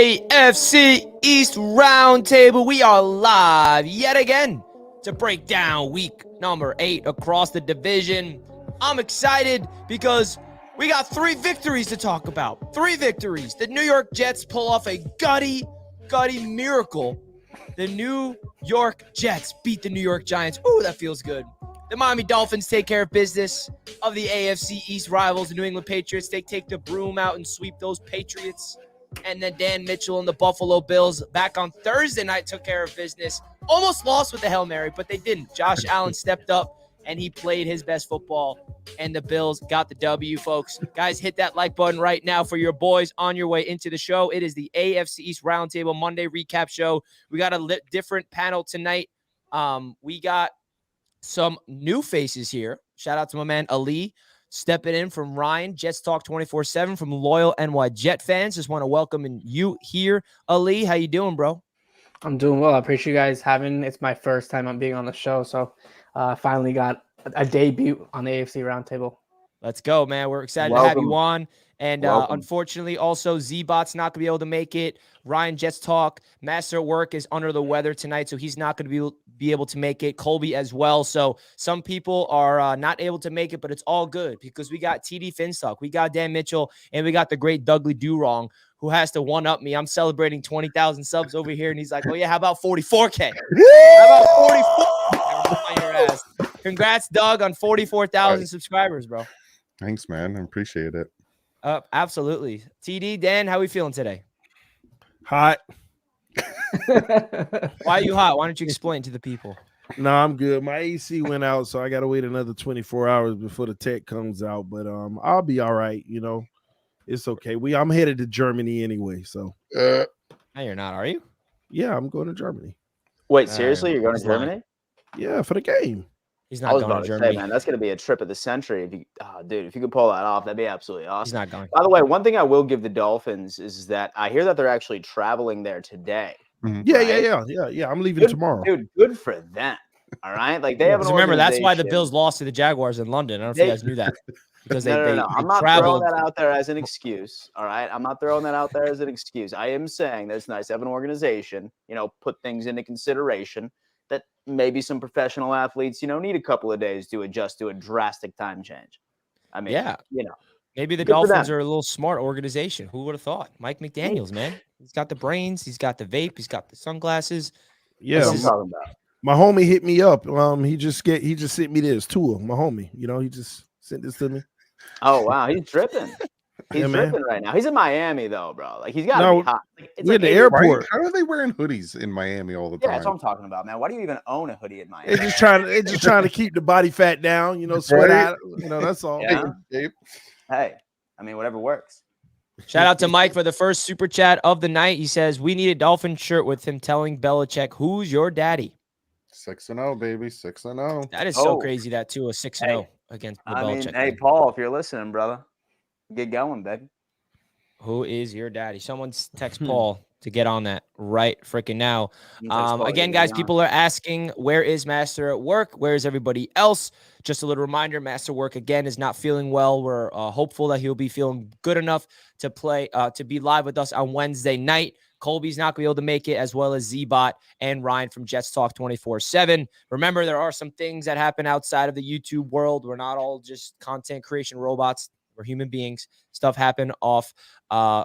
AFC East Roundtable. We are live yet again to break down week number 8 across the division. I'm excited because we got 3 victories to talk about. 3 victories. The New York Jets pull off a gutty miracle. The New York Jets beat the New York Giants. Ooh, that feels good. The Miami Dolphins take care of business of the AFC East rivals, the New England Patriots. They take the broom out and sweep those Patriots. And then Dan Mitchell and the Buffalo Bills back on Thursday night took care of business. Almost lost with the Hail Mary, but they didn't. Josh Allen stepped up and he played his best football, and the Bills got the W, folks. Guys, hit that like button right now for your boys on your way into the show. It is the AFC East Roundtable Monday recap show. We got a different panel tonight. We got some new faces here. Shout out to my man Ali stepping in from Ryan, Jets Talk 24/7 from loyal NY Jet fans. Just want to welcome you here, Ali. How you doing, bro? I'm doing well. I appreciate you guys having. It's my first time I'm being on the show, so finally got a debut on the AFC Roundtable. Let's go, man. We're excited to have you on. And unfortunately, also, Z-Bot's not going to be able to make it. Ryan Jets Talk, Master at Work, is under the weather tonight, so he's not going to be able to make it. Colby as well. So some people are not able to make it, but it's all good because we got TD Finstock, we got Dan Mitchell, and we got the great Dougley Durong, who has to one-up me. I'm celebrating 20,000 subs over here, and he's like, oh, yeah, how about 44K? How about 44? Your ass. Congrats, Doug, on 44,000 subscribers, bro. Thanks, man. I appreciate it. Absolutely. TD, Dan, how are we feeling today? Hot. Why are you hot? Why don't you explain to the people? No, I'm good. My AC went out, so I got to wait another 24 hours before the tech comes out. But I'll be all right. You know, it's okay. I'm headed to Germany anyway. So. No, you're not, are you? Yeah, I'm going to Germany. Wait, seriously? You're going to Germany? Yeah, for the game. He's not going to Germany. Say, man, that's going to be a trip of the century. If you could pull that off, that'd be absolutely awesome. He's not going. By the way, one thing I will give the Dolphins is that I hear that they're actually traveling there today. Mm-hmm. Yeah. I'm leaving tomorrow. Dude, good for them. All right? Like, they have an remember, that's why the Bills lost to the Jaguars in London. I don't know if you guys knew that. Because they I'm not throwing that out there as an excuse. All right? I'm not throwing that out there as an excuse. I am saying that it's nice to have an organization, put things into consideration, that maybe some professional athletes, need a couple of days to adjust to a drastic time change. I mean, maybe the Dolphins are a little smart organization. Who would have thought? Mike McDaniels, man. He's got the brains. He's got the vape. He's got the sunglasses. Yeah. That's what I'm talking about. My homie hit me up. He just sent me this tour. My homie, he just sent this to me. Oh, wow. He's dripping. He's dripping right now. He's in Miami, though, bro. Like, he's got to be hot. It's like the airport. How are they wearing hoodies in Miami all the time? Yeah, that's what I'm talking about, man. Why do you even own a hoodie in Miami? They're just trying to keep the body fat down, sweat out. That's all. Yeah. Hey, I mean, whatever works. Shout out to Mike for the first super chat of the night. He says, we need a Dolphin shirt with him telling Belichick, who's your daddy? 6-0, baby. 6-0. That is so crazy, that too, a 6-0 against the Belichick. Hey, Paul, if you're listening, brother, get going, baby. Who is your daddy? Someone's text Paul to get on that right freaking now. Again, guys, people are asking, where is Master at Work? Where is everybody else? Just a little reminder, Master Work, again, is not feeling well. We're hopeful that he'll be feeling good enough to play, to be live with us on Wednesday night. Colby's not going to be able to make it, as well as Z-Bot and Ryan from Jets Talk 24/7. Remember, there are some things that happen outside of the YouTube world. We're not all just content creation robots. We're human beings. Stuff happen off the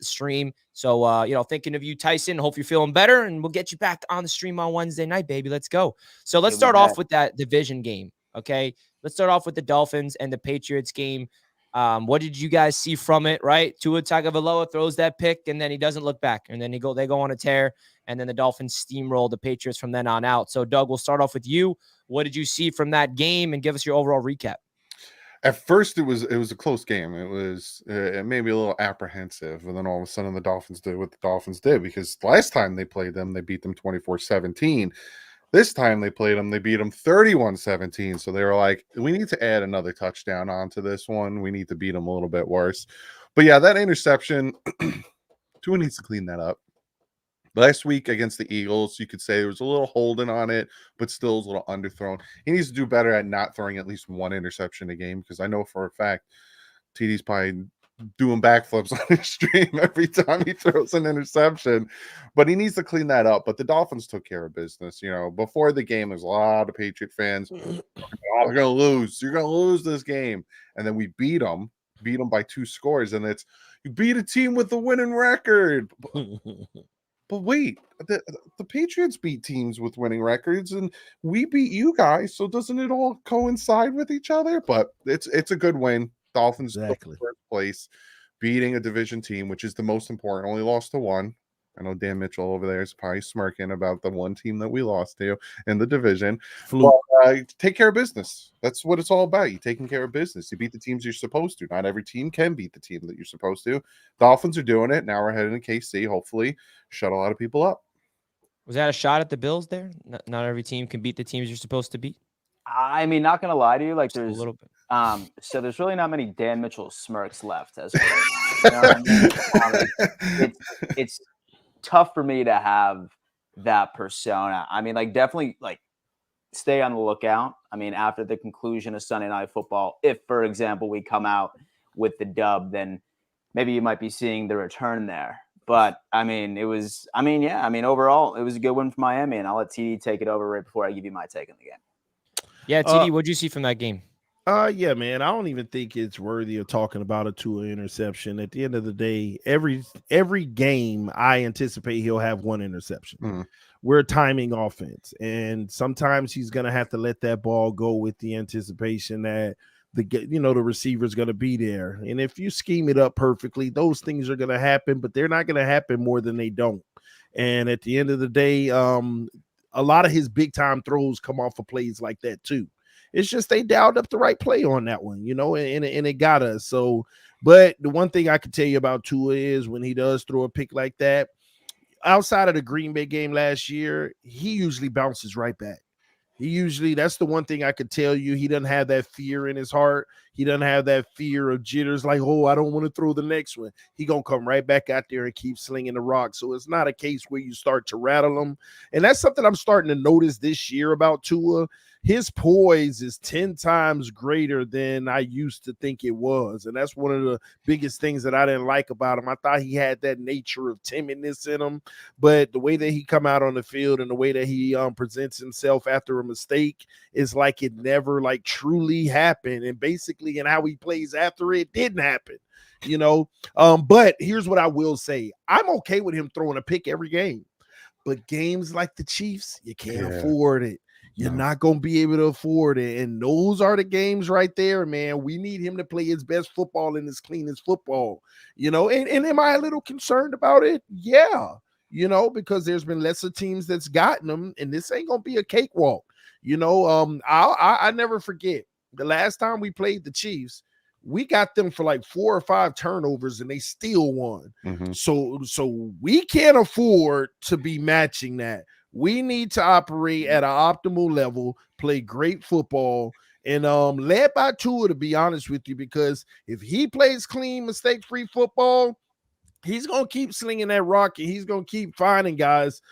stream. So, thinking of you, Tyson. Hope you're feeling better, and we'll get you back on the stream on Wednesday night, baby. Let's go. So let's start off with that division game, okay? Let's start off with the Dolphins and the Patriots game. What did you guys see from it, right? Tua Tagovailoa throws that pick, and then he doesn't look back. And then they go on a tear, and then the Dolphins steamroll the Patriots from then on out. So, Doug, we'll start off with you. What did you see from that game, and give us your overall recap? At first, it was a close game. It was maybe a little apprehensive, and then all of a sudden the Dolphins did what the Dolphins did, because last time they played them, they beat them 24-17. This time they played them, they beat them 31-17. So they were like, we need to add another touchdown onto this one. We need to beat them a little bit worse. But yeah, that interception, Tua needs to clean that up. Last week against the Eagles, you could say there was a little holding on it, but still was a little underthrown. He needs to do better at not throwing at least one interception a game, because I know for a fact TD's probably doing backflips on his stream every time he throws an interception, but he needs to clean that up. But the Dolphins took care of business. Before the game, there's a lot of Patriot fans. Oh, they're gonna lose. You're gonna lose this game, and then we beat them by 2 scores, and you beat a team with a winning record. But wait, the Patriots beat teams with winning records, and we beat you guys. So doesn't it all coincide with each other? But it's a good win. Dolphins Exactly. first place, beating a division team, which is the most important. Only lost to one. I know Dan Mitchell over there is probably smirking about the one team that we lost to in the division. Fluke. Take care of business. That's what it's all about. You taking care of business. You beat the teams you're supposed to. Not every team can beat the team that you're supposed to. Dolphins are doing it. Now we're heading to KC. Hopefully, shut a lot of people up. Was that a shot at the Bills there? Not every team can beat the teams you're supposed to beat. I mean, not gonna lie to you, like Just a there's little bit. so there's really not many Dan Mitchell smirks left as of right now. You know what I mean? It's tough for me to have that persona. I mean, like definitely like stay on the lookout. I mean, after the conclusion of Sunday Night Football, if for example we come out with the dub, then maybe you might be seeing the return there. But I mean, overall, it was a good win for Miami, and I'll let TD take it over right before I give you my take on the game. Yeah, TD, what'd you see from that game? Yeah, man. I don't even think it's worthy of talking about a Tua interception. At the end of the day, every game I anticipate he'll have one interception. Mm-hmm. We're a timing offense, and sometimes he's gonna have to let that ball go with the anticipation that the receiver's gonna be there. And if you scheme it up perfectly, those things are gonna happen, but they're not gonna happen more than they don't. And at the end of the day, a lot of his big time throws come off of plays like that too. It's just they dialed up the right play on that one, and it got us. So, but the one thing I can tell you about Tua is when he does throw a pick like that, outside of the Green Bay game last year, he usually bounces right back. That's the one thing I could tell you. He doesn't have that fear in his heart. He doesn't have that fear of jitters like, oh, I don't want to throw the next one. He going to come right back out there and keep slinging the rock. So it's not a case where you start to rattle him. And that's something I'm starting to notice this year about Tua. His poise is 10 times greater than I used to think it was. And that's one of the biggest things that I didn't like about him. I thought he had that nature of timidness in him, but the way that he come out on the field and the way that he presents himself after a mistake is like it never like truly happened. And basically in how he plays after it didn't happen, but here's what I will say. I'm okay with him throwing a pick every game, but games like the Chiefs, you can't afford it. You're not going to be able to afford it. And those are the games right there, man. We need him to play his best football and his cleanest football, and am I a little concerned about it? Yeah, because there's been lesser teams that's gotten them, and this ain't going to be a cakewalk. I never forget the last time we played the Chiefs, we got them for like 4 or 5 turnovers and they still won. Mm-hmm. So we can't afford to be matching that. We need to operate at an optimal level, play great football, and led by Tua, to be honest with you, because if he plays clean, mistake-free football, he's going to keep slinging that rock and he's going to keep finding guys.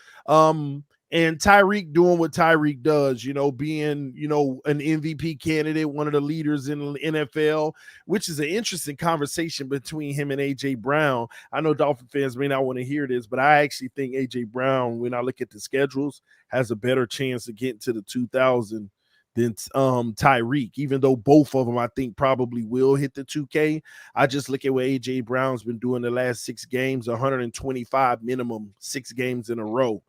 And Tyreek doing what Tyreek does, being, an MVP candidate, one of the leaders in the NFL, which is an interesting conversation between him and A.J. Brown. I know Dolphin fans may not want to hear this, but I actually think A.J. Brown, when I look at the schedules, has a better chance of getting to the 2,000 than Tyreek, even though both of them, I think, probably will hit the 2K. I just look at what A.J. Brown's been doing the last 6 games, 125 minimum, 6 games in a row.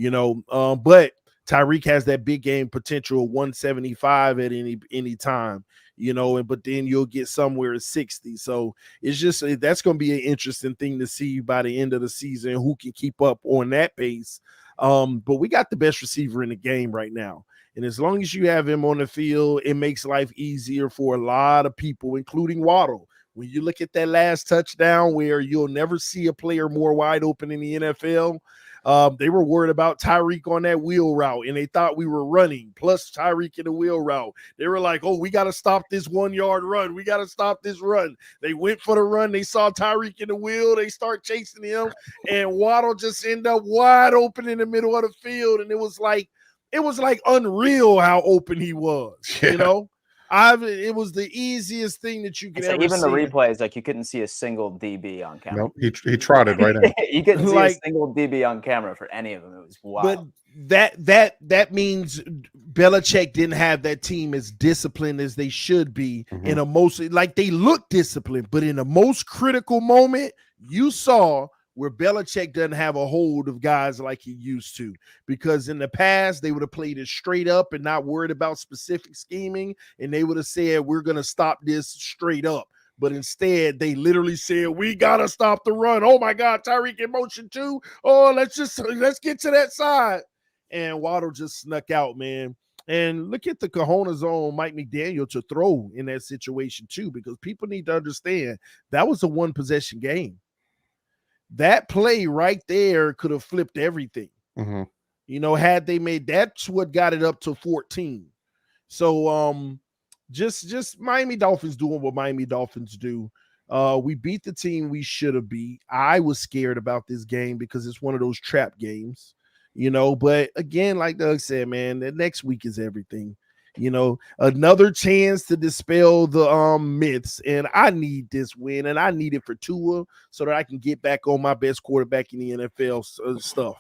But Tyreek has that big game potential of 175 at any time, but then you'll get somewhere at 60. So it's just that's going to be an interesting thing to see by the end of the season, who can keep up on that pace. But we got the best receiver in the game right now. And as long as you have him on the field, it makes life easier for a lot of people, including Waddle. When you look at that last touchdown where you'll never see a player more wide open in the NFL, they were worried about Tyreek on that wheel route, and they thought we were running, plus Tyreek in the wheel route. They were like, oh, we got to stop this 1-yard run. We got to stop this run. They went for the run. They saw Tyreek in the wheel. They start chasing him, and Waddle just ended up wide open in the middle of the field, and it was like unreal how open he was, It was the easiest thing that you could So ever even the see. replays, like you couldn't see a single DB on camera. Nope, he trotted right in. You couldn't see a Like- single DB on camera for any of them. It was But wild. that means Belichick didn't have that team as disciplined as they should be in a most, like, they look disciplined, but in the most critical moment, you saw where Belichick doesn't have a hold of guys like he used to, because in the past they would have played it straight up and not worried about specific scheming, and they would have said, we're going to stop this straight up. But instead, they literally said, we got to stop the run. Oh my God, Tyreek in motion too. Oh, let's get to that side. And Waddle just snuck out, man. And look at the cojones on Mike McDaniel to throw in that situation too, because people need to understand that was a one possession game. That play right there could have flipped everything. You know, had they made, that's what got it up to 14. So just Miami Dolphins doing what Miami Dolphins do. We beat the team we should have beat. I was scared about this game because it's one of those trap games, you know, but again, like Doug said, man, the next week is everything. You know, another chance to dispel the myths, and I need this win, and I need it for Tua so that I can get back on my best quarterback in the NFL stuff.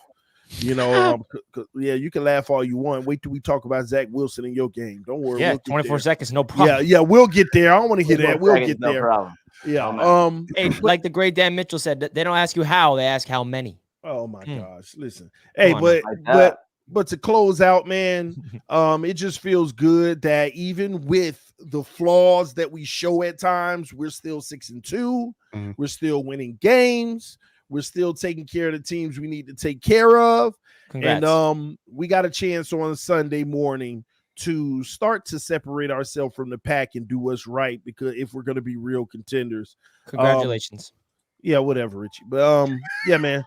You know, yeah, you can laugh all you want. Wait till we talk about Zach Wilson in your game. Don't worry. Yeah, we'll 24 seconds, no problem. Yeah, we'll get there. I don't want to hear that. We'll get No there. problem. Yeah. Hey, like the great Dan Mitchell said, they don't ask you how, they ask how many. Oh my gosh. Listen. Hey, on, but to close out, man, it just feels good that even with the flaws that we show at times, we're still 6-2. We're still winning games. We're still taking care of the teams we need to take care of. Congrats. And we got a chance on Sunday morning to start to separate ourselves from the pack and do what's right, because if we're going to be real contenders. Congratulations. Yeah, whatever, Richie. But yeah, man.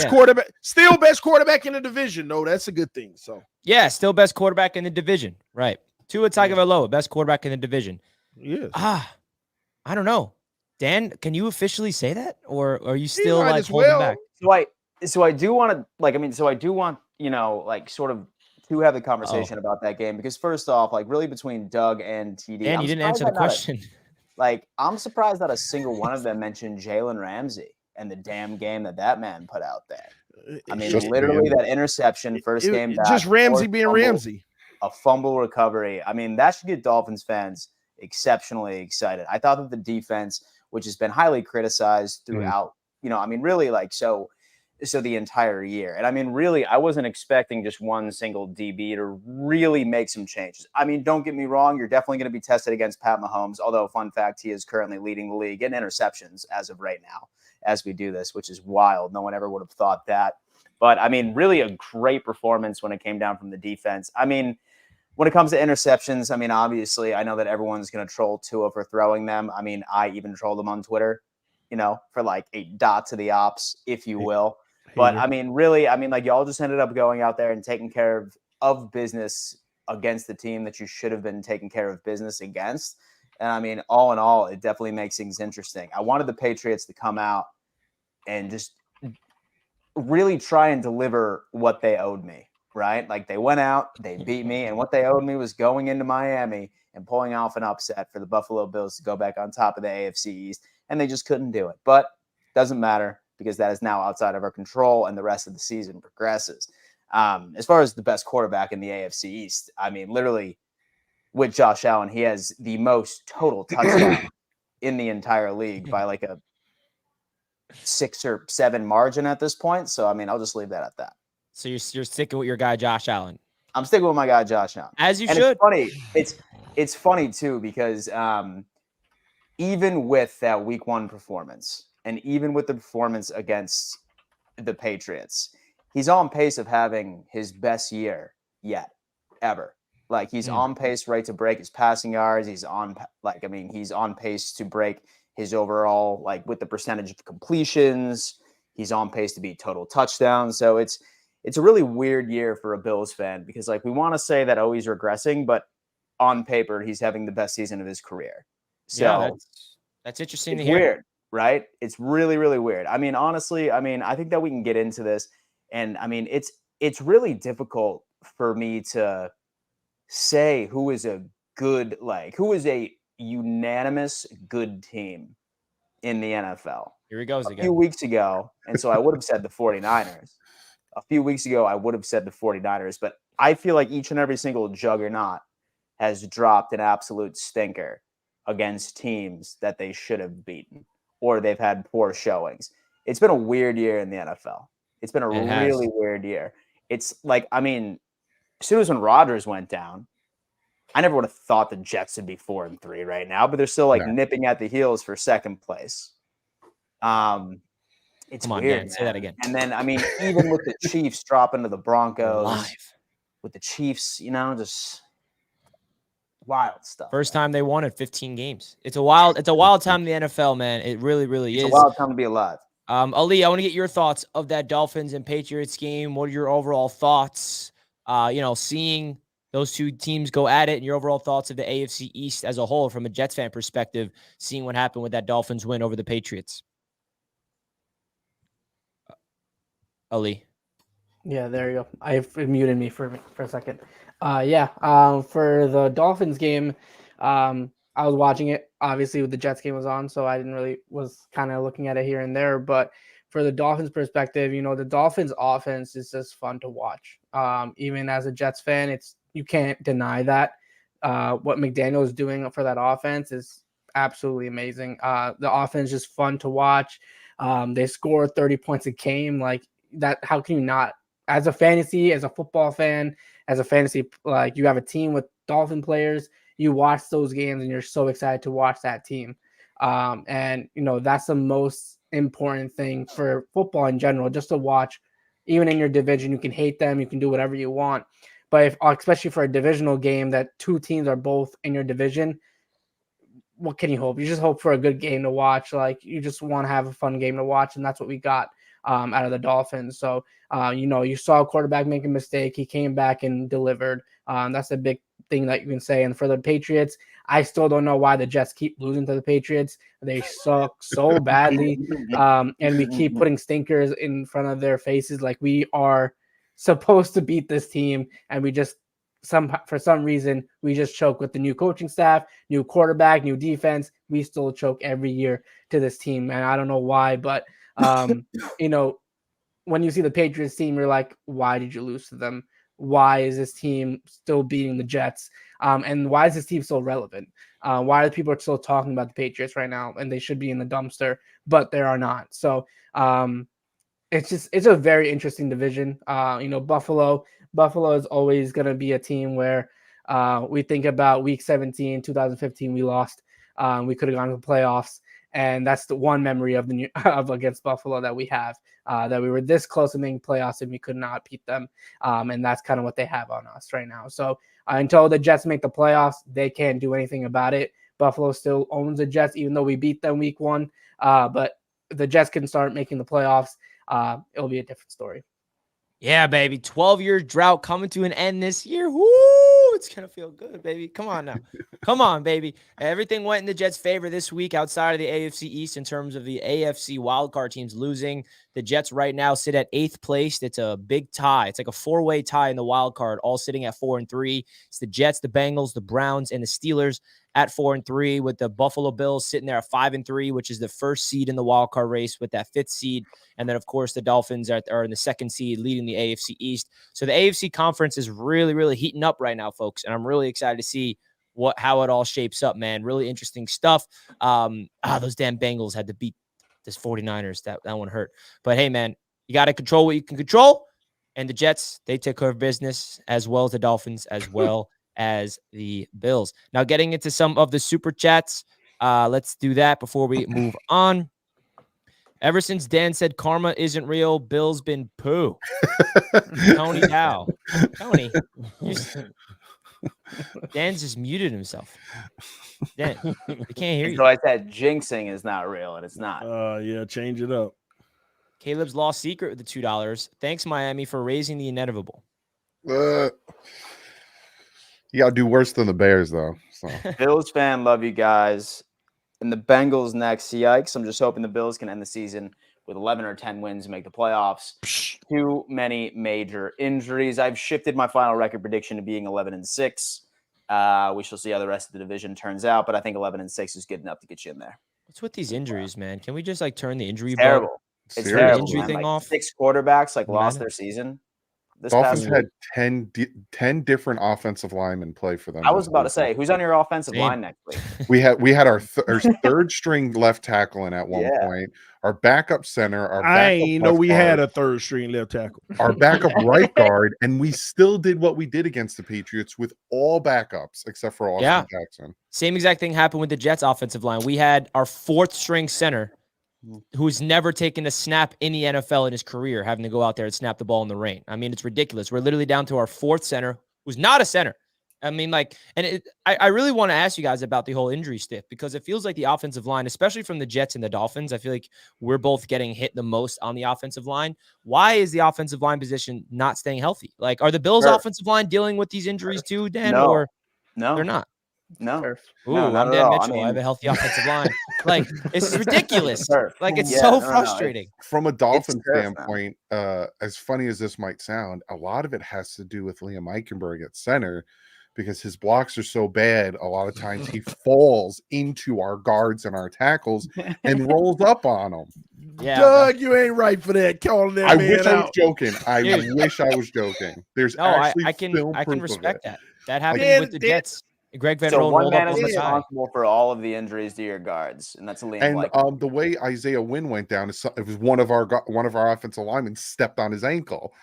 Quarterback, still best quarterback in the division. No, that's a good thing. So yeah, still best quarterback in the division. Right. Tua Tagovailoa, best quarterback in the division. Yes. I don't know. Dan, can you officially say that? Or are you still might like as holding well. back? So I do want to you know, like sort of to have the conversation about that game, because first off, like really between Doug and TD, Dan, you didn't answer the question. I'm surprised that a single one of them mentioned Jalen Ramsey and the damn game that man put out there. I mean, literally that interception first game back. Just Ramsey being fumble, Ramsey. A fumble recovery. I mean, that should get Dolphins fans exceptionally excited. I thought that the defense, which has been highly criticized throughout, you know, I mean, really like so the entire year. And I mean, really, I wasn't expecting just one single DB to really make some changes. I mean, don't get me wrong, you're definitely going to be tested against Pat Mahomes, although fun fact, he is currently leading the league in interceptions as of right now, as we do this, which is wild. No one ever would have thought that. But I mean, really a great performance when it came down from the defense. I mean, when it comes to interceptions, I mean, obviously, I know that everyone's going to troll Tua for throwing them. I mean, I even trolled him on Twitter, you know, for like a dot to the ops, if you will. But I mean, really, I mean, like y'all just ended up going out there and taking care of business against the team that you should have been taking care of business against. And I mean, all in all, it definitely makes things interesting. I wanted the Patriots to come out and just really try and deliver what they owed me, right? Like they went out, they beat me, and what they owed me was going into Miami and pulling off an upset for the Buffalo Bills to go back on top of the AFC East, and they just couldn't do it. But doesn't matter, because that is now outside of our control and the rest of the season progresses. As far as the best quarterback in the AFC East, I mean, literally with Josh Allen, he has the most total touchdowns in the entire league by like a 6 or 7 margin at this point. So, I mean, I'll just leave that at that. So you're sticking with your guy, Josh Allen. I'm sticking with my guy, Josh Allen. As you and should. It's funny too, because even with that week 1 performance, and even with the performance against the Patriots, he's on pace of having his best year yet, ever. Like he's on pace, right, to break his passing yards. He's on pace to break his overall, like with the percentage of completions. He's on pace to beat total touchdowns. So it's a really weird year for a Bills fan, because like we want to say that, oh, he's regressing, but on paper, he's having the best season of his career. So yeah, that's interesting to hear. Weird. Right? It's really, really weird. I mean, honestly, I mean, I think that we can get into this. And I mean, it's really difficult for me to say who is a good, who is a unanimous good team in the NFL? Here he goes A few again. weeks ago, and so I would have said the 49ers. A few weeks ago, I would have said the 49ers, but I feel like each and every single juggernaut has dropped an absolute stinker against teams that they should have beaten, or they've had poor showings. It's been a weird year in the NFL. It's been a It has. really weird year. It's like, I mean, as soon as when Rodgers went down, I never would have thought the Jets would be 4-3 right now, but they're still like No. nipping at the heels for second place. It's Come on, weird. Dan, say that again. And then, I mean, even with the Chiefs dropping to the Broncos, Live. with the Chiefs, you know, just wild stuff. First time they won in 15 games. It's a wild time in the NFL, man. It really, really It's is. a wild time to be alive. Ali, I want to get your thoughts of that Dolphins and Patriots game. What are your overall thoughts? Seeing those two teams go at it, and your overall thoughts of the AFC East as a whole from a Jets fan perspective, seeing what happened with that Dolphins win over the Patriots. Ali. Yeah, there you go. I've muted me for a second. For the Dolphins game, I was watching it. Obviously, the Jets game was on, so I was kind of looking at it here and there. But for the Dolphins perspective, the Dolphins offense is just fun to watch. Even as a Jets fan, you can't deny that. What McDaniel is doing for that offense is absolutely amazing. The offense is just fun to watch. They score 30 points a game. Like that, how can you not? As a football fan, as a fantasy, like you have a team with Dolphin players, you watch those games and you're so excited to watch that team. That's the most important thing for football in general, just to watch. Even in your division, you can hate them, you can do whatever you want. But especially for a divisional game that two teams are both in your division, what can you hope? You just hope for a good game to watch. Like you just want to have a fun game to watch, and that's what we got out of the Dolphins. So, you saw a quarterback make a mistake. He came back and delivered. That's a big thing that you can say. And for the Patriots, I still don't know why the Jets keep losing to the Patriots. They suck so badly. And we keep putting stinkers in front of their faces. Like we are supposed to beat this team. And we just, for some reason, we just choke with the new coaching staff, new quarterback, new defense. We still choke every year to this team. And I don't know why, but when you see the Patriots team, you're like, why did you lose to them? Why is this team still beating the Jets? And why is this team still relevant? Why are people still talking about the Patriots right now? And they should be in the dumpster, but they are not. So it's a very interesting division. Buffalo is always going to be a team where we think about week 17, 2015, we lost. We could have gone to the playoffs. And that's the one memory of against Buffalo that we have, that we were this close to making playoffs and we could not beat them. And that's kind of what they have on us right now. So until the Jets make the playoffs, they can't do anything about it. Buffalo still owns the Jets, even though we beat them week 1. But the Jets can start making the playoffs. It'll be a different story. Yeah, baby. 12-year drought coming to an end this year. Woo! It's going to feel good, baby. Come on now. Come on, baby. Everything went in the Jets' favor this week outside of the AFC East in terms of the AFC wildcard teams losing. The Jets right now sit at 8th place. It's a big tie. It's like a 4-way tie in the wildcard, all sitting at 4-3. It's the Jets, the Bengals, the Browns, and the Steelers at 4-3, with the Buffalo Bills sitting there at 5-3, which is the first seed in the wildcard race with that 5th seed. And then, of course, the Dolphins are in the 2nd seed, leading the AFC East. So the AFC conference is really, really heating up right now, folks. And I'm really excited to see how it all shapes up, man. Really interesting stuff. Those damn Bengals had to beat this 49ers. That one hurt. But hey, man, you got to control what you can control. And the Jets, they take care of business, as well as the Dolphins, as well as the Bills. Now, getting into some of the super chats, let's do that before we move on. Ever since Dan said karma isn't real, Bill's been poo. Tony Dow. Tony, Dan's just muted himself. Dan, we can't hear you. So I said jinxing is not real, and it's not. Yeah, change it up. Caleb's lost secret with the $2. Thanks, Miami, for raising the inevitable. You gotta do worse than the Bears, though. So. Bills fan, love you guys. And the Bengals next. Yikes! I'm just hoping the Bills can end the season with 11 or 10 wins and make the playoffs. Too many major injuries. I've shifted my final record prediction to being 11-6. We shall see how the rest of the division turns out, but I think 11-6 is good enough to get you in there. What's with these injuries, man? Can we just like turn the injury bug? Terrible. It's Seriously. terrible. Injury Man. thing Like, off? 6 quarterbacks lost Madden. their season. This Dolphins past week. had 10 different offensive linemen play for them. I was this about to season. say, who's on your offensive Same. line next week? We had our third string left tackle in at one Yeah. point. Our backup center, our I backup ain't know left we guard, had a third string left tackle. our backup right guard, and we still did what we did against the Patriots with all backups except for Austin Yeah. Jackson. Same exact thing happened with the Jets offensive line. We had our 4th string center who's never taken a snap in the NFL in his career, having to go out there and snap the ball in the rain. I mean, it's ridiculous. We're literally down to our 4th center who's not a center. I mean, like, and I really want to ask you guys about the whole injury stiff, because it feels like the offensive line, especially from the Jets and the Dolphins, I feel like we're both getting hit the most on the offensive line. Why is the offensive line position not staying healthy? Like, are the Bills' offensive line dealing with these injuries too, Dan? No. Or No, they're not? no. Turf. Ooh, No, not I'm at Dan all. I Mitchell. I have a mean- healthy offensive line. Like, it's ridiculous. Turf. Like, it's Yeah, so no, no, frustrating. From a Dolphins turf, man. standpoint, as funny as this might sound, a lot of it has to do with Liam Eichenberg at center, because his blocks are so bad. A lot of times he falls into our guards and our tackles and rolls up on them. Yeah. Doug, you ain't right for that. Calling that I man wish I was out. joking. I Dude. wish I was joking. There's No, actually I can film proof of respect it. that. That happened Dan- with the Dan- Jets. Greg Van So Roten one rolled up man is on the guy. responsible for all of the injuries to your guards, and that's Liam. And the way Isaiah Wynn went down, it was one of our offensive linemen stepped on his ankle.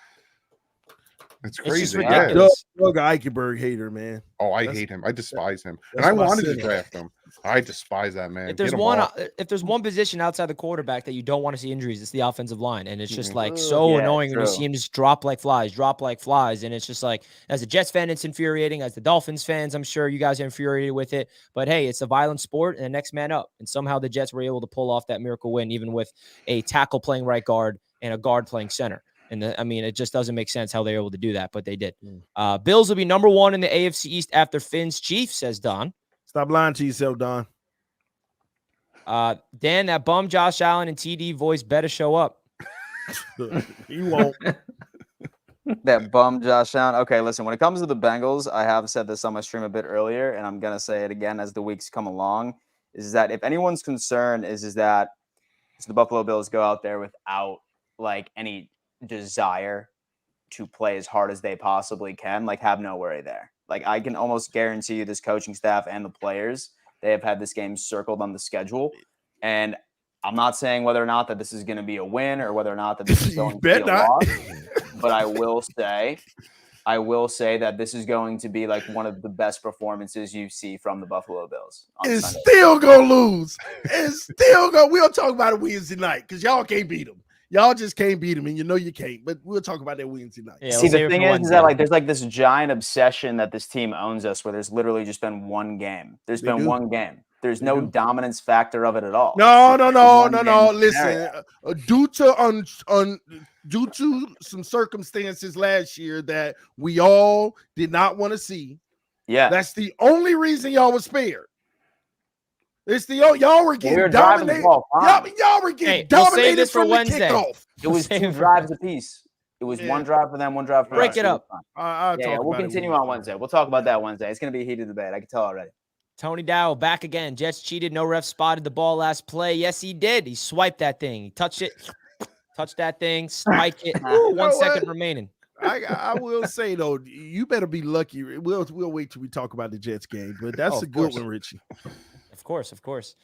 It's It's crazy. just yeah. ridiculous. Doug Eichenberg hater, man. Oh, I That's- hate him. I despise him. And that's I my wanted to center. draft him. I despise that man. If there's Get him one, off. if there's one position outside the quarterback that you don't want to see injuries, it's the offensive line, and it's just Mhm. like so Yeah, annoying when you true. see him just drop like flies, and it's just like, as a Jets fan, it's infuriating. As the Dolphins fans, I'm sure you guys are infuriated with it. But hey, it's a violent sport, and the next man up. And somehow the Jets were able to pull off that miracle win, even with a tackle playing right guard and a guard playing center. And I mean, it just doesn't make sense how they were able to do that, but they did. Bills will be number 1 in the AFC East after Fins Chiefs, says Don. Stop lying to yourself, Don. Dan, that bum Josh Allen and TD voice better show up. He won't. That bum Josh Allen. Okay, listen, when it comes to the Bengals, I have said this on my stream a bit earlier, and I'm going to say it again as the weeks come along, is that if anyone's concern is that the Buffalo Bills go out there without like any desire to play as hard as they possibly can, like have no worry there. Like I can almost guarantee you this coaching staff and the players, they have had this game circled on the schedule. And I'm not saying whether or not that this is going to be a win or whether or not that this is going to be a loss, but I will say that this is going to be like one of the best performances you see from the Buffalo Bills. It's still gonna lose. It's still gonna. We'll talk about it Wednesday night because y'all can't beat them. Y'all just can't beat them, and you know you can't. But we'll talk about that Wednesday night. Yeah, See, we'll the save it thing for is Wednesday. that like there's like this giant obsession that this team owns us, where there's literally just been one game. There's They been do. one game. There's They no do. dominance factor of it at all. No. One game Listen, scenario. due to some circumstances last year that we all did not want to see. Yeah. That's the only reason y'all was spared. It's the y'all were We getting were driving the dominated. ball fine. Y'all were getting Hey, we'll save dominated this for from the Wednesday. kickoff. It was Save 2 it for drives apiece. It was Yeah. one drive for them, one drive for Break us. it up. was fine. I'll Yeah, talk we'll about it continue on Wednesday. We'll talk about that Wednesday. It's going to be a heated debate. I can tell already. Tony Dow back again. Jets cheated. No ref spotted the ball last play. Yes, he did. He swiped that thing. He touched it. Touched that thing. Spiked it. Ooh, 1 second remaining. I will say though, you better be lucky. We'll wait till we talk about the Jets game, but that's Oh, a of good course. one, Richie. Of course.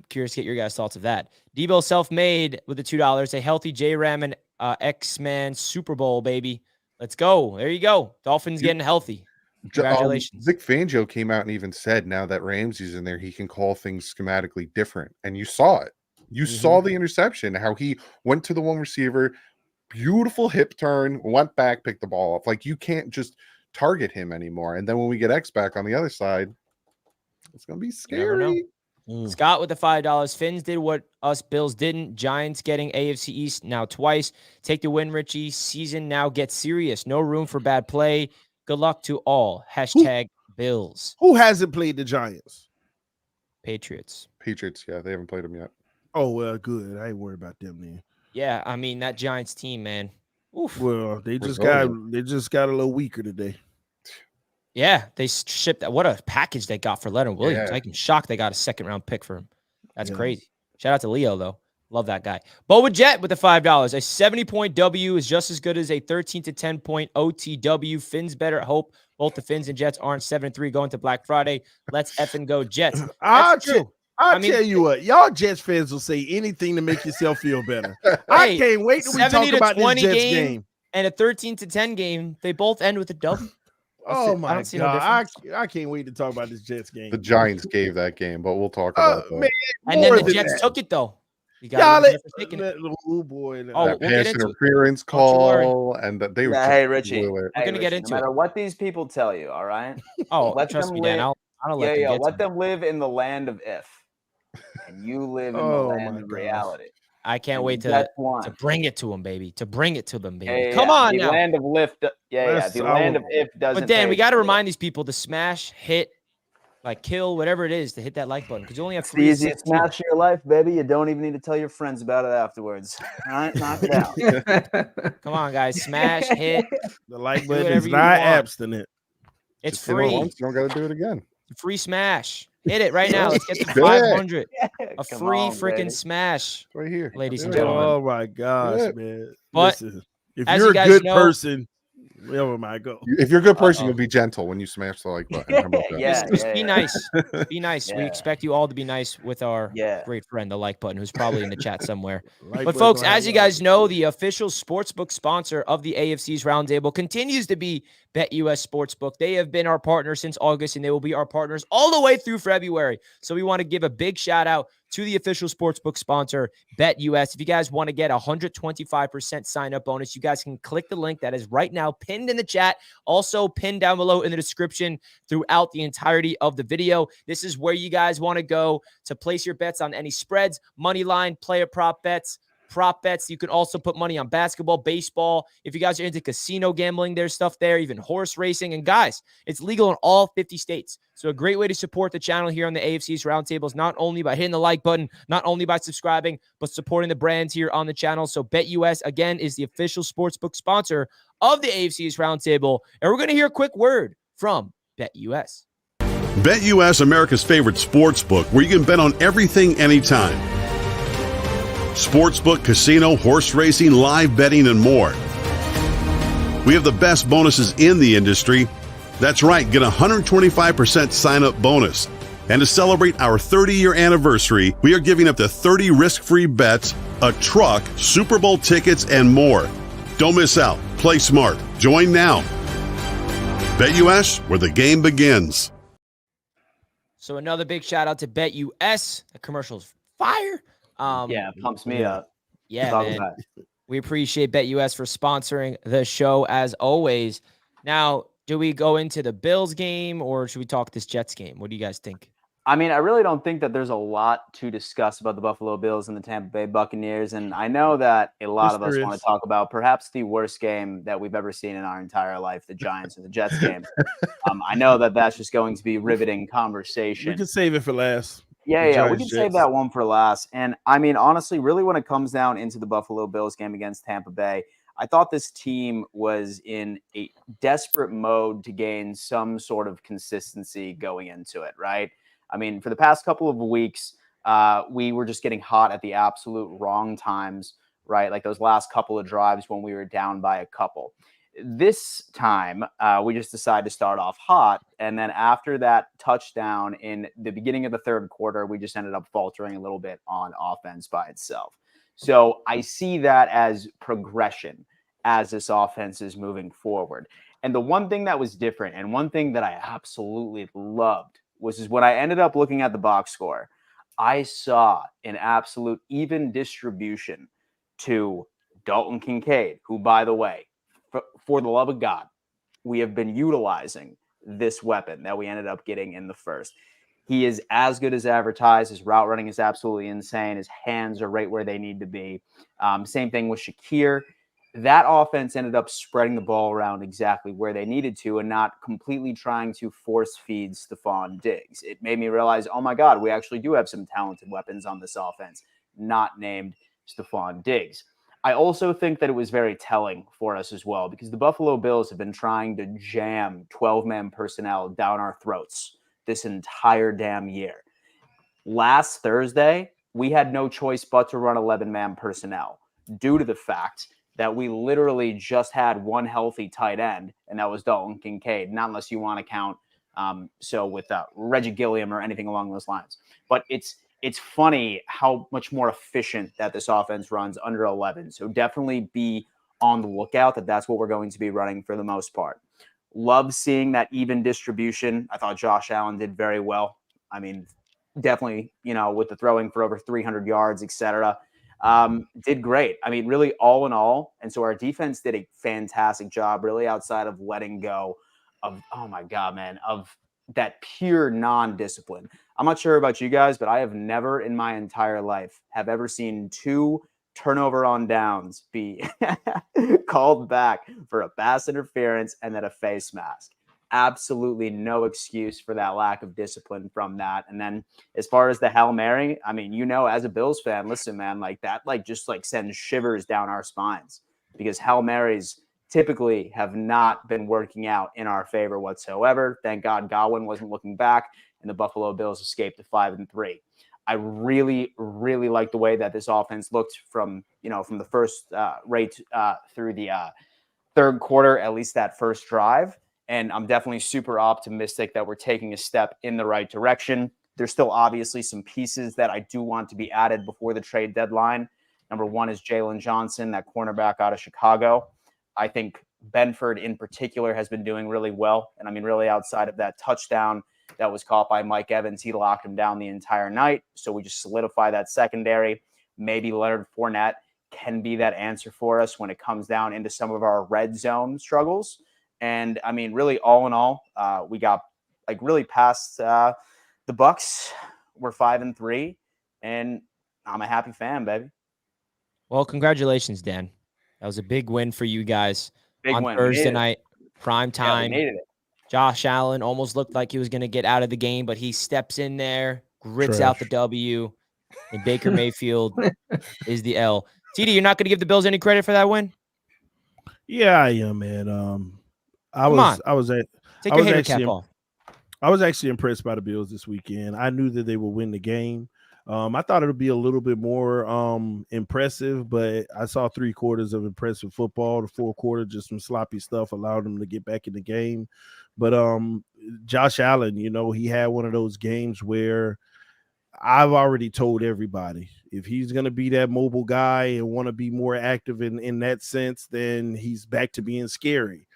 Curious to get your guys' thoughts of that. Debo self-made with the $2. A healthy J-Ram and X-Man Super Bowl, baby. Let's go. There you go. Dolphins getting healthy. Congratulations. Vic Fangio came out and even said now that Ramsey's in there, he can call things schematically different. And you saw it. You saw the interception, how he went to the one receiver, beautiful hip turn, went back, picked the ball up. Like you can't just target him anymore. And then when we get X back on the other side, it's going to be never know. scary. Scott with the $5. Finns did what us Bills didn't. Giants getting AFC East now twice. Take the win, Richie. Season now gets serious. No room for bad play. Good luck to all. Hashtag Bills. Who hasn't played the Giants? Patriots. Patriots, yeah, they haven't played him yet. Oh well, good. I ain't worried about them then. Yeah, I mean that Giants team, man. Oof. Well, they just got a little weaker today. Yeah, they shipped that. What a package they got for Leonard Williams. Yeah. I'm shocked they got a second-round pick for him. That's Yeah. crazy. Shout out to Leo, though. Love that guy. Boba Jet with the $5. A 70-point W is just as good as a 13 to 10-point OTW. Fins better. Hope both the Fins and Jets aren't 7-3 going to Black Friday. Let's effing go Jets. That's true. I'll tell you what, y'all Jets fans will say anything to make yourself feel better. I can't wait till we talk about this Jets game. And a 13 to 10 game, they both end with a W. Oh my God. I can't wait to talk about this Jets game. The Giants gave that game, but we'll talk about that. Man, and then the Jets took it, though. You got it. Oh boy. That pass interference call, and that they were. Hey, Richie. We're gonna get into no matter it. what these people tell you, all right? Trust me, Dan. I'll let them live in the land of if, and you live in the land of reality. I can't wait to bring it to them, baby. To bring it to them, baby. Come on the now. Land of lift. The land of if doesn't. But Dan, we got to remind these people to smash, hit, like kill, whatever it is, to hit that like button because you only have 3 the easiest smash of your life, baby. You don't even need to tell your friends about it afterwards. All right, knock it out. Come on, guys, smash, hit. The like button is not abstinent. It's just free. Once, you don't got to do it again. Free smash. Hit it right now. Let's get to 500. A free freaking smash right here, ladies and gentlemen. Oh my gosh, man! But listen, if you're a good person, never mind. Go. If you're a good person, you'll be gentle when you smash the like button. How about that? Just be nice. Be nice. We expect you all to be nice with our great friend, the like button, who's probably in the chat somewhere. But folks, as you guys know, the official sportsbook sponsor of the AFC's Roundtable continues to be BetUS Sportsbook. They have been our partner since August, and they will be our partners all the way through February. So we want to give a big shout out to the official sportsbook sponsor, BetUS. If you guys want to get a 125% sign-up bonus, you guys can click the link that is right now pinned in the chat, also pinned down below in the description throughout the entirety of the video. This is where you guys want to go to place your bets on any spreads, money line, player prop bets. You can also put money on basketball, baseball. If you guys are into casino gambling, there's stuff there, even horse racing. And guys, it's legal in all 50 states. So a great way to support the channel here on the AFC's Roundtables, not only by hitting the like button, not only by subscribing, but supporting the brands here on the channel. So BetUS, again, is the official sportsbook sponsor of the AFC's Roundtable. And we're going to hear a quick word from BetUS. BetUS, America's favorite sportsbook, where you can bet on everything anytime. Sportsbook, casino, horse racing, live betting, and more. We have the best bonuses in the industry. That's right, get a 125% sign-up bonus. And to celebrate our 30-year anniversary, we are giving up to 30 risk-free bets, a truck, Super Bowl tickets, and more. Don't miss out. Play smart. Join now. BetUS, where the game begins. So another big shout out to BetUS. The commercial's fire. Pumps me up. Yeah, man. We appreciate BetUS for sponsoring the show as always. Now, do we go into the Bills game or should we talk this Jets game? What do you guys think? I mean, I really don't think that there's a lot to discuss about the Buffalo Bills and the Tampa Bay Buccaneers. And I know that a lot of us want to talk about perhaps the worst game that we've ever seen in our entire life, the Giants and the Jets game. I know that that's just going to be riveting conversation. We can save it for last. Yeah, we can save that one for last. And I mean, honestly, really when it comes down into the Buffalo Bills game against Tampa Bay, I thought this team was in a desperate mode to gain some sort of consistency going into it, right? I mean, for the past couple of weeks, we were just getting hot at the absolute wrong times, right? Like those last couple of drives when we were down by a couple. This time, we just decided to start off hot. And then after that touchdown in the beginning of the third quarter, we just ended up faltering a little bit on offense by itself. So I see that as progression as this offense is moving forward. And the one thing that was different and one thing that I absolutely loved was when I ended up looking at the box score, I saw an absolute even distribution to Dalton Kincaid, who, by the way, for the love of God, we have been utilizing this weapon that we ended up getting in the first. He is as good as advertised. His route running is absolutely insane. His hands are right where they need to be. Same thing with Shakir. That offense ended up spreading the ball around exactly where they needed to and not completely trying to force feed Stephon Diggs. It made me realize, oh my God, we actually do have some talented weapons on this offense, not named Stephon Diggs. I also think that it was very telling for us as well, because the Buffalo Bills have been trying to jam 12-man personnel down our throats this entire damn year. Last Thursday, we had no choice but to run 11-man personnel due to the fact that we literally just had one healthy tight end, and that was Dalton Kincaid, not unless you want to count with Reggie Gilliam or anything along those lines. But it's funny how much more efficient that this offense runs under 11. So definitely be on the lookout that's what we're going to be running for the most part. Love seeing that even distribution. I thought Josh Allen did very well. I mean, definitely, with the throwing for over 300 yards, etc. Did great. I mean, really all in all. And so our defense did a fantastic job, really, outside of letting go of, oh my God, man, of that pure non-discipline. I'm not sure about you guys, but I have never in my entire life have ever seen 2 turnover on downs be called back for a pass interference and then a face mask. Absolutely no excuse for that lack of discipline from that. And then as far as the Hail Mary, I mean, as a Bills fan, listen, man, that just sends shivers down our spines, because Hail Marys typically have not been working out in our favor whatsoever. Thank God Godwin wasn't looking back, and the Buffalo Bills escaped to 5-3. I really, really like the way that this offense looked from the first through the third quarter, at least that first drive. And I'm definitely super optimistic that we're taking a step in the right direction. There's still obviously some pieces that I do want to be added before the trade deadline. Number one is Jalen Johnson, that cornerback out of Chicago. I think Benford in particular has been doing really well. And I mean, really outside of that touchdown that was caught by Mike Evans, he locked him down the entire night. So we just solidify that secondary. Maybe Leonard Fournette can be that answer for us when it comes down into some of our red zone struggles. And I mean, really, all in all, we got really past the Bucs. We're 5-3, and I'm a happy fan, baby. Well, congratulations, Dan. That was a big win for you guys on win. Thursday night, prime Yeah, time. we needed it. Josh Allen almost looked like he was going to get out of the game, but he steps in there, grits out the W, and Baker Mayfield is the L. TD, you're not going to give the Bills any credit for that win? Yeah, I am, man. I was actually impressed by the Bills this weekend. I knew that they would win the game. I thought it would be a little bit more impressive, but I saw 3 quarters of impressive football. The 4th quarter, just some sloppy stuff allowed them to get back in the game. But Josh Allen, he had one of those games where I've already told everybody, if he's going to be that mobile guy and want to be more active in that sense, then he's back to being scary.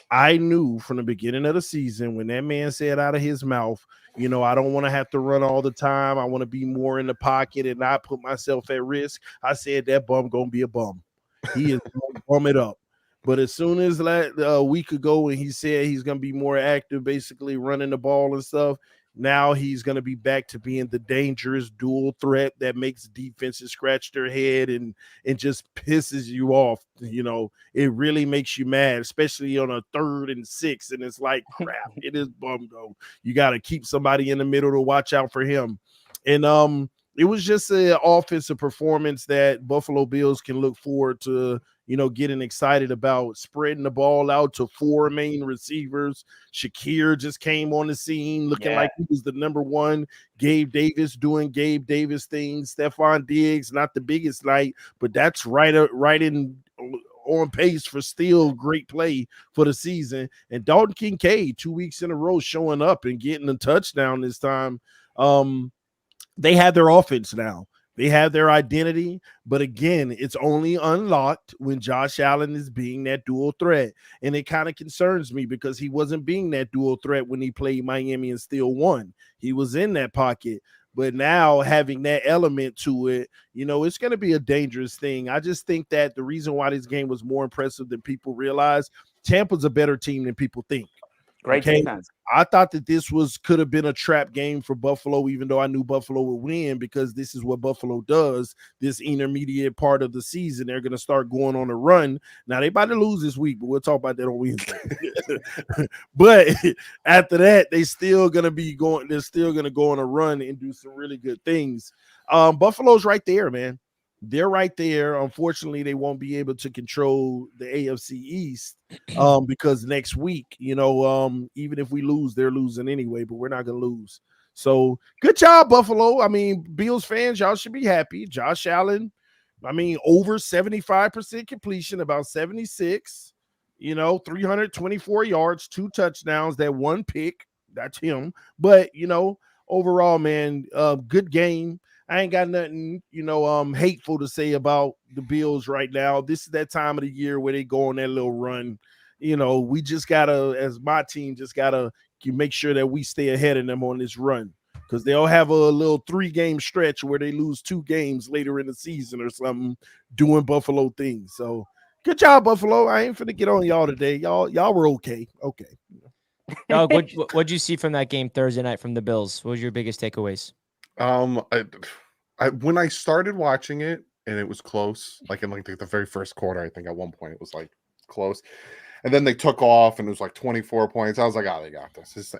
I knew from the beginning of the season when that man said out of his mouth, I don't want to have to run all the time. I want to be more in the pocket and not put myself at risk. I said that bum going to be a bum. He is going to bum it up. But as soon as a week ago when he said he's going to be more active, basically running the ball and stuff, now he's going to be back to being the dangerous dual threat that makes defenses scratch their head and just pisses you off. It really makes you mad, especially on a 3rd and 6. And it's like, crap, it is bum though. You got to keep somebody in the middle to watch out for him. And it was just an offensive performance that Buffalo Bills can look forward to, getting excited about, spreading the ball out to 4 main receivers. Shakir just came on the scene looking like he was the number 1. Gabe Davis doing Gabe Davis things. Stephon Diggs, not the biggest night, but that's right in on pace for still great play for the season. And Dalton Kincaid 2 weeks in a row showing up and getting a touchdown this time. They have their offense now. They have their identity, but again, it's only unlocked when Josh Allen is being that dual threat. And it kind of concerns me because he wasn't being that dual threat when he played Miami and still won. He was in that pocket, but now having that element to it, it's going to be a dangerous thing. I just think that the reason why this game was more impressive than people realize, Tampa's a better team than people think. Great defense. I thought that this could have been a trap game for Buffalo, even though I knew Buffalo would win, because this is what Buffalo does. This intermediate part of the season, they're going to start going on a run. Now they about to lose this week, but we'll talk about that on Wednesday. But after that, they're still going to go on a run and do some really good things. Buffalo's right there, man. They're right there. Unfortunately, they won't be able to control the AFC East because next week, even if we lose, they're losing anyway, but we're not going to lose. So good job, Buffalo. I mean, Bills fans, y'all should be happy. Josh Allen, over 75% completion, about 76, 324 yards, 2 touchdowns, that 1 pick. That's him. But, overall, man, good game. I ain't got nothing, hateful to say about the Bills right now. This is that time of the year where they go on that little run. We just gotta, as my team, just gotta make sure that we stay ahead of them on this run, because they'll have a little 3-game stretch where they lose 2 games later in the season or something, doing Buffalo things. So good job, Buffalo. I ain't finna get on y'all today. Y'all were okay. Okay. Doug, what'd you see from that game Thursday night from the Bills? What was your biggest takeaways? When I started watching it and it was close, like in the very first quarter, I think at one point it was like close, and then they took off and it was like 24 points. I was like, oh, they got this.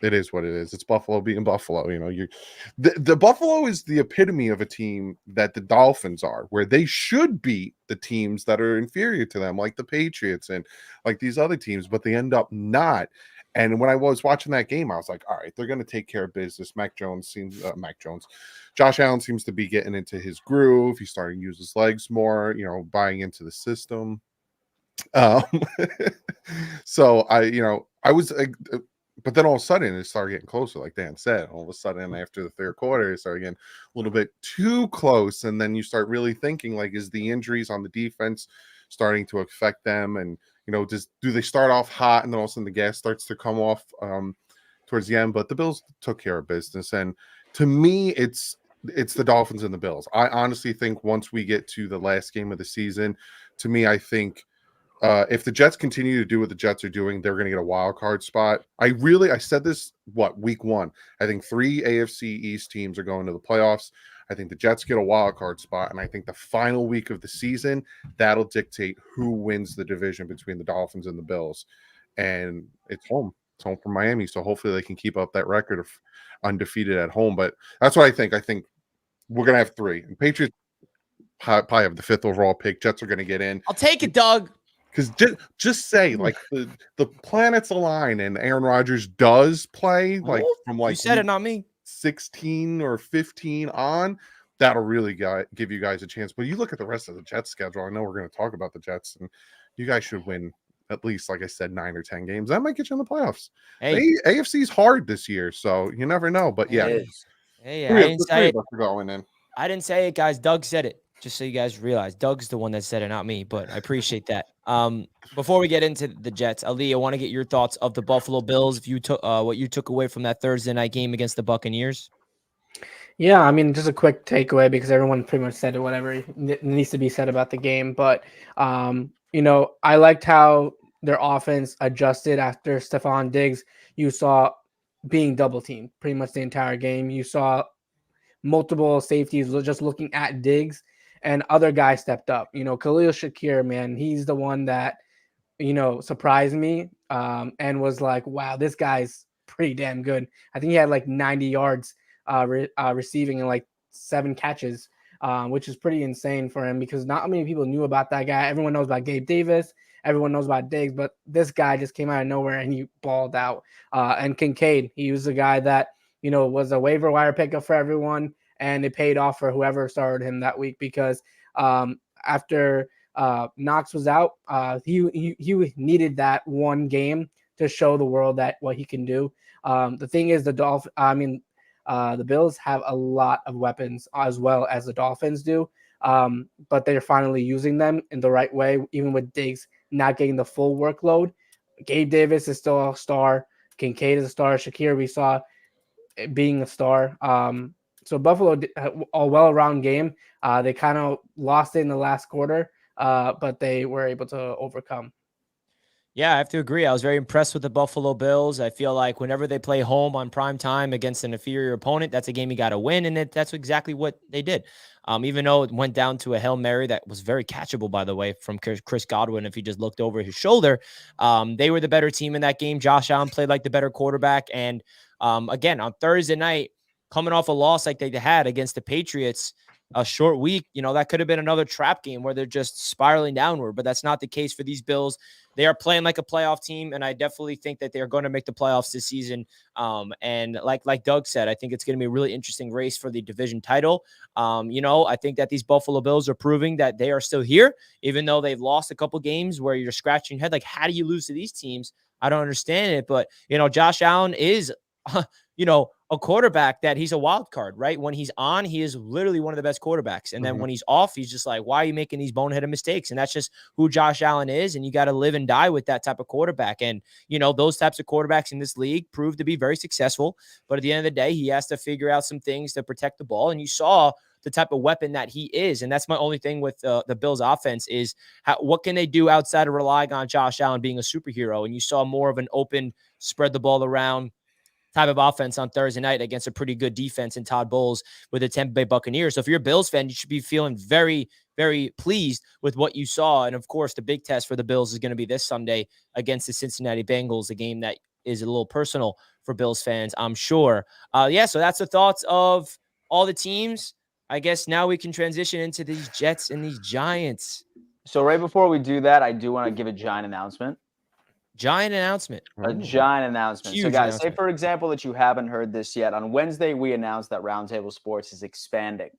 It is what it is. It's Buffalo being Buffalo. The Buffalo is the epitome of a team that the Dolphins are, where they should beat the teams that are inferior to them, like the Patriots and like these other teams, but they end up not. And when I was watching that game, I was like, all right, they're going to take care of business. Josh Allen seems to be getting into his groove. He's starting to use his legs more, buying into the system. So I was, but then all of a sudden it started getting closer, like Dan said. All of a sudden after the third quarter, it started getting a little bit too close. And then you start really thinking, like, is the injuries on the defense starting to affect them? And, do they start off hot and then all of a sudden the gas starts to come off towards the end? But the Bills took care of business. And to me, it's the Dolphins and the Bills. I honestly think once we get to the last game of the season, to me, I think if the Jets continue to do what the Jets are doing, they're going to get a wild card spot. I said this, week 1. I think 3 AFC East teams are going to the playoffs. I think the Jets get a wild card spot, and I think the final week of the season, that'll dictate who wins the division between the Dolphins and the Bills. And it's home. It's home for Miami, so hopefully they can keep up that record of undefeated at home. But that's what I think. I think we're going to have 3. And Patriots probably have the 5th overall pick. Jets are going to get in. I'll take it, Doug. Because just say, like, the planets align and Aaron Rodgers does play, like, from like you said it, not me. 16 or 15 on, that'll really give you guys a chance. But you look at the rest of the Jets schedule. I know we're going to talk about the Jets, and you guys should win at least, like I said, 9 or 10 games. That might get you in the playoffs. Hey, AFC's hard this year, so you never know. But yeah, hey, I didn't say it. Going in. I didn't say it, guys. Doug said it. Just so you guys realize, Doug's the one that said it, not me. But I appreciate that. Before we get into the Jets, Ali, I want to get your thoughts of the Buffalo Bills. If you took what you took away from that Thursday night game against the Buccaneers. Yeah, I mean, just a quick takeaway because everyone pretty much said whatever needs to be said about the game. But I liked how their offense adjusted after Stephon Diggs. You saw being double teamed pretty much the entire game. You saw multiple safeties just looking at Diggs. And other guys stepped up. Khalil Shakir, man, he's the one that, surprised me and was like, wow, this guy's pretty damn good. I think he had like 90 yards receiving and like 7 catches, which is pretty insane for him because not many people knew about that guy. Everyone knows about Gabe Davis. Everyone knows about Diggs, but this guy just came out of nowhere and he balled out. And Kincaid, he was the guy that, was a waiver wire pickup for everyone. And it paid off for whoever started him that week because after Knox was out, he needed that one game to show the world that what he can do. The thing is, the Bills have a lot of weapons as well as the Dolphins do, but they're finally using them in the right way, even with Diggs not getting the full workload. Gabe Davis is still a star. Kincaid is a star. Shakir, we saw being a star. So Buffalo, a well-round game. They kind of lost it in the last quarter, but they were able to overcome. Yeah, I have to agree. I was very impressed with the Buffalo Bills. I feel like whenever they play home on prime time against an inferior opponent, that's a game you got to win, and that's exactly what they did. Even though it went down to a Hail Mary that was very catchable, by the way, from Chris Godwin, if he just looked over his shoulder. They were the better team in that game. Josh Allen played like the better quarterback. And again, on Thursday night, coming off a loss like they had against the Patriots, a short week, that could have been another trap game where they're just spiraling downward, but that's not the case for these Bills. They are playing like a playoff team, and I definitely think that they're going to make the playoffs this season. And like Doug said, I think it's going to be a really interesting race for the division title. I think that these Buffalo Bills are proving that they are still here, even though they've lost a couple games where you're scratching your head. Like, how do you lose to these teams? I don't understand it. But, Josh Allen is, a quarterback that he's a wild card, right? When he's on, he is literally one of the best quarterbacks. And then when he's off, he's just like, why are you making these boneheaded mistakes? And that's just who Josh Allen is. And you got to live and die with that type of quarterback. And, those types of quarterbacks in this league prove to be very successful. But at the end of the day, he has to figure out some things to protect the ball. And you saw the type of weapon that he is. And that's my only thing with the Bills offense is what can they do outside of relying on Josh Allen being a superhero? And you saw more of an open, spread the ball around type of offense on Thursday night against a pretty good defense in Todd Bowles with the Tampa Bay Buccaneers. So if you're a Bills fan, you should be feeling very, very pleased with what you saw. And of course, the big test for the Bills is going to be this Sunday against the Cincinnati Bengals, a game that is a little personal for Bills fans, I'm sure. So that's the thoughts of all the teams. I guess now we can transition into these Jets and these Giants. So right before we do that, I do want to give a giant announcement. Giant announcement. A giant announcement. Huge so, guys, announcement. say, for example, that you haven't heard this yet. On Wednesday, we announced that Roundtable Sports is expanding.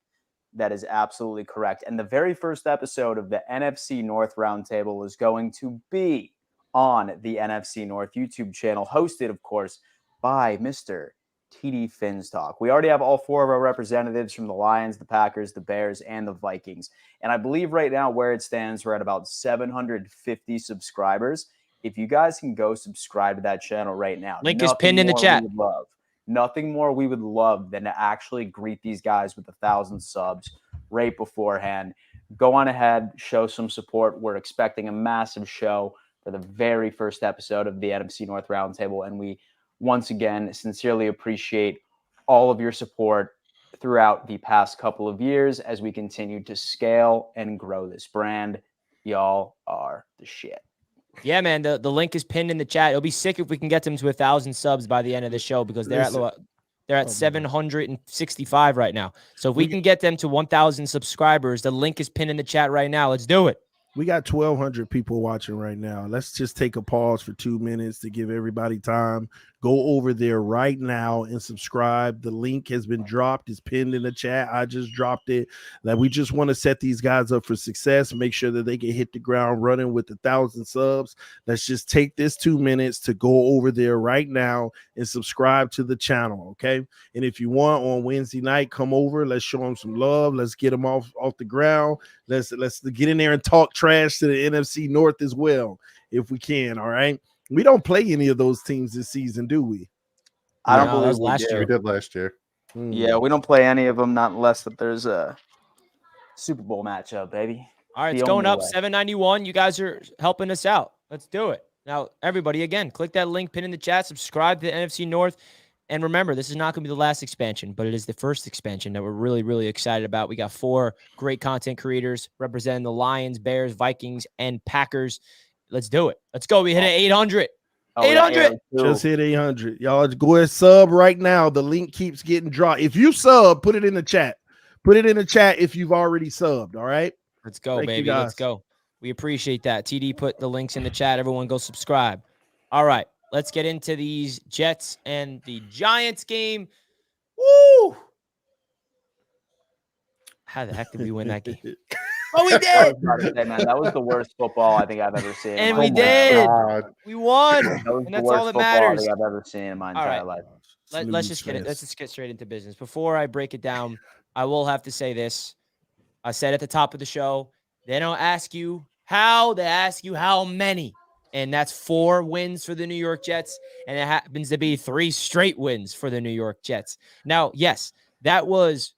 That is absolutely correct. And the very first episode of the NFC North Roundtable is going to be on the NFC North YouTube channel, hosted, of course, by Mr. TD Finstock. We already have all four of our representatives from the Lions, the Packers, the Bears, and the Vikings. And I believe right now where it stands, we're at about 750 subscribers. If you guys can go subscribe to that channel right now. Link is pinned in the chat. Nothing more we would love than to actually greet these guys with 1,000 subs right beforehand. Go on ahead, show some support. We're expecting a massive show for the very first episode of the NFC North Roundtable. And we, once again, sincerely appreciate all of your support throughout the past couple of years as we continue to scale and grow this brand. Y'all are the shit. Yeah, man, the link is pinned in the chat. It'll be sick if we can get them to 1,000 subs by the end of the show because they're at 765 right now. So if we can get them to 1,000 subscribers, the link is pinned in the chat right now. Let's do it. We got 1,200 people watching right now. Let's just take a pause for 2 minutes to give everybody time. Go over there right now and subscribe. The link has been dropped. It's pinned in the chat. I just dropped it. Like, we just want to set these guys up for success, make sure that they can hit the ground running with 1,000 subs. Let's just take this 2 minutes to go over there right now and subscribe to the channel, okay? And if you want, on Wednesday night, come over. Let's show them some love. Let's get them off the ground. Let's get in there and talk trash to the NFC North as well, if we can, all right? We don't play any of those teams this season, do we? I don't believe last year. We did last year. Yeah, we don't play any of them, not unless that there's a Super Bowl matchup, baby. All right, it's going up 791. You guys are helping us out. Let's do it. Now, everybody, again, click that link, pin in the chat, subscribe to the NFC North. And remember, this is not going to be the last expansion, but it is the first expansion that we're really, really excited about. We got 4 great content creators representing the Lions, Bears, Vikings, and Packers. Let's do it. Let's go. We hit 800. 800. Just hit 800. Y'all go ahead, sub right now. The link keeps getting dropped. If you sub, put it in the chat. Put it in the chat if you've already subbed. All right. Let's go, baby. Let's go. We appreciate that. TD put the links in the chat. Everyone go subscribe. All right. Let's get into these Jets and the Giants game. Woo! How the heck did we win that game? Oh, we did. That was the worst football I think I've ever seen. And we did. We won. And that's all that matters. I've ever seen in my entire life. Let's just get it. Let's just get straight into business. Before I break it down, I will have to say this. I said at the top of the show, they don't ask you how, they ask you how many. And that's 4 wins for the New York Jets. And it happens to be 3 straight wins for the New York Jets. Now, yes, that was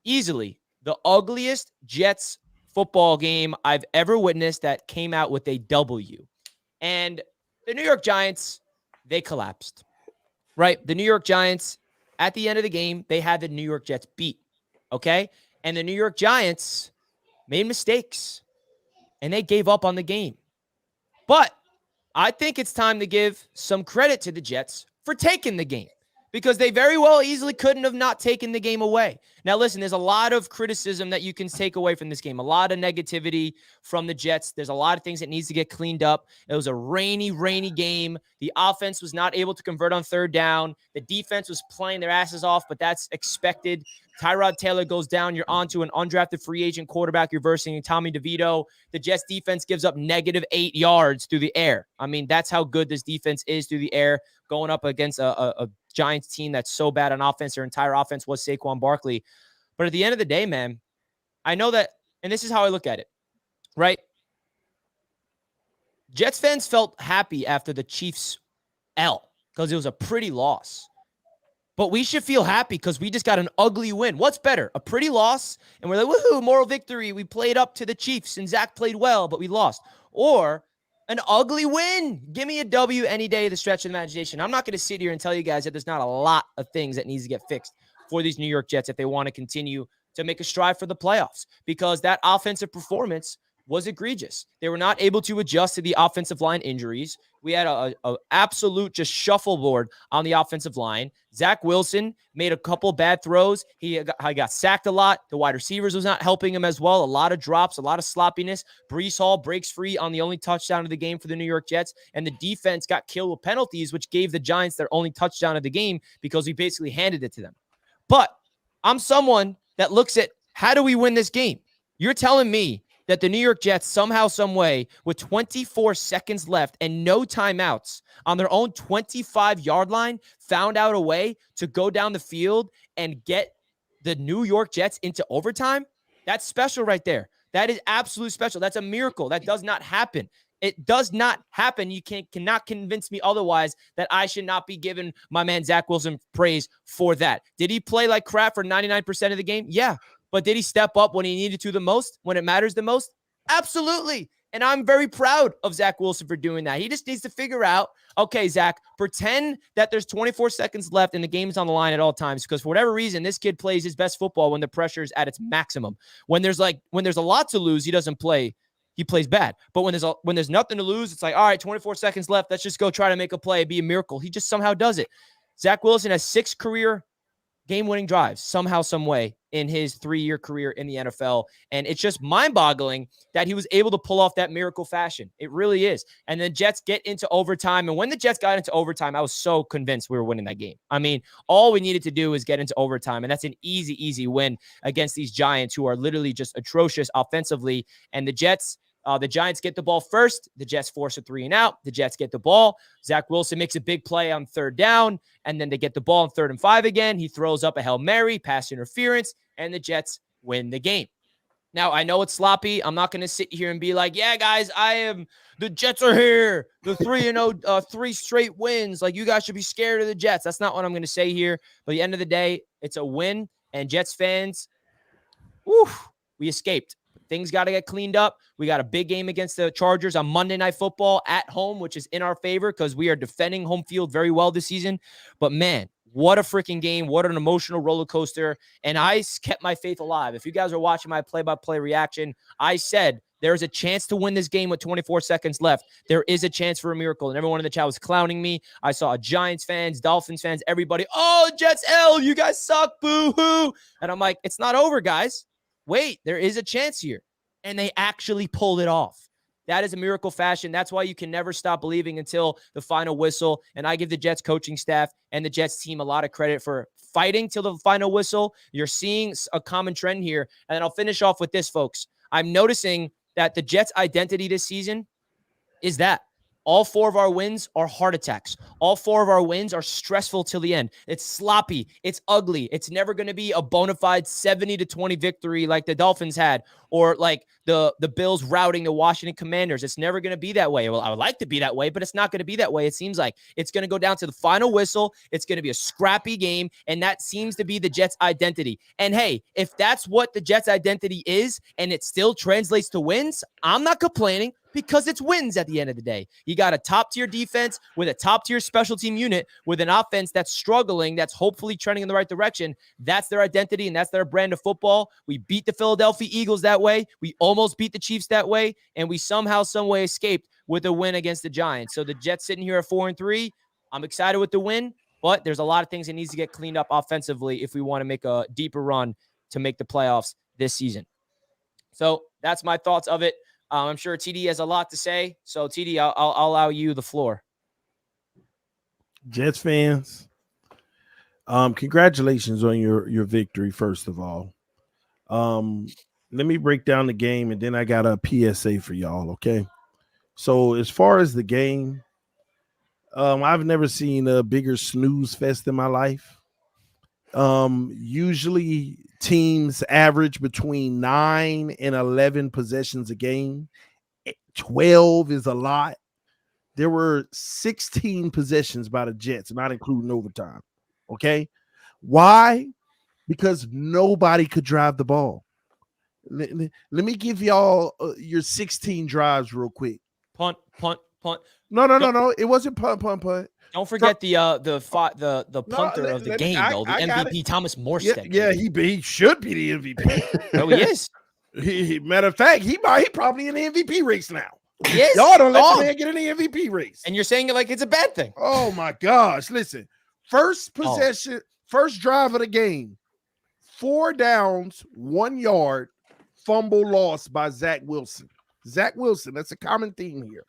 easily the ugliest Jets football game I've ever witnessed that came out with a W. And the New York Giants, they collapsed, right? The New York Giants, at the end of the game, they had the New York Jets beat, okay? And the New York Giants made mistakes, and they gave up on the game. But I think it's time to give some credit to the Jets for taking the game, because they very well easily couldn't have not taken the game away. Now, listen, there's a lot of criticism that you can take away from this game, a lot of negativity from the Jets. There's a lot of things that needs to get cleaned up. It was a rainy game. The offense was not able to convert on third down. The defense was playing their asses off, but that's expected. Tyrod Taylor goes down. You're on to an undrafted free agent quarterback. You're versing Tommy DeVito. The Jets defense gives up -8 yards through the air. I mean, that's how good this defense is through the air, going up against a Giants team that's so bad on offense. Their entire offense was Saquon Barkley. But at the end of the day, man, I know that, and this is how I look at it, right? Jets fans felt happy after the Chiefs L because it was a pretty loss. But we should feel happy because we just got an ugly win. What's better? A pretty loss, and we're like, woohoo, moral victory. We played up to the Chiefs, and Zach played well, but we lost. Or an ugly win. Give me a W any day of the stretch of the imagination. I'm not going to sit here and tell you guys that there's not a lot of things that needs to get fixed for these New York Jets if they want to continue to make a strive for the playoffs, because that offensive performance was egregious. They were not able to adjust to the offensive line injuries. We had a absolute just shuffleboard on the offensive line. Zach Wilson made a couple bad throws. He got sacked a lot. The wide receivers was not helping him as well. A lot of drops, a lot of sloppiness. Breece Hall breaks free on the only touchdown of the game for the New York Jets. And the defense got killed with penalties, which gave the Giants their only touchdown of the game because we basically handed it to them. But I'm someone that looks at, how do we win this game? You're telling me that the New York Jets somehow, some way, with 24 seconds left and no timeouts on their own 25-yard line, found out a way to go down the field and get the New York Jets into overtime? That's special right there. That is absolutely special. That's a miracle. That does not happen. It does not happen. You cannot convince me otherwise that I should not be giving my man Zach Wilson praise for that. Did he play like crap for 99% of the game? Yeah. But did he step up when he needed to the most, when it matters the most? Absolutely. And I'm very proud of Zach Wilson for doing that. He just needs to figure out, okay, Zach, pretend that there's 24 seconds left and the game's on the line at all times, because for whatever reason, this kid plays his best football when the pressure is at its maximum. When there's a lot to lose, he doesn't play. He plays bad. But when there's nothing to lose, it's like, all right, 24 seconds left. Let's just go try to make a play. It'd be a miracle. He just somehow does it. Zach Wilson has 6 career game-winning drives somehow, some way in his 3-year career in the NFL. And it's just mind-boggling that he was able to pull off that miracle fashion. It really is. And the Jets get into overtime. And when the Jets got into overtime, I was so convinced we were winning that game. I mean, all we needed to do is get into overtime. And that's an easy win against these Giants, who are literally just atrocious offensively. And the Giants get the ball first. The Jets force a 3-and-out. The Jets get the ball. Zach Wilson makes a big play on third down, and then they get the ball on 3rd and 5 again. He throws up a Hail Mary, pass interference, and the Jets win the game. Now, I know it's sloppy. I'm not going to sit here and be like, yeah, guys, the Jets are here. The 3-0, 3 straight wins. Like, you guys should be scared of the Jets. That's not what I'm going to say here. But at the end of the day, it's a win, and Jets fans, we escaped. Things got to get cleaned up. We got a big game against the Chargers on Monday Night Football at home, which is in our favor because we are defending home field very well this season. But, man, what a freaking game. What an emotional roller coaster. And I kept my faith alive. If you guys are watching my play-by-play reaction, I said there's a chance to win this game with 24 seconds left. There is a chance for a miracle. And everyone in the chat was clowning me. I saw Giants fans, Dolphins fans, everybody, oh, Jets L, you guys suck, boo-hoo. And I'm like, it's not over, guys. Wait, there is a chance here. And they actually pulled it off. That is a miracle fashion. That's why you can never stop believing until the final whistle. And I give the Jets coaching staff and the Jets team a lot of credit for fighting till the final whistle. You're seeing a common trend here. And then I'll finish off with this, folks. I'm noticing that the Jets' identity this season is that all 4 of our wins are heart attacks. All 4 of our wins are stressful till the end. It's sloppy. It's ugly. It's never going to be a bona fide 70-20 victory like the Dolphins had, or like the Bills routing the Washington Commanders. It's never going to be that way. Well, I would like to be that way, but it's not going to be that way. It seems like it's going to go down to the final whistle. It's going to be a scrappy game, and that seems to be the Jets' identity. And hey, if that's what the Jets' identity is, and it still translates to wins, I'm not complaining, because it's wins at the end of the day. You got a top-tier defense with a top-tier special team unit with an offense that's struggling, that's hopefully trending in the right direction. That's their identity, and that's their brand of football. We beat the Philadelphia Eagles that way. We almost beat the Chiefs that way, and we somehow, some way escaped with a win against the Giants. So the Jets sitting here at 4-3. I'm excited with the win, but there's a lot of things that needs to get cleaned up offensively if we want to make a deeper run to make the playoffs this season. So that's my thoughts of it. I'm sure TD has a lot to say. So TD, I'll allow you the floor. Jets fans, congratulations on your victory, first of all. Let me break down the game, and then I got a PSA for y'all, okay? So as far as the game, I've never seen a bigger snooze fest in my life. Usually teams average between 9 and 11 possessions a game. 12 is a lot. There were 16 possessions by the Jets, not including overtime. Okay. Why? Because nobody could drive the ball. Let me give y'all your 16 drives real quick. Punt. No. It wasn't punt. Don't forget the punter of the game, though. The MVP, Thomas Morstead. Yeah, he should be the MVP. Oh, he is. Matter of fact, he probably in the MVP race now. Yes. Y'all don't let the man get in the MVP race. And you're saying it like it's a bad thing. Oh, my gosh. Listen, first possession, first drive of the game, 4 downs, 1 yard, fumble lost by Zach Wilson. Zach Wilson, that's a common theme here.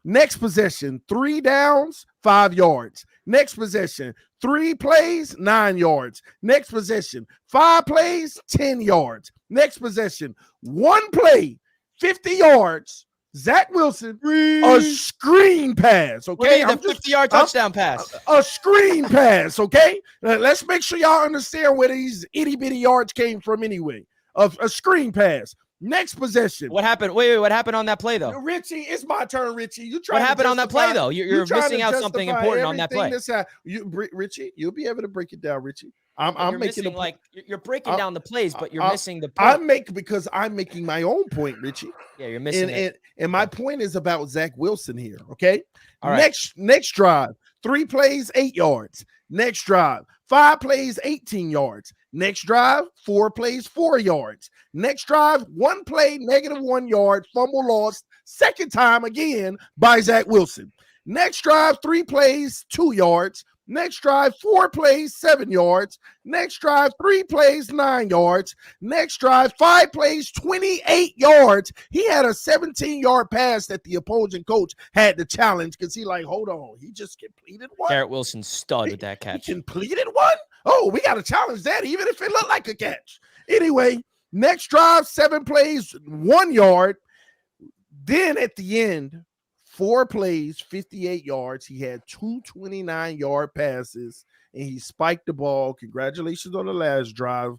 Next possession, 3 downs, 5 yards. Next possession, 3 plays, 9 yards. Next possession, 5 plays, 10 yards. Next possession, 1 play, 50 yards. Zach Wilson, a screen pass, okay? A 50-yard touchdown pass. A screen pass, okay? Let's make sure y'all understand where these itty-bitty yards came from anyway. A screen pass. Next possession. What happened? Wait, what happened on that play, though? Richie, it's my turn, Richie. What happened on that play, though? You're missing out something important on that play. Richie, you'll be able to break it down, Richie. I'm making you're breaking down the plays, but you're missing the point. Because I'm making my own point, Richie. Yeah, you're missing it. And my point is about Zach Wilson here, okay? All right. Next drive, 3 plays, 8 yards. Next drive, 5 plays, 18 yards. Next drive, 4 plays, 4 yards. Next drive, 1 play, -1 yard, fumble lost. Second time again by Zach Wilson. Next drive, 3 plays, 2 yards. Next drive, 4 plays, 7 yards. Next drive, 3 plays, 9 yards. Next drive, 5 plays, 28 yards. He had a 17-yard pass that the opposing coach had to challenge because hold on, he just completed one. Garrett Wilson stud with that catch. He completed one? Oh, we got to challenge that even if it looked like a catch. Anyway, next drive, 7 plays, 1 yard. Then at the end, 4 plays, 58 yards. He had 2 29-yard passes, and he spiked the ball. Congratulations on the last drive,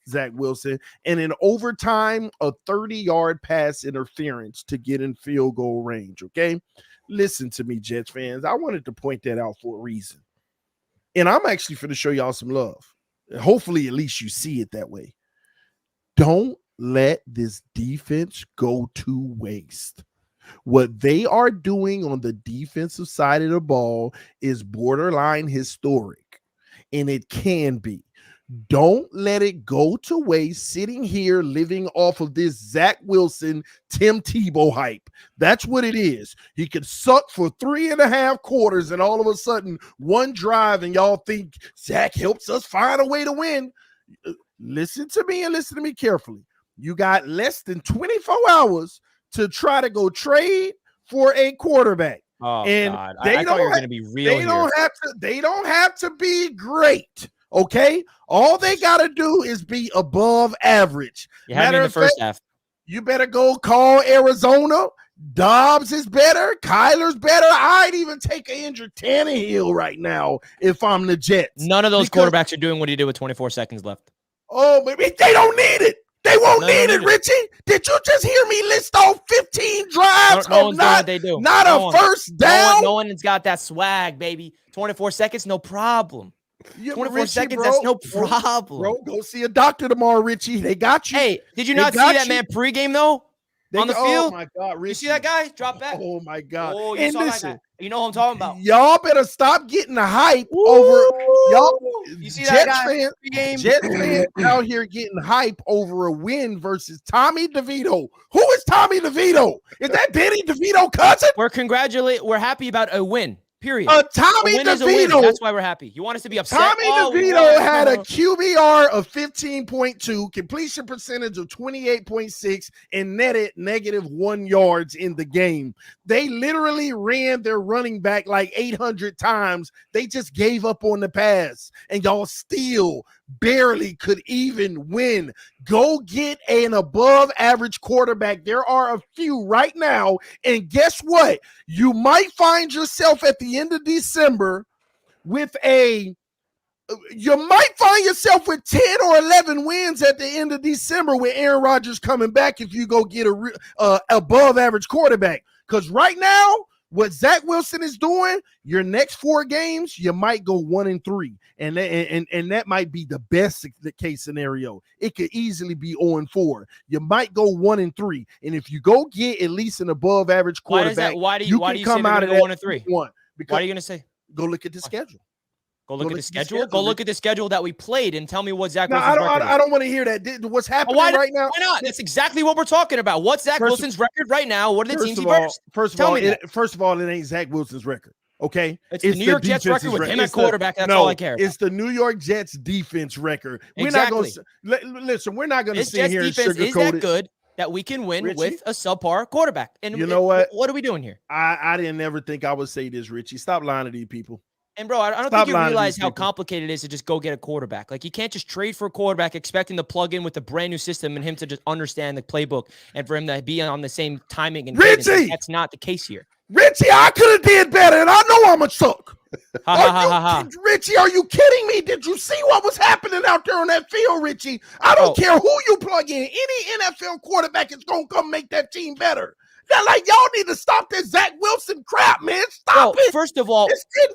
Zach Wilson. And in overtime, a 30-yard pass interference to get in field goal range, okay? Listen to me, Jets fans. I wanted to point that out for a reason. And I'm actually going to show y'all some love. Hopefully, at least you see it that way. Don't let this defense go to waste. What they are doing on the defensive side of the ball is borderline historic, and it can be. Don't let it go to waste sitting here living off of this Zach Wilson, Tim Tebow hype. That's what it is. He could suck for 3.5 quarters, and all of a sudden, one drive, and y'all think Zach helps us find a way to win. Listen to me and listen to me carefully. You got less than 24 hours to try to go trade for a quarterback. Oh, and God. I thought you were going to be real They don't have to be great, okay? All they got to do is be above average. You had me in the first half. You better go call Arizona. Dobbs is better. Kyler's better. I'd even take an injured Tannehill right now if I'm the Jets. None of those quarterbacks are doing what he did with 24 seconds left. Oh, maybe they don't need it. They won't need it, Richie. Did you just hear me list off 15 drives no one's doing what they do. Not a first down? No one has got that swag, baby. 24 seconds, no problem. 24 Richie, seconds, bro, that's no problem. Bro, go see a doctor tomorrow, Richie. They got you. Hey, did you not see that man pregame, though? On the field? Oh, my God, Richie. You see that guy? Drop back. Oh, my God. Oh, you saw that guy. You know what I'm talking about. Y'all better stop getting the hype over y'all. You see that guy? Jets fans out here getting hype over a win versus Tommy DeVito. Who is Tommy DeVito? Is that Danny DeVito cousin? We're happy about a win. Period. Tommy A win is a win. DeVito. That's why we're happy. You want us to be upset? Tommy DeVito had a QBR of 15.2, completion percentage of 28.6, and netted -1 yards in the game. They literally ran their running back like 800 times. They just gave up on the pass, and y'all still barely could even win. Go get an above average quarterback. There are a few right now, and guess what? You might find yourself at the end of December with 10 or 11 wins at the end of December with Aaron Rodgers coming back if you go get a above average quarterback. Because right now, what Zach Wilson is doing, your next 4 games, you might go 1-3. And that might be the best case scenario. It could easily be 0-4. You might go 1-3. And if you go get at least an above average quarterback, why do you come out of 1-3? Why are you going to say? Go look at the schedule. Go look at the schedule. Go look at the schedule that we played and tell me what Zach Wilson's record is. I don't want to hear that. What's happening right now? Why not? That's exactly what we're talking about. What's Zach Wilson's record right now? What are the teams he versed? First of all, it ain't Zach Wilson's record. Okay, it's the New York Jets record with him at quarterback. That's all I care about. It's the New York Jets defense record. Exactly. Listen, we're not going to sit here and sugarcoat it. Is that good that we can win with a subpar quarterback? And you know what? What are we doing here? I didn't ever think I would say this, Richie. Stop lying to these people. And bro, I don't think you realize how complicated it is to just go get a quarterback. Like, you can't just trade for a quarterback expecting to plug in with a brand new system and him to just understand the playbook and for him to be on the same timing and cadence. That's not the case here. Richie, I could have did better, and I know I'm a suck. Richie, are you kidding me? Did you see what was happening out there on that field, Richie? I don't care who you plug in. Any NFL quarterback is going to come make that team better. Now, like, y'all need to stop this Zach Wilson crap, man. Stop it. First of all,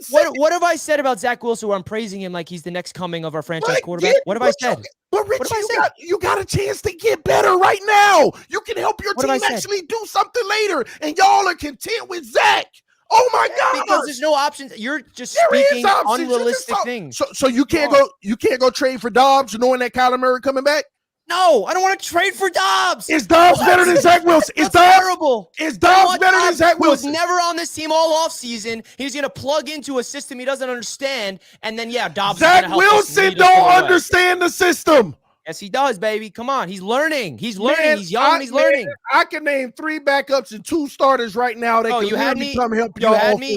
what have I said about Zach Wilson where I'm praising him like he's the next coming of our franchise quarterback? What have I said? But Richie, you got a chance to get better right now. You can help your team actually do something later, and y'all are content with Zach. Oh my God! Because there's no options. You're just speaking unrealistic things. So you can't go trade for Dobbs knowing that Kyler Murray coming back? No, I don't want to trade for Dobbs. Is Dobbs better than Zach Wilson? Is Dobbs better than Zach Wilson? He was never on this team all offseason. He's going to plug into a system he doesn't understand. And then, Dobbs Zach Wilson don't understand the system. Yes, he does, baby. Come on. He's learning. He's learning. He's young. He's learning. I can name 3 backups and 2 starters right now that can really come help y'all.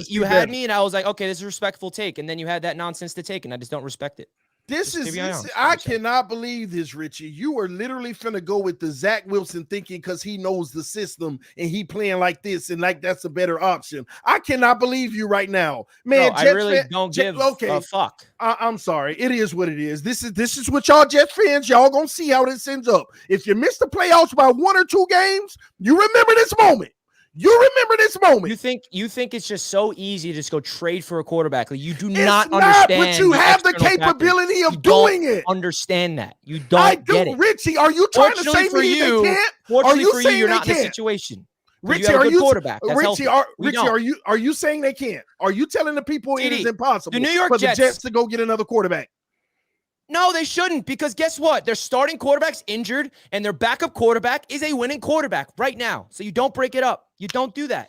You had me, and I was like, okay, this is a respectful take. And then you had that nonsense to take, and I just don't respect it. I cannot believe this, Richie. You are literally finna go with the Zach Wilson thinking because he knows the system and he playing like this and like that's a better option. I cannot believe you right now, man. No, I really don't give a fuck. I'm sorry. It is what it is. This is what y'all Jets fans, y'all gonna see how this ends up. If you miss the playoffs by 1 or 2 games, you remember this moment. You remember this moment. You think it's just so easy to just go trade for a quarterback? Like, you do not understand. But you have the capability of doing it. Understand that. You don't get it. Richie, are you trying to say me they can't? Fortunately for you, you're not in a situation. Richie, are you saying they can't? Are you telling the people it is impossible for the Jets to go get another quarterback? No, they shouldn't, because guess what? Their starting quarterback's injured, and their backup quarterback is a winning quarterback right now. So you don't break it up. You don't do that.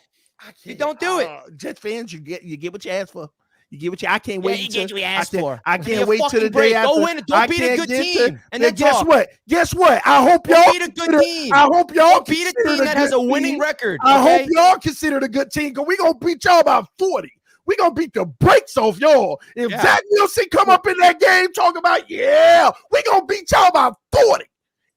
You don't do it. Jet fans, you get what you asked for. You get what I can't wait. You get what you asked for. I can't wait till the day after. Go win. Don't beat a good team. And then guess what? I hope y'all beat a good team. I hope y'all beat a team that has a winning record. I hope y'all consider it a good team, because we're gonna beat y'all by 40. We're going to beat the brakes off y'all. If Zach Wilson come up in that game talking about, we're going to beat y'all by 40.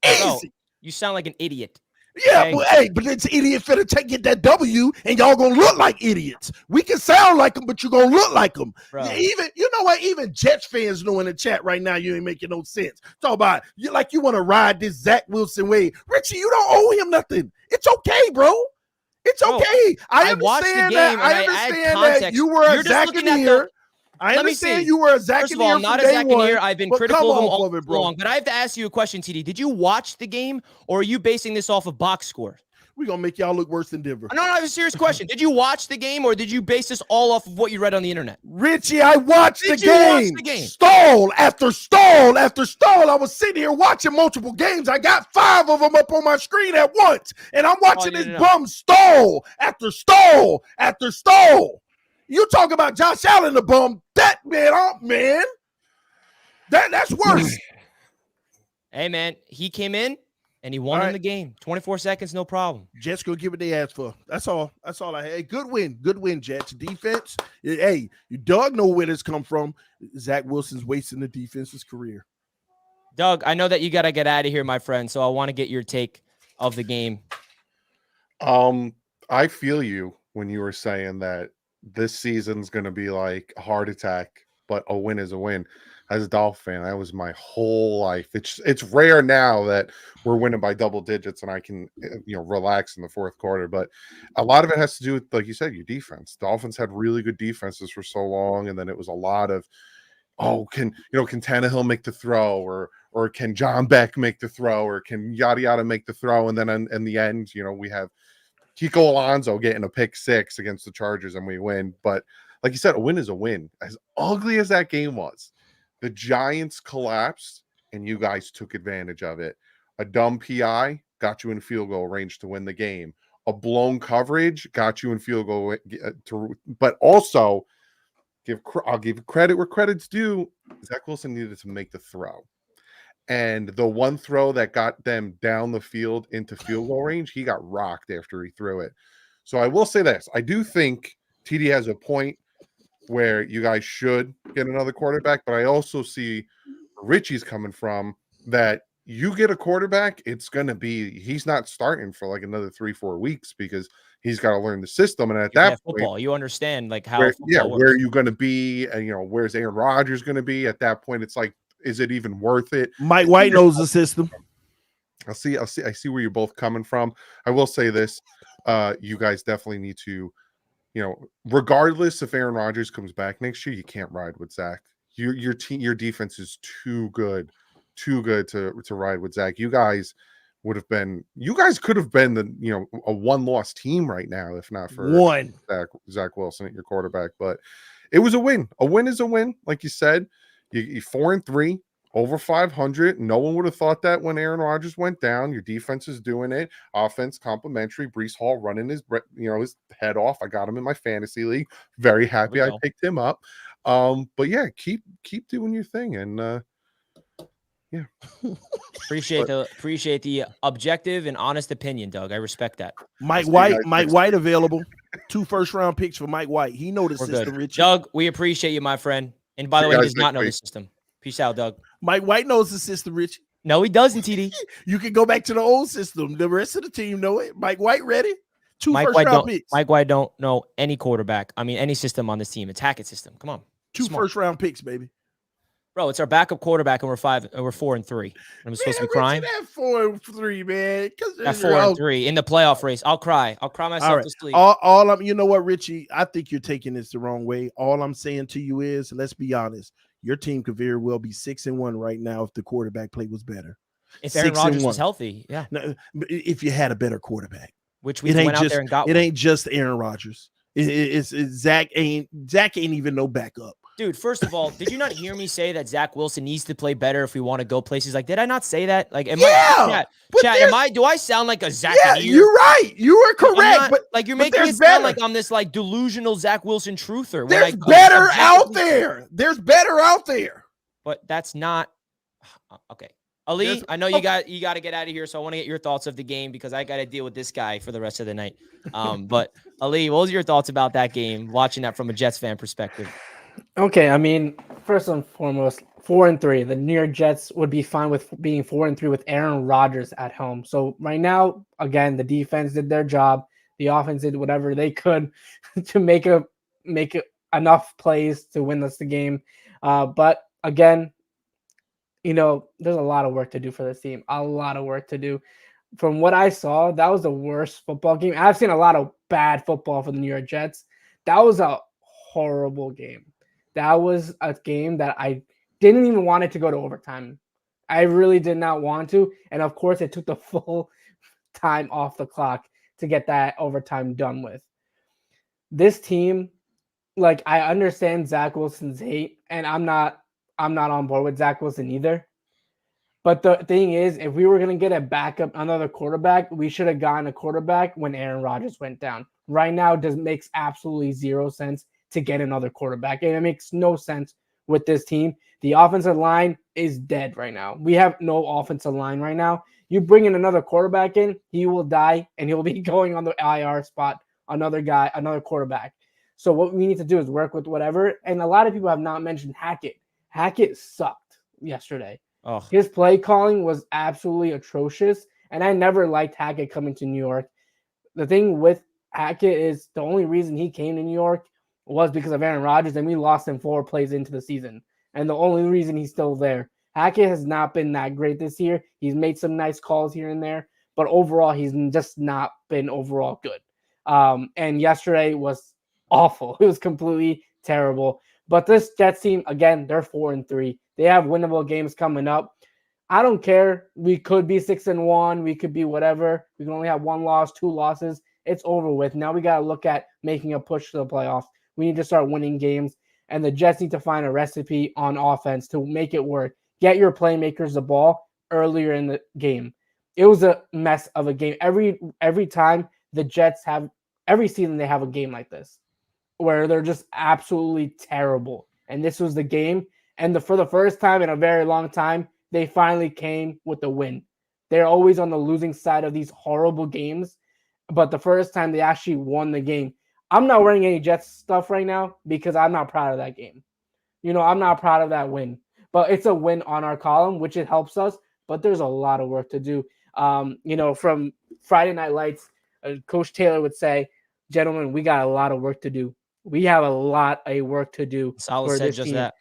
Easy. Bro, you sound like an idiot. Yeah, okay? But it's idiot finna get that W, and y'all going to look like idiots. We can sound like them, but you're going to look like them. Even Jets fans know in the chat right now you ain't making no sense. Talk about you want to ride this Zach Wilson way. Richie, you don't owe him nothing. It's okay, bro. It's okay. I understand that you were a Zaccaneer. I understand you were a Zaccaneer. First of all, I'm not a Zaccaneer. I've been critical of him all along. But I have to ask you a question, TD. Did you watch the game, or are you basing this off of box score? We're going to make y'all look worse than Denver. No, I have a serious question. Did you watch the game, or did you base this all off of what you read on the internet? Richie, I watched the game. Stall after stall after stall. I was sitting here watching multiple games. I got 5 of them up on my screen at once. And I'm watching bum stall after stall after stall. You talk about Josh Allen the bum. That man, that's worse. Hey, man, he came in and he won in the game. 24 seconds, no problem. Jets go give it they asked for. That's all I had. Hey, good win, Jets. Defense. Hey, Doug know where this come from. Zach Wilson's wasting the defense's career. Doug, I know that you got to get out of here, my friend, so I want to get your take of the game. I feel you when you were saying that this season's going to be like a heart attack, but a win is a win. As a Dolphin fan, that was my whole life. It's rare now that we're winning by double digits and I can relax in the fourth quarter. But a lot of it has to do with, like you said, your defense. Dolphins had really good defenses for so long, and then it was a lot of, can Tannehill make the throw, or can John Beck make the throw, or can yada yada make the throw, and then in the end, we have Kiko Alonso getting a pick six against the Chargers and we win. But like you said, a win is a win. As ugly as that game was, the Giants collapsed and you guys took advantage of it. A dumb PI got you in field goal range to win the game. A blown coverage got you in field goal but also I'll give credit where credit's due. Zach Wilson needed to make the throw. And the one throw that got them down the field into field goal range, he got rocked after he threw it. So I will say this. I do think TD has a point where you guys should get another quarterback, but I also see Richie's coming from that you get a quarterback, he's not starting for like another 3-4 weeks because he's got to learn the system. And at that point, football, you understand like how where works. are you going to be? And where's Aaron Rodgers going to be? At that point, it's like, is it even worth it? Mike White knows the system. I see where you're both coming from. I will say this. You guys definitely need to, regardless if Aaron Rodgers comes back next year, you can't ride with Zach. Your team, your defense is too good to ride with Zach. You guys could have been the a one-loss team right now if not for Zach Wilson at your quarterback. But it was a win. A win is a win, like you said. You 4-3, over 500. No one would have thought that when Aaron Rodgers went down. Your defense is doing it. Offense complimentary. Breece Hall running his head off. I got him in my fantasy league. Very happy I picked him up. But yeah, keep doing your thing, and yeah. Appreciate the objective and honest opinion, Doug. I respect that. Mike White available. 2 first-round picks for Mike White. He knows the system, Richie. Doug, we appreciate you, my friend. And by the way, he does not know the system. Peace out, Doug. Mike White knows the system, Richie. No, he doesn't, TD. You can go back to the old system. The rest of the team know it. Mike White ready? 2 first-round picks. Mike White don't know any quarterback. I mean, any system on this team. It's Hackett's system. Come on. 2 first-round picks, baby. Bro, it's our backup quarterback, and we're 4-3. I'm supposed to be crying. That 4-3, man. That 4-3 in the playoff race. I'll cry myself to sleep. You know what, Richie? I think you're taking this the wrong way. All I'm saying to you is, let's be honest. Your team could very well be 6-1 right now if the quarterback play was better. If Aaron Rodgers was healthy, yeah. No, if you had a better quarterback, which we went out there and got. It ain't just Aaron Rodgers. It's Zach ain't even no backup. Dude, first of all, did you not hear me say that Zach Wilson needs to play better if we want to go places? Like, did I not say that? Like, do I sound like a Zach? Yeah, you're right. You are correct. But you're making it sound like I'm this like delusional Zach Wilson truther. There's better out there. There's better out there. But that's not okay. Ali, I know you got to get out of here, so I want to get your thoughts of the game because I got to deal with this guy for the rest of the night. But Ali, what was your thoughts about that game? Watching that from a Jets fan perspective. Okay, I mean, first and foremost, 4-3. The New York Jets would be fine with being 4-3 with Aaron Rodgers at home. So right now, again, the defense did their job. The offense did whatever they could to make enough plays to win us the game. But again, there's a lot of work to do for this team. A lot of work to do. From what I saw, that was the worst football game. I've seen a lot of bad football for the New York Jets. That was a horrible game. That was a game that I didn't even want it to go to overtime. I really did not want to. And of course, it took the full time off the clock to get that overtime done with. This team, I understand Zach Wilson's hate, and I'm not on board with Zach Wilson either. But the thing is, if we were going to get another quarterback, we should have gotten a quarterback when Aaron Rodgers went down. Right now, it makes absolutely zero sense to get another quarterback. And it makes no sense with this team. The offensive line is dead right now. We have no offensive line right now. You bring in another quarterback in, he will die, and he'll be going on the IR spot, another quarterback. So what we need to do is work with whatever. And a lot of people have not mentioned Hackett. Hackett sucked yesterday. Oh. His play calling was absolutely atrocious, and I never liked Hackett coming to New York. The thing with Hackett is the only reason he came to New York was because of Aaron Rodgers, and we lost him 4 plays into the season. And the only reason he's still there. Hackett has not been that great this year. He's made some nice calls here and there, but overall, he's just not been overall good. And yesterday was awful. It was completely terrible. But this Jets team, again, they're 4-3. They have winnable games coming up. I don't care. We could be 6-1. We could be whatever. We can only have 1 loss, 2 losses. It's over with. Now we got to look at making a push to the playoffs. We need to start winning games. And the Jets need to find a recipe on offense to make it work. Get your playmakers the ball earlier in the game. It was a mess of a game. Every time the Jets have, every season they have a game like this where they're just absolutely terrible. And this was the game. And for the first time in a very long time, they finally came with the win. They're always on the losing side of these horrible games. But the first time they actually won the game. I'm not wearing any Jets stuff right now because I'm not proud of that game. I'm not proud of that win. But it's a win on our column, which it helps us. But there's a lot of work to do. From Friday Night Lights, Coach Taylor would say, gentlemen, we got a lot of work to do. We have a lot of work to do. Saleh said just that.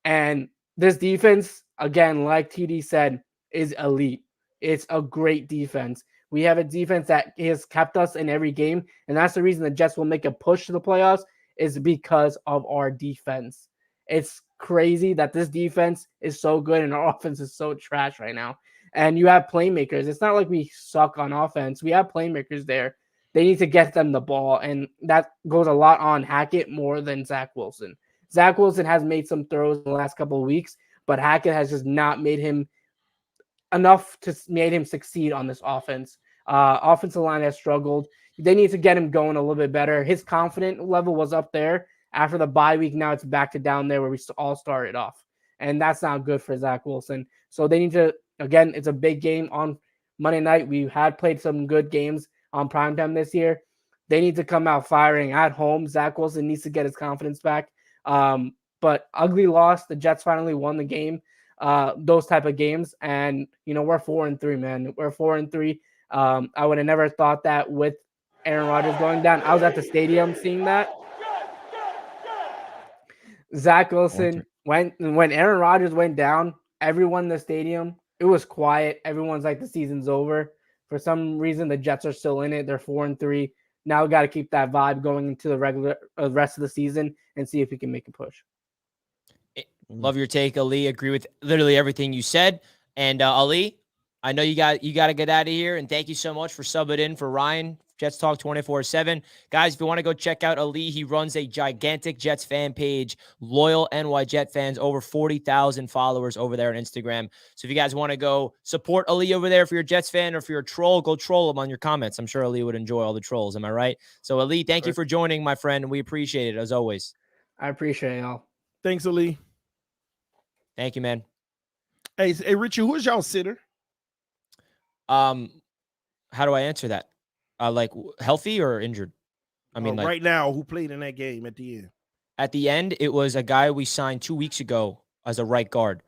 And this defense, again, like TD said, is elite. It's a great defense. We have a defense that has kept us in every game. And that's the reason the Jets will make a push to the playoffs is because of our defense. It's crazy that this defense is so good and our offense is so trash right now. And you have playmakers. It's not like we suck on offense. We have playmakers there. They need to get them the ball. And that goes a lot on Hackett more than Zach Wilson. Zach Wilson has made some throws in the last couple of weeks, but Hackett has just not made him enough to made him succeed on this offense. Offensive line has struggled. They need to get him going a little bit better. His confidence level was up there after the bye week. Now it's back to down there where we all started off. And that's not good for Zach Wilson. So they need to, again, it's a big game on Monday night. We had played some good games on primetime this year. They need to come out firing at home. Zach Wilson needs to get his confidence back. But ugly loss. The Jets finally won the game. Those type of games. And, we're 4-3, man. We're 4-3. I would have never thought that with Aaron Rodgers going down. I was at the stadium seeing that. Zach Wilson, when Aaron Rodgers went down, everyone in the stadium, it was quiet. Everyone's like, the season's over. For some reason, the Jets are still in it. They're 4-3. Now we got to keep that vibe going into the regular rest of the season and see if we can make a push. Love your take, Ali. Agree with literally everything you said. And Ali, I know you got to get out of here. And thank you so much for subbing in for Ryan. Jets Talk 24/7. Guys, if you want to go check out Ali, he runs a gigantic Jets fan page, loyal NY Jet fans, over 40,000 followers over there on Instagram. So if you guys want to go support Ali over there, if you're a Jets fan or if you're a troll, go troll him on your comments. I'm sure Ali would enjoy all the trolls. Am I right? So Ali, thank you for joining, my friend. We appreciate it as always. I appreciate y'all. Thanks, Ali. Thank you, man. Hey, Richie, who is y'all sitter? How do I answer that? Like healthy or injured? I mean, like, right now, who played in that game at the end? At the end, it was a guy we signed 2 weeks ago as a right guard,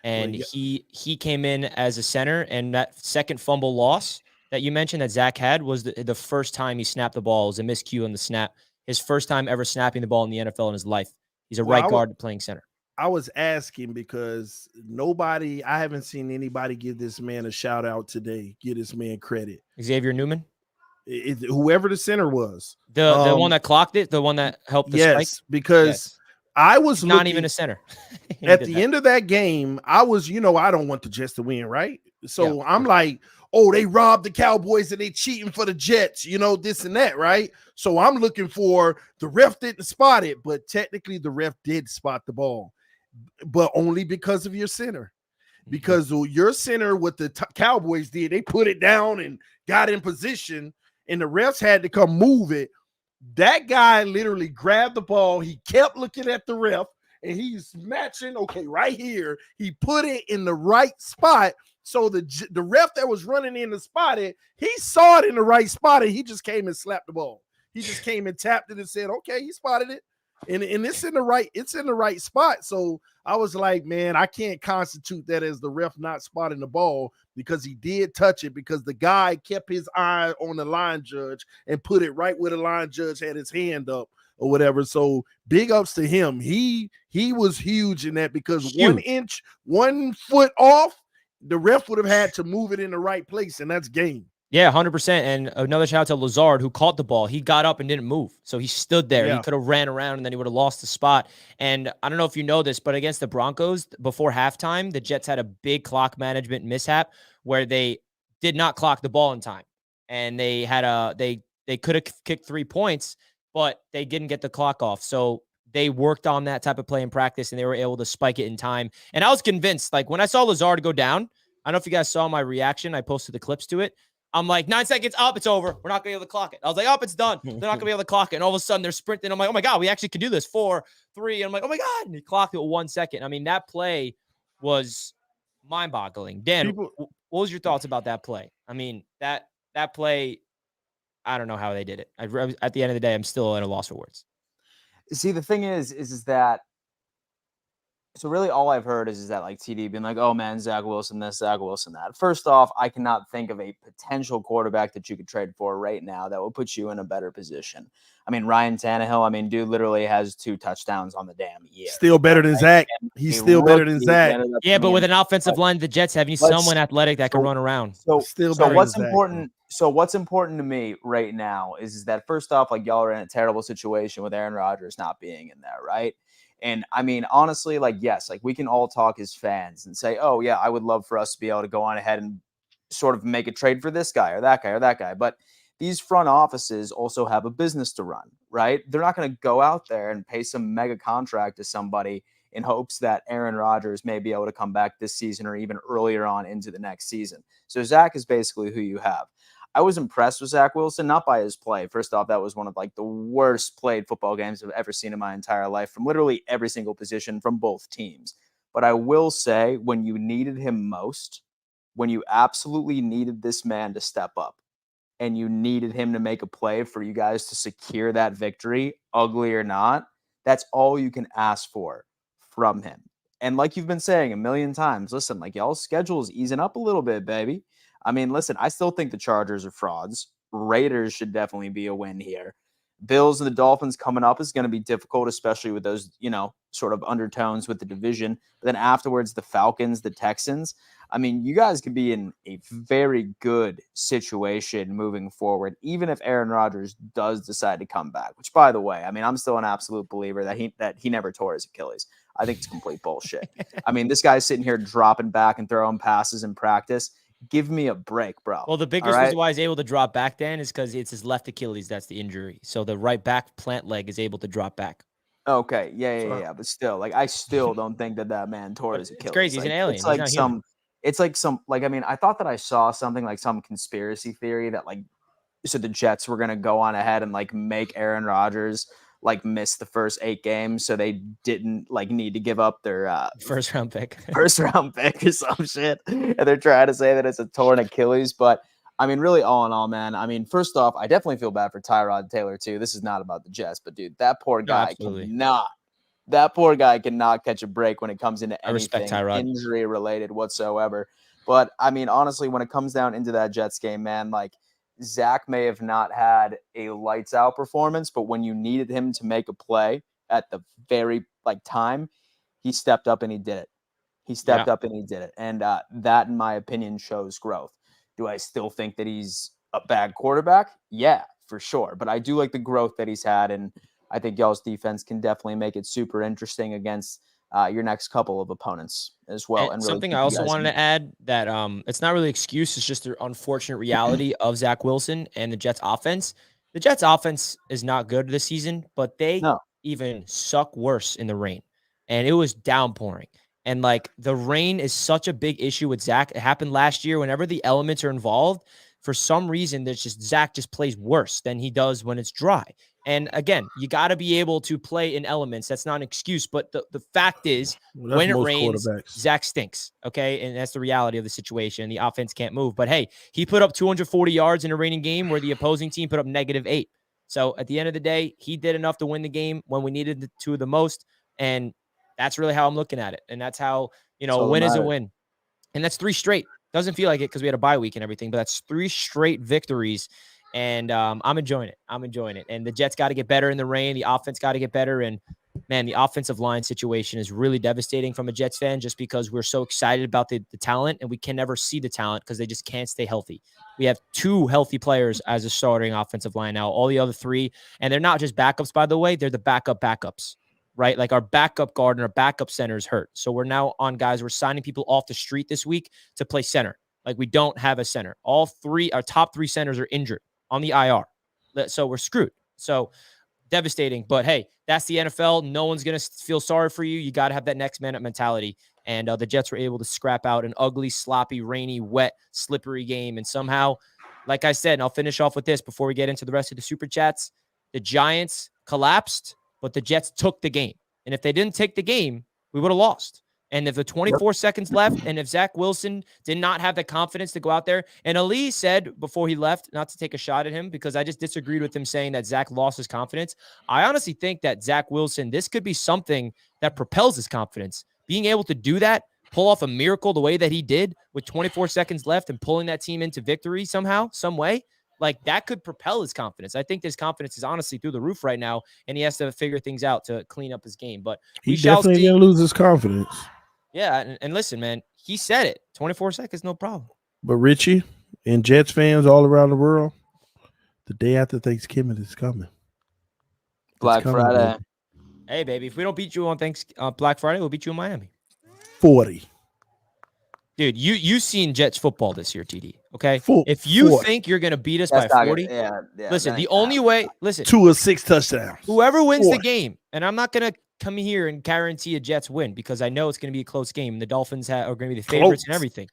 and he came in as a center. And that second fumble loss that you mentioned that Zach had was the first time he snapped the ball. It was a miscue on the snap. His first time ever snapping the ball in the NFL in his life. He's a right guard playing center. I was asking because I haven't seen anybody give this man a shout out today. Give this man credit. Xavier Newman? Whoever the center was. The one that clocked it, the one that helped the spike? Because I was not even a center. At the end of that game, I was, I don't want the Jets to win, right? So I'm like, oh, they robbed the Cowboys and they cheating for the Jets, this and that, right? So I'm looking for the ref didn't spot it, but technically the ref did spot the ball, but only because of your center. Because your center, what the Cowboys did, they put it down and got in position, and the refs had to come move it. That guy literally grabbed the ball. He kept looking at the ref, and he's matching. Okay, right here. He put it in the right spot. So the ref that was running in to spot it, he saw it in the right spot, and he just came and slapped the ball. He just came and tapped it and said, "Okay, he spotted it." And it's in the right spot. So I was like, man, I can't constitute that as the ref not spotting the ball, because he did touch it, because the guy kept his eye on the line judge and put it right where the line judge had his hand up or whatever. So big ups to him. He was huge in that, because Huge. 1 foot off, the ref would have had to move it in the right place, and that's game. Yeah, 100%. And another shout out to Lazard, who caught the ball. He got up and didn't move. So he stood there. Yeah. He could have ran around, and then he would have lost the spot. And I don't know if you know this, but against the Broncos, before halftime, the Jets had a big clock management mishap where they did not clock the ball in time. And they had they could have kicked 3 points, but they didn't get the clock off. So they worked on that type of play in practice, and they were able to spike it in time. And I was convinced, like when I saw Lazard go down, I don't know if you guys saw my reaction. I posted the clips to it. I'm like, 9 seconds up, it's over. We're not going to be able to clock it. I was like, it's done. They're not going to be able to clock it. And all of a sudden, they're sprinting. I'm like, oh my God, we actually can do this. 4, 3. And I'm like, oh my God. And he clocked it with 1 second. I mean, that play was mind-boggling. Dan, what was your thoughts about that play? I mean, that play, I don't know how they did it. At the end of the day, I'm still at a loss for words. See, the thing is that, so really all I've heard is that like TD being like, oh man, Zach Wilson this, Zach Wilson that. First off, I cannot think of a potential quarterback that you could trade for right now that would put you in a better position. I mean, Ryan Tannehill, I mean, dude literally has 2 touchdowns on the damn year. Still better than Zach. He's still better than Zach. Yeah, but with an offensive line the Jets have, you need someone athletic that can run around. So what's Zach, important? So what's important to me right now is that first off, like y'all are in a terrible situation with Aaron Rodgers not being in there, right? And I mean, honestly, like, yes, like we can all talk as fans and say, oh yeah, I would love for us to be able to go on ahead and sort of make a trade for this guy or that guy or that guy. But these front offices also have a business to run, right? They're not going to go out there and pay some mega contract to somebody in hopes that Aaron Rodgers may be able to come back this season or even earlier on into the next season. So Zach is basically who you have. I was impressed with Zach Wilson, not by his play. First off, that was one of like the worst played football games I've ever seen in my entire life from literally every single position from both teams. But I will say, when you needed him most, when you absolutely needed this man to step up and you needed him to make a play for you guys to secure that victory, ugly or not, that's all you can ask for from him. And like you've been saying a million times, listen, like y'all's schedule is easing up a little bit, baby. I mean, listen, I still think the Chargers are frauds. Raiders should definitely be a win here. Bills and the Dolphins coming up is going to be difficult, especially with those, sort of undertones with the division. But then afterwards, the Falcons, the Texans. I mean, you guys could be in a very good situation moving forward, even if Aaron Rodgers does decide to come back, which, by the way, I mean, I'm still an absolute believer that he never tore his Achilles. I think it's complete bullshit. I mean, this guy's sitting here dropping back and throwing passes in practice. Give me a break, bro. Well, the biggest reason why he's able to drop back, Dan, is because it's his left Achilles that's the injury. So the right back plant leg is able to drop back. Okay, yeah. But still, like, I still don't think that man tore his Achilles. It's crazy. He's an alien. I mean, I thought that I saw something like some conspiracy theory that like, so the Jets were gonna go on ahead and like make Aaron Rodgers like miss the first 8 games, so they didn't like need to give up their first round pick or some shit. And they're trying to say that it's a torn Achilles. But I mean, really, all in all, man, I mean, first off, I definitely feel bad for Tyrod Taylor too. This is not about the Jets, but dude, that poor guy cannot catch a break when it comes into anything injury related whatsoever. But I mean, honestly, when it comes down into that Jets game, man, like, Zach may have not had a lights out performance, but when you needed him to make a play at the very time, he stepped up and he did it. And that, in my opinion, shows growth. Do I still think that he's a bad quarterback? Yeah, for sure. But I do like the growth that he's had. And I think y'all's defense can definitely make it super interesting against your next couple of opponents as well. And really something I also wanted to add that it's not really an excuse. It's just the unfortunate reality of Zach Wilson and the Jets offense. The Jets offense is not good this season, but they even suck worse in the rain. And it was downpouring. And like the rain is such a big issue with Zach. It happened last year. Whenever the elements are involved, for some reason, Zach just plays worse than he does when it's dry. And again, you got to be able to play in elements. That's not an excuse, but the fact is, Well, when it most rains, quarterbacks. Zach stinks. Okay, and that's the reality of the situation. The offense can't move. But hey, he put up 240 yards in a raining game where the opposing team put up -8. So at the end of the day, he did enough to win the game when we needed to the most. And that's really how I'm looking at it. And that's how, a win is a win. And that's 3 straight. Doesn't feel like it because we had a bye week and everything, but that's 3 straight victories. And I'm enjoying it. And the Jets got to get better in the rain. The offense got to get better. And, man, the offensive line situation is really devastating from a Jets fan just because we're so excited about the talent, and we can never see the talent because they just can't stay healthy. We have 2 healthy players as a starting offensive line now. All the other 3, and they're not just backups, by the way. They're the backups, right? Like our backup guard and our backup center is hurt. So we're now on guys. We're signing people off the street this week to play center. Like we don't have a center. All 3, our top 3 centers are injured on the IR. So we're screwed. So devastating. But hey, that's the NFL. No one's going to feel sorry for you. You got to have that next man up mentality. And the Jets were able to scrap out an ugly, sloppy, rainy, wet, slippery game. And somehow, like I said, and I'll finish off with this before we get into the rest of the super chats, the Giants collapsed, but the Jets took the game. And if they didn't take the game, we would have lost. And if the 24 seconds left, and if Zach Wilson did not have the confidence to go out there, and Ali said before he left, not to take a shot at him, because I just disagreed with him saying that Zach lost his confidence. I honestly think that Zach Wilson, this could be something that propels his confidence. Being able to do that, pull off a miracle the way that he did with 24 seconds left and pulling that team into victory somehow, some way, like that could propel his confidence. I think his confidence is honestly through the roof right now, and he has to figure things out to clean up his game. But He definitely didn't lose his confidence. Yeah, and listen, man, he said it. 24 seconds, no problem. But Richie and Jets fans all around the world, the day after Thanksgiving is coming. Black Friday. Baby. Hey, baby, if we don't beat you on Black Friday, we'll beat you in Miami. 40. Dude, you seen Jets football this year, TD, okay? If 40. think you're going to beat us by 40, listen, the only way, 2 of 6 touchdowns. Whoever wins the game, and I'm not going to come here and guarantee a Jets win because I know it's going to be a close game. The Dolphins are going to be the favorites and everything.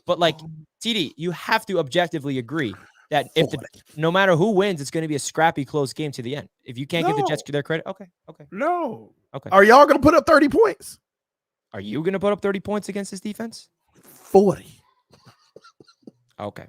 But like TD, you have to objectively agree that if no matter who wins, it's going to be a scrappy, close game to the end. If you can't give the Jets their credit, okay. No. Okay. Are y'all going to put up 30 points? Are you going to put up 30 points against this defense? 40. Okay.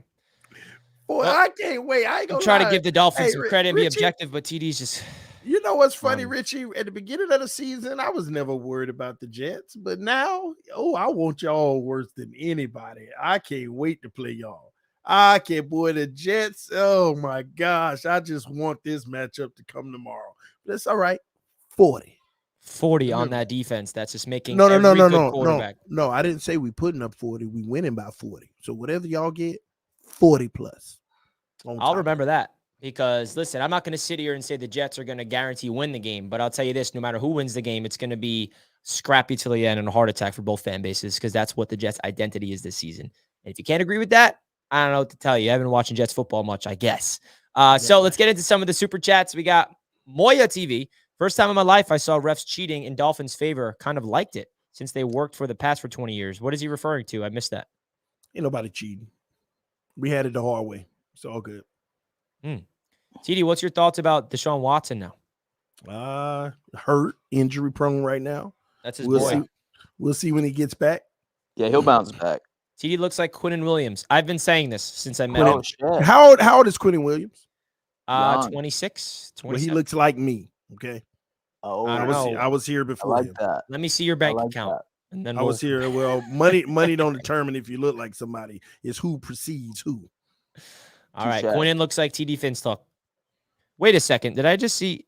Boy, I can't wait. I ain't gonna try to give the Dolphins some credit and be Richie, objective, but TD's just. You know what's funny, Richie? At the beginning of the season, I was never worried about the Jets, but now, I want y'all worse than anybody. I can't wait to play y'all. The Jets. Oh my gosh, I just want this matchup to come tomorrow. But it's all right. 40 on that defense. That's just making no. quarterback. No, I didn't say we putting up 40. We winning by 40. So whatever y'all get, 40 plus. I'll remember that because listen, I'm not going to sit here and say the Jets are going to guarantee win the game, but I'll tell you this: no matter who wins the game, it's going to be scrappy till the end and a heart attack for both fan bases because that's what the Jets' identity is this season. And if you can't agree with that, I don't know what to tell you. I haven't been watching Jets football much, I guess. So let's get into some of the super chats. We got Moya TV. First time in my life I saw refs cheating in Dolphins' favor. Kind of liked it since they worked for the Pats for 20 years. What is he referring to? I missed that. Ain't nobody cheating. We had it the hard way. It's all good. TD, what's your thoughts about Deshaun Watson now? Hurt, injury prone right now. That's his boy. We'll see when he gets back. Yeah, he'll bounce back. TD looks like Quinnen Williams. I've been saying this since I met him. Shit. How old is Quinnen Williams? 26. Well, he looks like me. Okay. Oh, I was here before him. That. Let me see your bank account. And then I was here. Well, money don't determine if you look like somebody. It's who precedes who. All right. Quinnen looks like TD Finstock. Wait a second. Did I just see?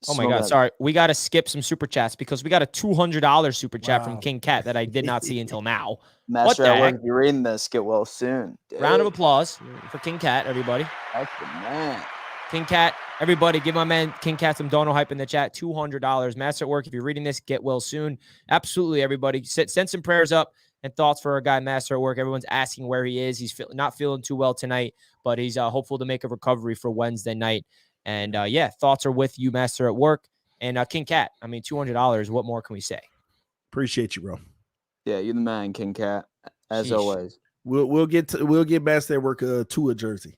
Oh my God. Sorry. We got to skip some super chats because we got a $200 super chat from King Cat that I did not see until now. Master, I won't be reading this. Get well soon. Dude. Round of applause for King Cat, everybody. That's the man. King Cat, everybody, give my man King Cat some dono hype in the chat. $200. Master at work. If you're reading this, get well soon. Absolutely, everybody. Send some prayers up and thoughts for our guy Master at work. Everyone's asking where he is. He's not feeling too well tonight, but he's hopeful to make a recovery for Wednesday night. And thoughts are with you, Master at work. And King Cat, I mean, $200. What more can we say? Appreciate you, bro. Yeah, you're the man, King Cat. As Sheesh. always. We'll get Master at work a Tua jersey.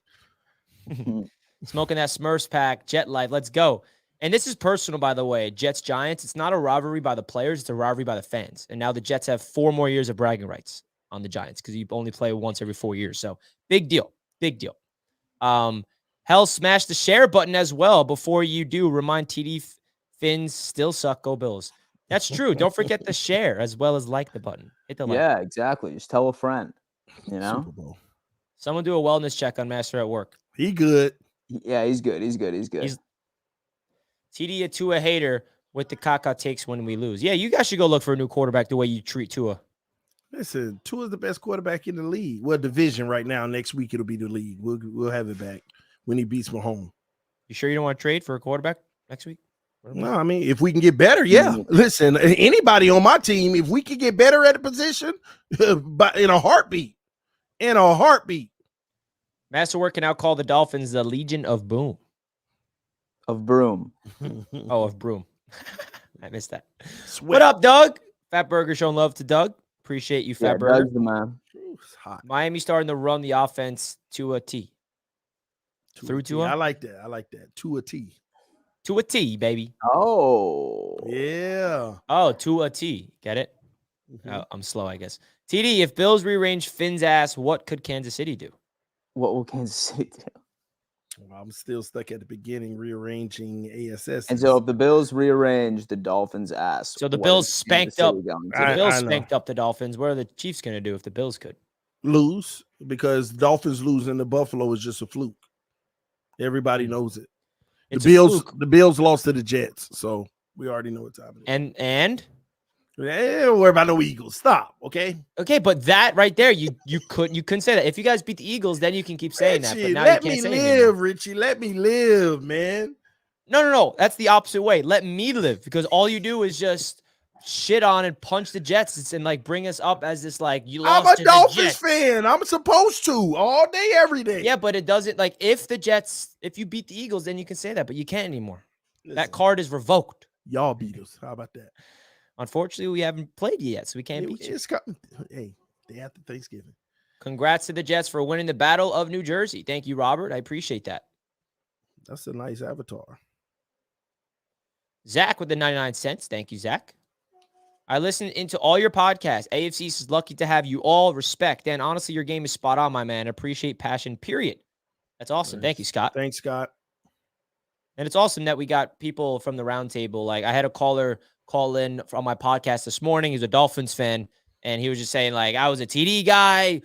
Smoking that Smurfs pack, Jet Life. Let's go. And this is personal, by the way. Jets Giants. It's not a rivalry by the players. It's a rivalry by the fans. And now the Jets have 4 more years of bragging rights on the Giants because you only play once every 4 years. So big deal. Big deal. Hell, smash the share button as well. Before you do, remind TD Fins still suck. Go Bills. That's true. Don't forget to share as well as like the button. Hit the like. Yeah, exactly. Just tell a friend. You know? Super Bowl. Someone do a wellness check on Master at Work. He good. Yeah, he's good. He's good. TD a Tua hater with the caca takes when we lose. Yeah, you guys should go look for a new quarterback the way you treat Tua. Listen, Tua's the best quarterback in the league. Well, division right now. Next week it'll be the league. We'll have it back when he beats Mahomes. You sure you don't want to trade for a quarterback next week? No, I mean, if we can get better, yeah. Listen, anybody on my team, if we can get better at a position, but in a heartbeat. Masterwork can now call the Dolphins the Legion of Boom. Of Broom. Oh, of Broom. I missed that. Sweat. What up, Doug? Fat Burger showing love to Doug. Appreciate you, Fat Burger. Doug's the man. It's hot. Miami starting to run the offense to a T. Through to him? I like that. To a T. To a T, baby. Oh. Yeah. Oh, to a T. Get it? Mhm. Oh, I'm slow, I guess. TD, if Bills rearrange Finn's ass, what could Kansas City do? What will Kansas City do? Well, I'm still stuck at the beginning, rearranging ASS. And so if the Bills rearrange the Dolphins' ass, So the what Bills is spanked Kansas up. City going to The do? Bills I know. spanked up the Dolphins. What are the Chiefs going to do if the Bills could? lose because Dolphins losing to Buffalo is just a fluke. Everybody knows it. It's The a fluke. Bills lost to the Jets, so we already know what's happening. And Don't worry about no Eagles. Stop, okay? okay, but that right there, you couldn't say that. If you guys beat the Eagles, then you can keep saying that. But Richie, now let you me can't say it anymore. live, Richie. Let me live, man. No. That's the opposite way. Let me live, because all you do is just shit on and punch the Jets and like bring us up as this like you lost I'm to a the Dolphins Jets. fan. I'm supposed to all day, every day. Yeah, but it doesn't like if you beat the Eagles, then you can say that, but you can't anymore. Listen, That card is revoked. y'all beat us. How about that? Unfortunately, we haven't played yet, so we can't beat you. It's coming. Hey, day after Thanksgiving. Congrats to the Jets for winning the Battle of New Jersey. Thank you, Robert. I appreciate that. That's a nice avatar. Zach with the 99 cents. Thank you, Zach. I listened into all your podcasts. AFC East is lucky to have you all. Respect. Dan, honestly, your game is spot on, my man. Appreciate passion, period. That's awesome. Thank you, Scott. Thanks, Scott. And it's awesome that we got people from the Roundtable. Like I had a caller call in on my podcast this morning. He's a Dolphins fan. And he was just saying, like, I was a TD guy,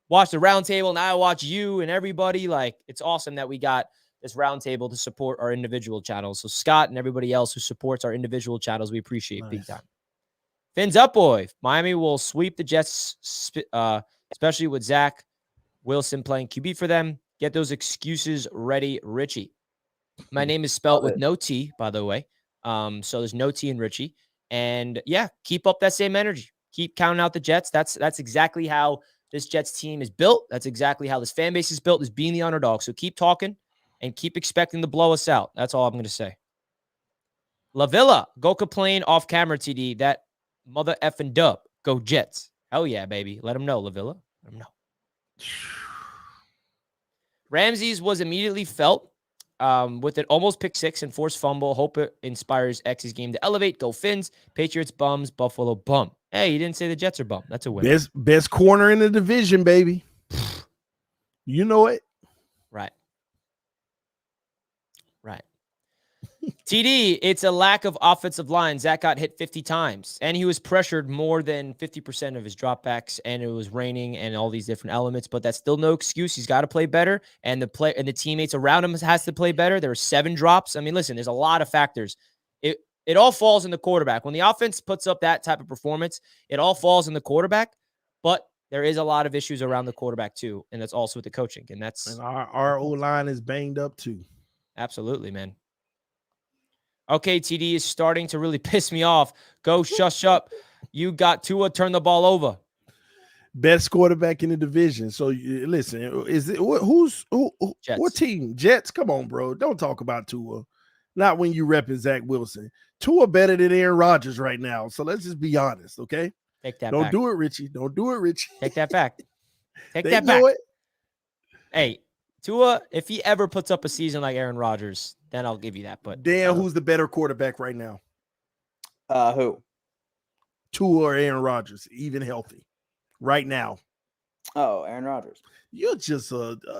watched the Roundtable, now I watch you and everybody. Like, it's awesome that we got this Roundtable to support our individual channels. So Scott and everybody else who supports our individual channels, we appreciate big time. Fins up, boy. Miami will sweep the Jets, especially with Zach Wilson playing QB for them. Get those excuses ready, Richie. My name is spelled with no T, by the way. So there's no T in Richie. And yeah, keep up that same energy. Keep counting out the Jets. That's exactly how this Jets team is built. That's exactly how this fan base is built, is being the underdog. So keep talking and keep expecting to blow us out. That's all I'm going to say. La Villa, go complain off camera, TD. That mother effing dub. Go Jets. Hell yeah, baby. Let them know, La Villa. Let them know. Ramsey's was immediately felt with an almost pick six and forced fumble. Hope it inspires X's game to elevate. Go Fins. Patriots bums. Buffalo bum. Hey, you didn't say the Jets are bum. That's a win. Best corner in the division, baby. You know it. Right. TD, it's a lack of offensive line. Zach got hit 50 times, and he was pressured more than 50% of his dropbacks, and it was raining and all these different elements, but that's still no excuse. He's got to play better, and the teammates around him has to play better. There were 7 drops. I mean, listen, there's a lot of factors. It all falls in the quarterback. When the offense puts up that type of performance, it all falls in the quarterback, but there is a lot of issues around the quarterback too, and that's also with the coaching, and our O-line is banged up too. Absolutely, man. Okay, TD is starting to really piss me off. Go shush up. You got Tua, turn the ball over. Best quarterback in the division. So listen, is it Jets. What team? Jets? Come on, bro. Don't talk about Tua. Not when you repping Zach Wilson. Tua better than Aaron Rodgers right now. So let's just be honest, okay? Take that Don't back. do it, Richie. Don't do it, Richie. Take that back. Take They that know back. it. Hey, Tua, if he ever puts up a season like Aaron Rodgers, then I'll give you that. But Dan, who's the better quarterback right now? Who? Tua or Aaron Rodgers, even healthy, right now? Oh, Aaron Rodgers. You're just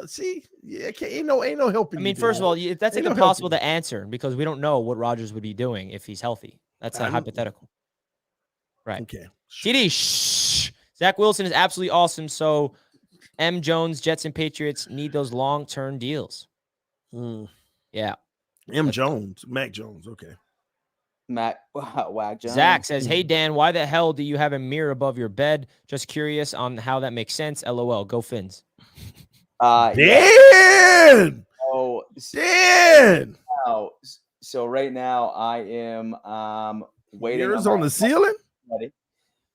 see, yeah, ain't no helping. I mean, you, first Dan. of all, that's Ain't like no impossible helping to answer because we don't know what Rodgers would be doing if he's healthy. That's a hypothetical. Right. Okay. TD, shh. Zach Wilson is absolutely awesome. So M. Jones, Jets and Patriots need those long-term deals. Yeah. Mac Jones. Okay. Whack Jones. Zach says, hey, Dan, why the hell do you have a mirror above your bed? Just curious on how that makes sense. LOL. Go Fins. Dan! Oh, Dan! So right now I am waiting. Mirrors on the ceiling?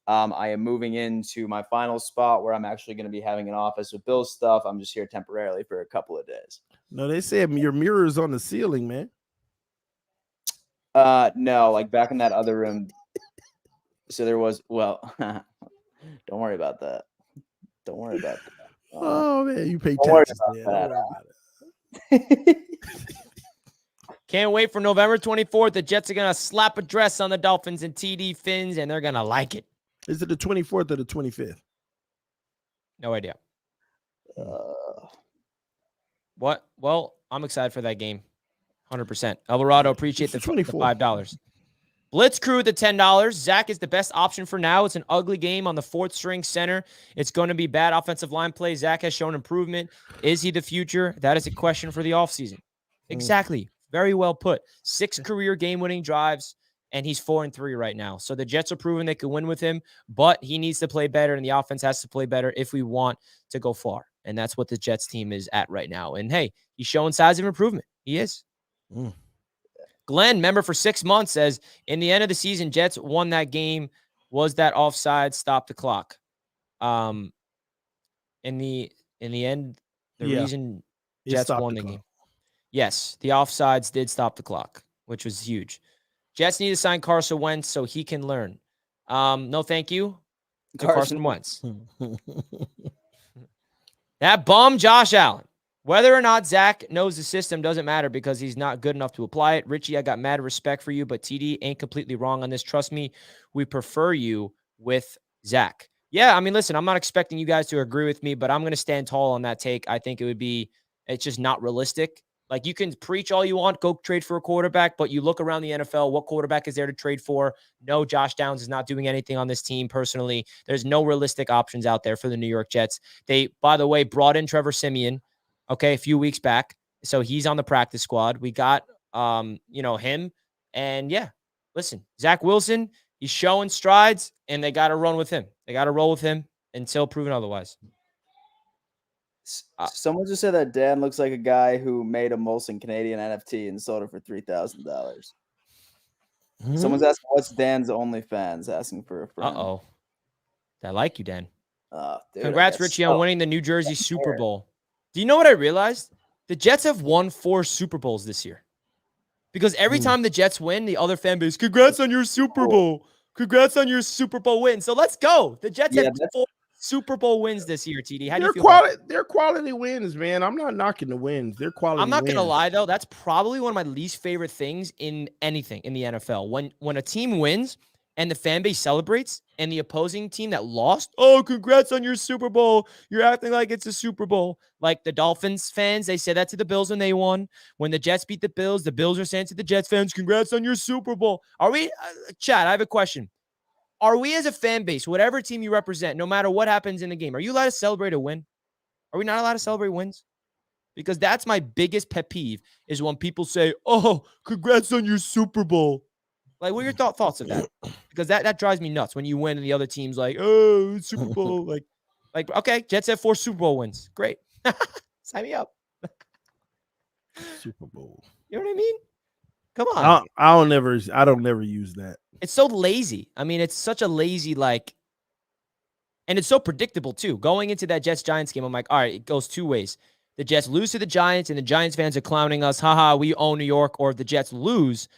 I am moving into my final spot where I'm actually going to be having an office with Bill's stuff. I'm just here temporarily for a couple of days. No, they said your mirror is on the ceiling, man. No, like back in that other room. So there was, don't worry about that. Don't worry about that. Oh man, you pay don't worry taxes. about That. Can't wait for November 24th. The Jets are going to slap a dress on the Dolphins and TD Fins, and they're going to like it. Is it the 24th or the 25th? No idea. What? Well, I'm excited for that game. 100%. Alvarado, appreciate the $5. Blitz Crew, the $10. Zach is the best option for now. It's an ugly game on the fourth string center. It's going to be bad offensive line play. Zach has shown improvement. Is he the future? That is a question for the offseason. Exactly. Very well put. 6 career game-winning drives, and he's 4-3 right now. So the Jets are proving they can win with him, but he needs to play better, and the offense has to play better if we want to go far. And that's what the Jets team is at right now. And, hey, he's showing signs of improvement. He is. Glenn, member for 6 months, says, in the end of the season, Jets won that game. Was that offside? Stop the clock. In the end, the reason Jets won the game. Yes, the offsides did stop the clock, which was huge. Jets need to sign Carson Wentz so he can learn. No, thank you to Carson Wentz. That bum Josh Allen. Whether or not Zach knows the system doesn't matter because he's not good enough to apply it. Richie, I got mad respect for you, but TD ain't completely wrong on this. Trust me, we prefer you with Zach. Yeah, I mean, listen, I'm not expecting you guys to agree with me, but I'm going to stand tall on that take. I think it's just not realistic. Like, you can preach all you want, go trade for a quarterback, but you look around the NFL, what quarterback is there to trade for? No, Josh Downs is not doing anything on this team personally. There's no realistic options out there for the New York Jets. They, by the way, brought in Trevor Siemian, a few weeks back. So he's on the practice squad. We got, him. And, yeah, listen, Zach Wilson, he's showing strides, and they got to run with him. They got to roll with him until proven otherwise. Someone just said that Dan looks like a guy who made a Molson Canadian NFT and sold it for $3,000. Someone's asking, what's Dan's OnlyFans? Asking for a friend. Uh-oh. I like you, Dan. Dude, Congrats, Richie, on winning the New Jersey Super Bowl. Do you know what I realized? The Jets have won 4 Super Bowls this year. Because every time the Jets win, the other fan base, congrats on your Super Bowl. Congrats on your Super Bowl win. So let's go. The Jets have 4 Super Bowl wins this year, TD. How do you feel? They're quality wins, man. I'm not knocking the wins. They're quality. I'm not going to lie, though. That's probably one of my least favorite things in anything in the NFL. When a team wins and the fan base celebrates and the opposing team that lost, oh, congrats on your Super Bowl. You're acting like it's a Super Bowl. Like the Dolphins fans, they said that to the Bills when they won. When the Jets beat the Bills are saying to the Jets fans, congrats on your Super Bowl. Are we, Chad, I have a question. Are we as a fan base, whatever team you represent, no matter what happens in the game, are you allowed to celebrate a win? Are we not allowed to celebrate wins? Because that's my biggest pet peeve is when people say, oh, congrats on your Super Bowl. Like, what are your thoughts of that? Because that drives me nuts when you win and the other team's like, oh, Super Bowl. like, okay, Jets have 4 Super Bowl wins. Great. Sign me up. Super Bowl. You know what I mean? Come on. I don't never use that. It's so lazy. I mean, it's such a lazy, and it's so predictable too. Going into that Jets-Giants game, I'm like, all right, it goes 2 ways. The Jets lose to the Giants, and the Giants fans are clowning us. Haha, we own New York. Or if the Jets lose,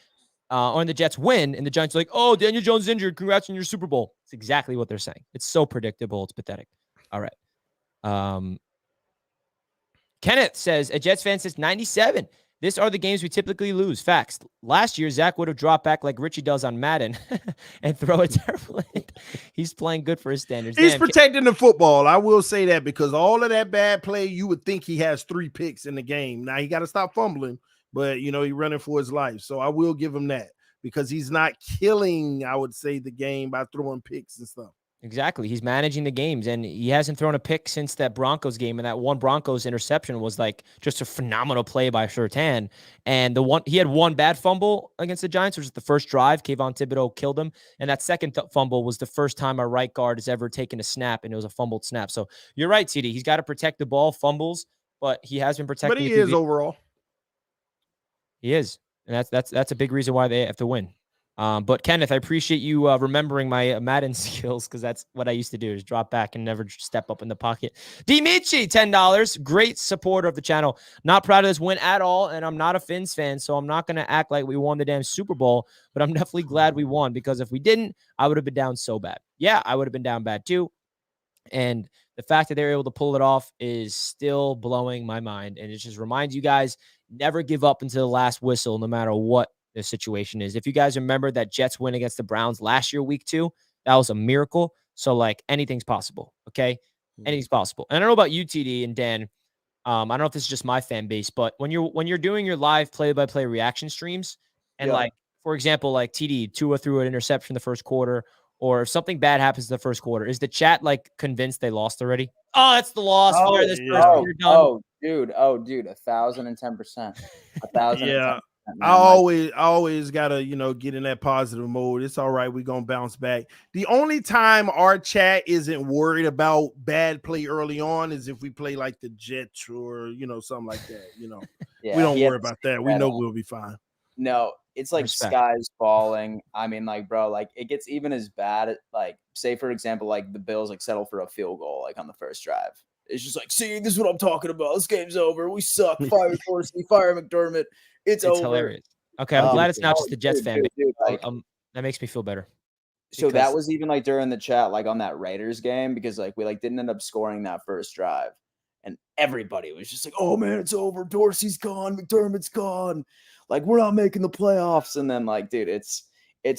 or the Jets win, and the Giants are like, oh, Daniel Jones is injured. Congrats on your Super Bowl. It's exactly what they're saying. It's so predictable. It's pathetic. All right. Kenneth says, a Jets fan since 97. These are the games we typically lose. Facts. Last year, Zach would have dropped back like Richie does on Madden and throw a terrible end. He's playing good for his standards. He's Damn, protecting the football. I will say that, because all of that bad play, you would think he has 3 picks in the game. Now he got to stop fumbling, but he's running for his life. So I will give him that, because he's not killing, I would say, the game by throwing picks and stuff. Exactly. He's managing the games, and he hasn't thrown a pick since that Broncos game. And that one Broncos interception was like just a phenomenal play by Surtain. And he had one bad fumble against the Giants, which was the first drive. Kayvon Thibodeau killed him. And that second fumble was the first time our right guard has ever taken a snap, and it was a fumbled snap. So you're right, TD. He's got to protect the ball, fumbles, but he has been protecting. But he is overall. He is. And that's a big reason why they have to win. But Kenneth, I appreciate you remembering my Madden skills, because that's what I used to do, is drop back and never step up in the pocket. Dimichi, $10. Great supporter of the channel. Not proud of this win at all, and I'm not a Fins fan, so I'm not going to act like we won the damn Super Bowl, but I'm definitely glad we won, because if we didn't, I would have been down so bad. Yeah, I would have been down bad too. And the fact that they were able to pull it off is still blowing my mind. And it just reminds you guys, never give up until the last whistle, no matter what the situation is. If you guys remember that Jets win against the Browns last year, week 2, that was a miracle. So like, anything's possible. Okay. Anything's possible. And I don't know about you, TD and Dan. I don't know if this is just my fan base, but when you're doing your live play-by-play reaction streams, and like, for example, like TD, Tua threw an interception in the first quarter, or if something bad happens in the first quarter, is the chat like convinced they lost already? Oh, that's the loss. First done. Dude, 1,010%. 1,010%. Yeah. I always gotta, get in that positive mode. It's all right. We're gonna bounce back. The only time our chat isn't worried about bad play early on is if we play like the Jets or something like that. Yeah, we don't worry about that. We know we'll be fine. No, it's like skies falling. I mean, like, bro, like it gets even as bad. Like, say for example, like the Bills like settle for a field goal like on the first drive. It's just like, see, this is what I'm talking about. This game's over. We suck. Fire Dorsey, fire McDermott. It's over. Hilarious. Okay, I'm glad it's not just the Jets fan. Dude, like, that makes me feel better. So that was even like during the chat, like on that Raiders game, because like we like didn't end up scoring that first drive, and everybody was just like, "Oh man, it's over. Dorsey's gone. McDermott's gone. Like we're not making the playoffs." And then like, dude, it's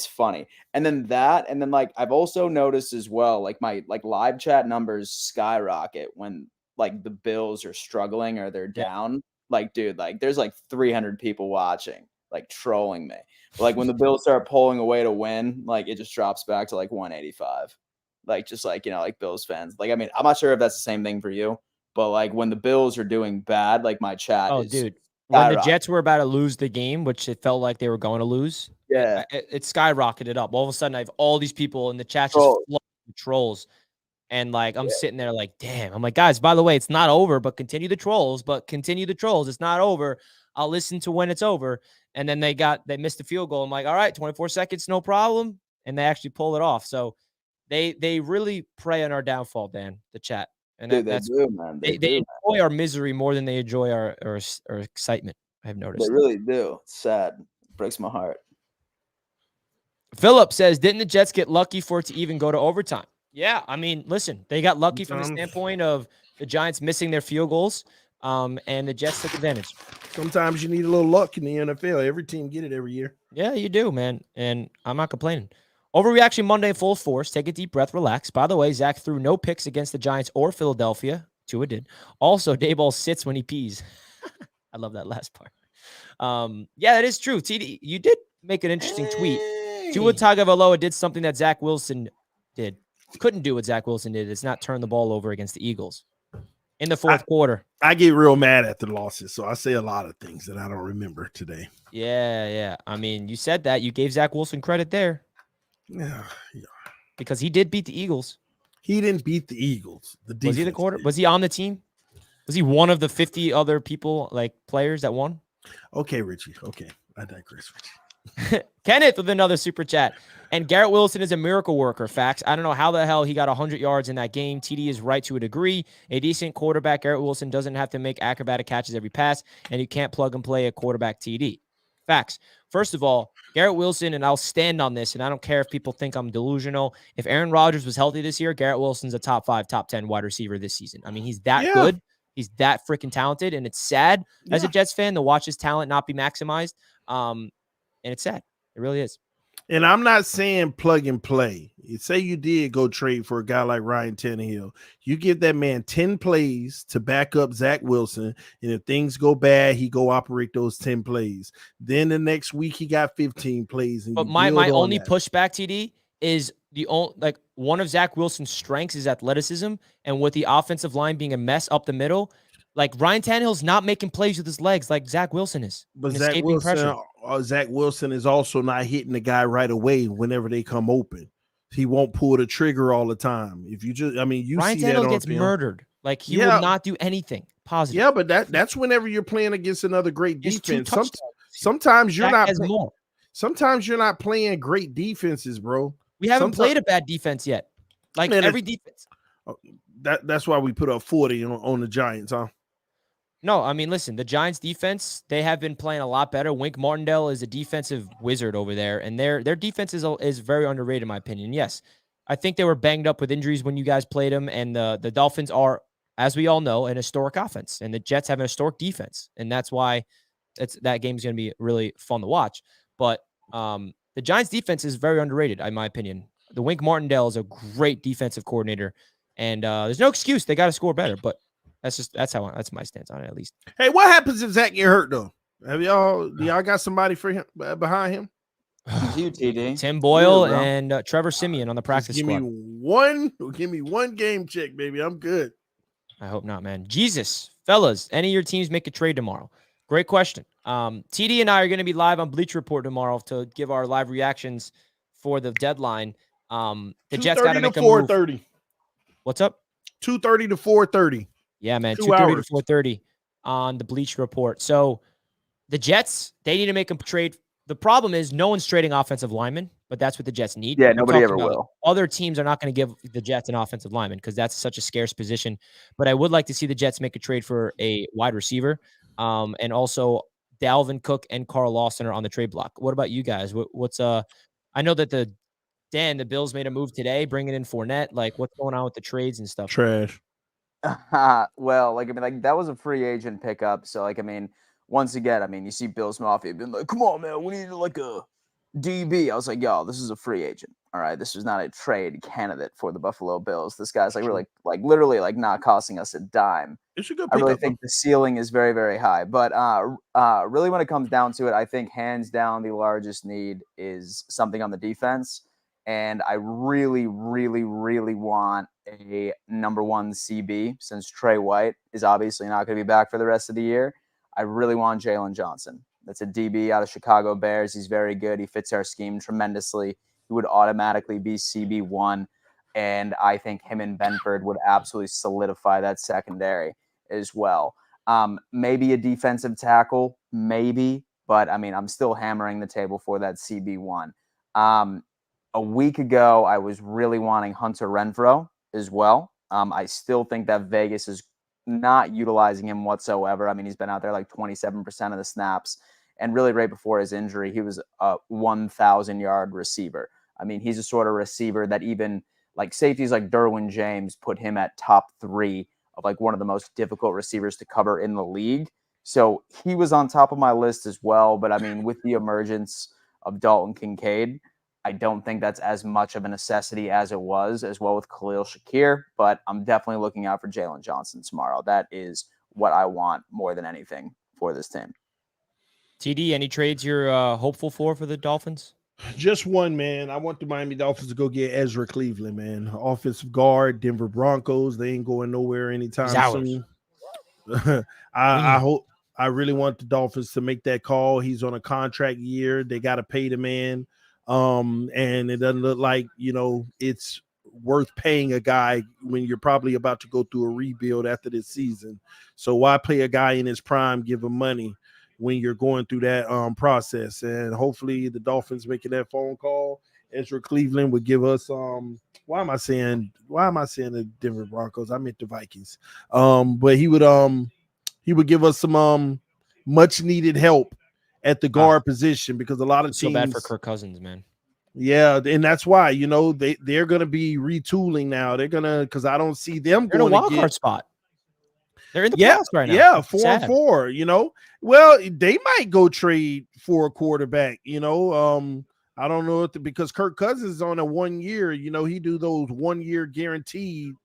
funny. And then like I've also noticed as well, like my like live chat numbers skyrocket when like the Bills are struggling or they're down. Like, dude, like there's like 300 people watching, like trolling me. But, like when the Bills start pulling away to win, like it just drops back to like 185. Like just like, like Bills fans. Like, I mean, I'm not sure if that's the same thing for you, but like when the Bills are doing bad, like my chat is dude. When the Jets were about to lose the game, which it felt like they were going to lose, it skyrocketed up. All of a sudden, I have all these people in the chat just flooding with trolls. And like, I'm sitting there like, damn. I'm like, guys, by the way, it's not over, but continue the trolls. It's not over. I'll listen to when it's over. And then they missed the field goal. I'm like, all right, 24 seconds, no problem. And they actually pull it off. So they really prey on our downfall, Dan, the chat. And dude, that's good, man. They enjoy our misery more than they enjoy our excitement. I've noticed. They really do. It's sad. It breaks my heart. Philip says, didn't the Jets get lucky for it to even go to overtime? Yeah, I mean, listen, they got lucky from the standpoint of the Giants missing their field goals, and the Jets took advantage. Sometimes you need a little luck in the NFL. Every team get it every year. Yeah, you do, man, and I'm not complaining. Overreaction Monday full force. Take a deep breath, relax. By the way, Zach threw no picks against the Giants or Philadelphia. Tua did. Also, Dayball sits when he pees. I love that last part. Yeah, that is true. TD, you did make an interesting tweet. Tua Tagovailoa did something that Zach Wilson couldn't do what Zach Wilson did. It's not turn the ball over against the Eagles in the fourth quarter. I get real mad at the losses, so I say a lot of things that I don't remember today. Yeah. I mean, you said that. You gave Zach Wilson credit there. Yeah. Because he did beat the Eagles. He didn't beat the Eagles. Was he the quarter? Was he on the team? Was he one of the 50 other people, like players that won? Okay, Richie. Okay, I digress, Richie. Kenneth with another super chat. And Garrett Wilson is a miracle worker. Facts. I don't know how the hell he got 100 yards in that game. TD is right to a degree. A decent quarterback, Garrett Wilson, doesn't have to make acrobatic catches every pass, and you can't plug and play a quarterback TD. Facts. First of all, Garrett Wilson, and I'll stand on this, and I don't care if people think I'm delusional. If Aaron Rodgers was healthy this year, Garrett Wilson's a top 5, top 10 wide receiver this season. I mean, he's that good. He's that freaking talented, and it's sad as a Jets fan to watch his talent not be maximized. And it's sad. It really is. And I'm not saying plug and play. Say you did go trade for a guy like Ryan Tannehill. You give that man 10 plays to back up Zach Wilson, and if things go bad, he go operate those 10 plays. Then the next week he got 15 plays. And but my only pushback, TD, is one of Zach Wilson's strengths is athleticism, and with the offensive line being a mess up the middle, like Ryan Tannehill's not making plays with his legs like Zach Wilson is. But Zach Wilson is also not hitting the guy right away whenever they come open. He won't pull the trigger all the time. If you just, Ryan see Tannehill that gets murdered. Like he will not do anything positive. Yeah, but that's whenever you're playing against another great defense. Sometimes you're not. Sometimes you're not playing great defenses, bro. We haven't played a bad defense yet. Like every defense. That's why we put up 40 on the Giants, huh? No, listen, the Giants defense, they have been playing a lot better. Wink Martindale is a defensive wizard over there, and their defense is very underrated, in my opinion. Yes, I think they were banged up with injuries when you guys played them, and the Dolphins are, as we all know, an historic offense, and the Jets have an historic defense, and that's why that game is going to be really fun to watch. But the Giants defense is very underrated, in my opinion. The Wink Martindale is a great defensive coordinator, and there's no excuse. They got to score better, but that's my stance on it, at least. Hey, what happens if Zach get hurt though? Do y'all got somebody for him behind him? You, TD. Tim Boyle and Trevor Siemian on the practice squad. Give me one game check, baby. I'm good. I hope not, man. Jesus, fellas, any of your teams make a trade tomorrow? Great question. TD and I are going to be live on Bleacher Report tomorrow to give our live reactions for the deadline. The Jets got to make a move. 4:30. What's up? 2:30 to 4:30. Yeah, man. 2:30 to 4:30 on the Bleacher Report. So the Jets, they need to make a trade. The problem is no one's trading offensive linemen, but that's what the Jets need. Yeah, nobody ever will. Other teams are not going to give the Jets an offensive lineman because that's such a scarce position. But I would like to see the Jets make a trade for a wide receiver. And also Dalvin Cook and Carl Lawson are on the trade block. What about you guys? I know that the Bills made a move today, bringing in Fournette. Like, what's going on with the trades and stuff? Trash. Well, that was a free agent pickup. So, once again, you see Bills Mafia being like, come on, man, we need a DB. I was like, yo, this is a free agent. All right. This was not a trade candidate for the Buffalo Bills. This guy's literally not costing us a dime. It's a good I really think the ceiling is very, very high. But really, when it comes down to it, I think hands down the largest need is something on the defense. And I really, really, really want a number one CB since Trey White is obviously not going to be back for the rest of the year. I really want Jalen Johnson. That's a DB out of Chicago Bears. He's very good. He fits our scheme tremendously. He would automatically be CB1. And I think him and Benford would absolutely solidify that secondary as well. Maybe a defensive tackle, maybe. But, I'm still hammering the table for that CB1. A week ago, I was really wanting Hunter Renfrow as well. I still think that Vegas is not utilizing him whatsoever. He's been out there 27% of the snaps. And really right before his injury, he was a 1,000-yard receiver. He's a sort of receiver that even safeties like Derwin James put him at top 3 of one of the most difficult receivers to cover in the league. So he was on top of my list as well. But with the emergence of Dalton Kincaid, I don't think that's as much of a necessity as it was, as well with Khalil Shakir. But I'm definitely looking out for Jalen Johnson tomorrow. That is what I want more than anything for this team. TD, any trades you're hopeful for the Dolphins? Just one, man. I want the Miami Dolphins to go get Ezra Cleveland, man. Offensive guard, Denver Broncos. They ain't going nowhere anytime soon. I really want the Dolphins to make that call. He's on a contract year. They got to pay the man. And it doesn't look like, it's worth paying a guy when you're probably about to go through a rebuild after this season. So why pay a guy in his prime, give him money when you're going through that process? And hopefully the Dolphins making that phone call. Ezra Cleveland would give us why am I saying the Denver Broncos? I meant the Vikings. But he would give us some much needed help at the guard position, because a lot of teams so bad for Kirk Cousins, man. Yeah, and that's why they're gonna be retooling now. They're gonna, because I don't see them going to wild card spot. They're in the Yeah, playoffs right now. yeah, It's 4-4. sad. Well, they might go trade for a quarterback. I don't know because Kirk Cousins is on a 1 year. He do those 1 year guaranteed,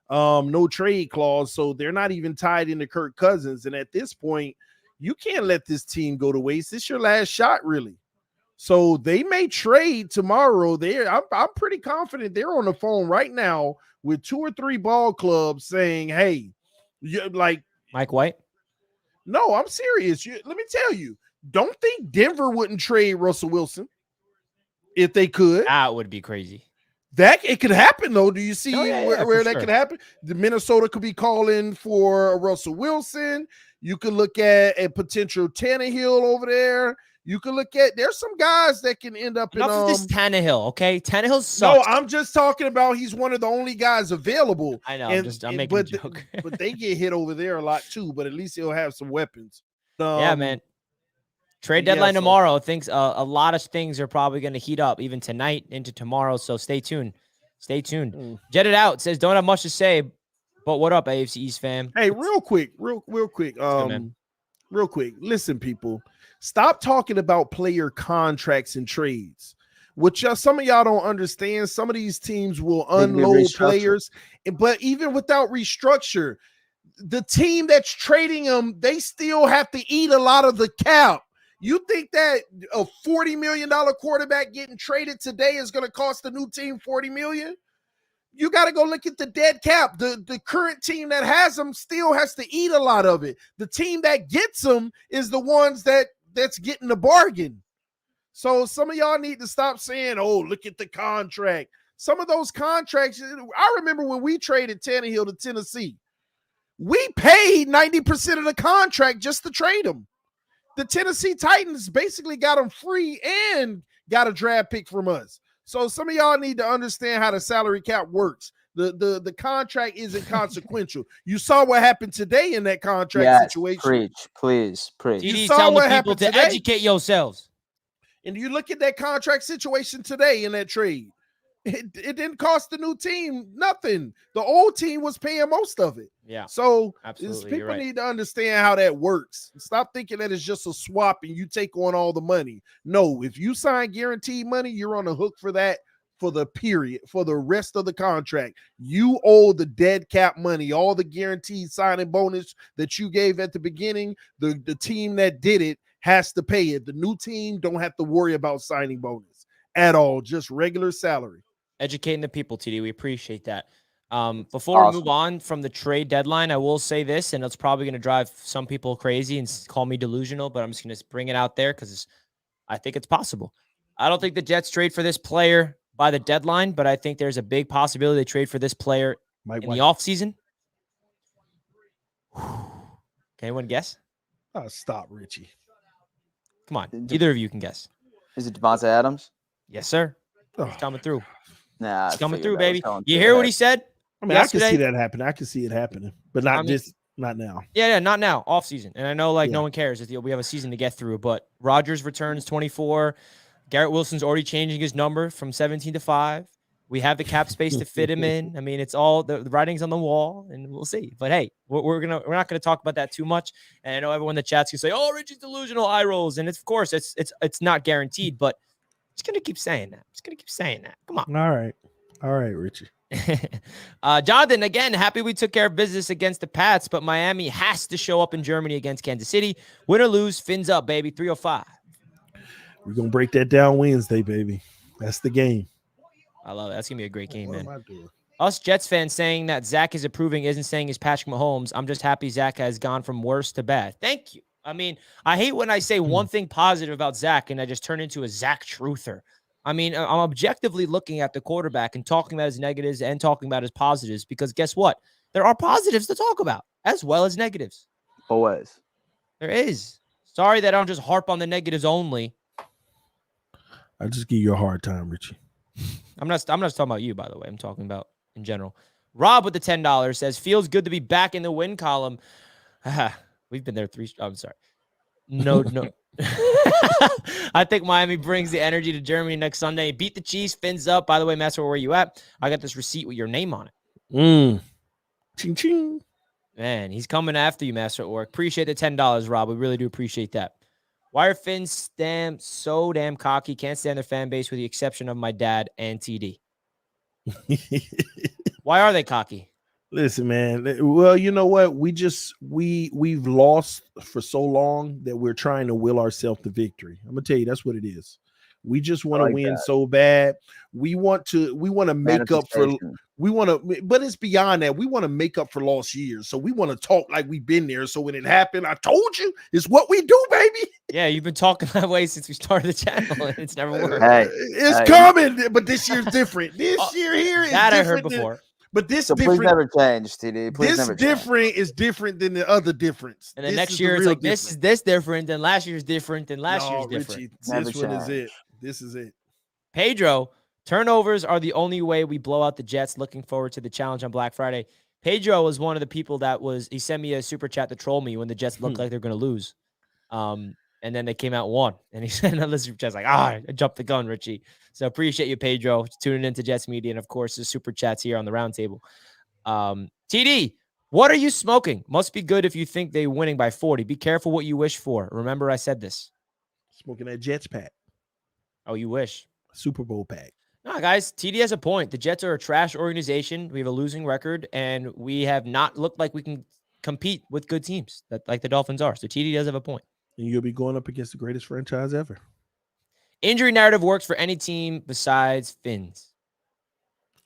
no trade clause, so they're not even tied into Kirk Cousins. And at this point, you can't let this team go to waste. It's your last shot, really. So they may trade tomorrow. I'm pretty confident they're on the phone right now with 2 or 3 ball clubs saying, "Hey, like Mike White. no, I'm serious. Let me tell you, don't think Denver wouldn't trade Russell Wilson if they could. That would be crazy. That it could happen though. Do you see Yeah, where for that sure. could happen? The Minnesota could be calling for Russell Wilson. You could look at a potential Tannehill over there. You could look at there's some guys that can end up Enough in of this Tannehill, okay? Tannehill sucks. No, I'm just talking about he's one of the only guys available. I know. I'm making but a joke. but they get hit over there a lot too. But at least he'll have some weapons. Yeah, man. Trade deadline tomorrow. Thinks a lot of things are probably going to heat up even tonight into tomorrow. So stay tuned. Stay tuned. Jet it out says don't have much to say, but what up, AFC East fam? Hey, real quick. Real quick. Listen, people, stop talking about player contracts and trades. Some of y'all don't understand. Some of these teams will unload players, but even without restructure, the team that's trading them, they still have to eat a lot of the cap. You think that a $40 million quarterback getting traded today is going to cost the new team $40 million? You got to go look at the dead cap. The current team that has them still has to eat a lot of it. The team that gets them is the ones that's getting the bargain. So some of y'all need to stop saying, oh, look at the contract. Some of those contracts, I remember when we traded Tannehill to Tennessee, we paid 90% of the contract just to trade him. The Tennessee Titans basically got him free and got a draft pick from us. So some of y'all need to understand how the salary cap works. The contract isn't consequential. You saw what happened today in that contract situation. Please. TD telling the people to educate yourselves. And you look at that contract situation today in that trade. It didn't cost the new team nothing. The old team was paying most of it. Yeah. So absolutely, people need to understand how that works. Stop thinking that it's just a swap and you take on all the money. No, if you sign guaranteed money, you're on the hook for that for the period, for the rest of the contract. You owe the dead cap money, all the guaranteed signing bonus that you gave at the beginning. The team that did it has to pay it. The new team don't have to worry about signing bonus at all, just regular salary. Educating the people, TD. We appreciate that. Before we move on from the trade deadline, I will say this, and it's probably going to drive some people crazy and call me delusional, but I'm just going to bring it out there because I think it's possible. I don't think the Jets trade for this player by the deadline, but I think there's a big possibility they trade for this player in the offseason. Can anyone guess? Oh, stop, Richie. Come on. Either of you can guess. Is it Devontae Adams? Yes, sir. He's coming through. Nah, he's coming through, baby. You hear what he said? I mean, yesterday? I can see that happen. I can see it happening, but not now. Yeah, not now. Off season. And I know no one cares. We have a season to get through, but Rodgers returns 24. Garrett Wilson's already changing his number from 17 to 5. We have the cap space to fit him in. I mean, it's all the writing's on the wall, and we'll see. But hey, we're not gonna talk about that too much. And I know everyone in the chat's gonna say, "Oh, Richie's delusional, eye rolls," and of course it's not guaranteed, but I'm just gonna keep saying that. Come on. All right, Richie. Jonathan, again, happy we took care of business against the Pats, but Miami has to show up in Germany against Kansas City. Win or lose, fins up, baby. 305. We're gonna break that down Wednesday, baby. That's the game. I love it. That's going to be a great game, man. Us Jets fans saying that Zach is improving isn't saying he's Patrick Mahomes. I'm just happy Zach has gone from worse to bad. Thank you. I mean, I hate when I say one thing positive about Zach and I just turn into a Zach truther. I mean, I'm objectively looking at the quarterback and talking about his negatives and talking about his positives because guess what? There are positives to talk about as well as negatives. Always. There is. Sorry that I don't just harp on the negatives only. I just give you a hard time, Richie. I'm not talking about you, by the way. I'm talking about in general. Rob with the $10 says, feels good to be back in the win column. We've been there I'm sorry. No. I think Miami brings the energy to Germany next Sunday. Beat the Chiefs, fins up. By the way, Master, where are you at? I got this receipt with your name on it. Ching, ching. Man, he's coming after you, Master at Work. Appreciate the $10, Rob. We really do appreciate that. Why are Finns so damn cocky? Can't stand their fan base with the exception of my dad and TD. Why are they cocky? Listen, man. Well, you know what? We've lost for so long that we're trying to will ourselves to victory. I'm gonna tell you, that's what it is. We just want to win so bad. We want to make up for but it's beyond that. We want to make up for lost years. So we want to talk like we've been there. So when it happened, I told you it's what we do, baby. Yeah, you've been talking that way since we started the channel, and it's never worked. It's coming, but this year's different. This year here is that different. I heard before. But this so different. Please never change, TD. Please never different is different than the other difference. And the next year it's like this different than last year's different than last year's different. Richie, this one is it. This is it. Pedro, turnovers are the only way we blow out the Jets. Looking forward to the challenge on Black Friday. Pedro was one of the people he sent me a super chat to troll me when the Jets looked like they're going to lose. And then they came out and won. And he sent another super chat like, I jumped the gun, Richie. So appreciate you, Pedro, tuning into Jets Media. And of course, the super chats here on the Roundtable. TD, what are you smoking? Must be good if you think they're winning by 40. Be careful what you wish for. Remember I said this. Smoking that Jets pack. Oh, you wish. Super Bowl pack. No, guys, TD has a point. The Jets are a trash organization. We have a losing record, and we have not looked like we can compete with good teams like the Dolphins are. So TD does have a point. And you'll be going up against the greatest franchise ever. Injury narrative works for any team besides Finns.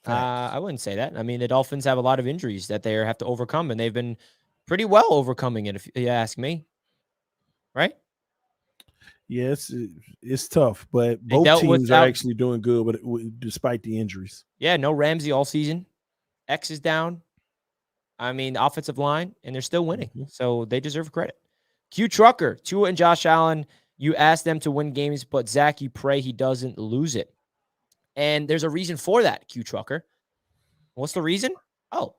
I wouldn't say that. I mean, the Dolphins have a lot of injuries that they have to overcome, and they've been pretty well overcoming it, if you ask me. Right? Yes, it's tough, but both teams are actually doing good despite the injuries. Yeah, no Ramsey all season. X is down. I mean, the offensive line, and they're still winning. So they deserve credit. Q Trucker, Tua and Josh Allen, you ask them to win games, but Zach, you pray he doesn't lose it. And there's a reason for that, Q Trucker. What's the reason? Oh,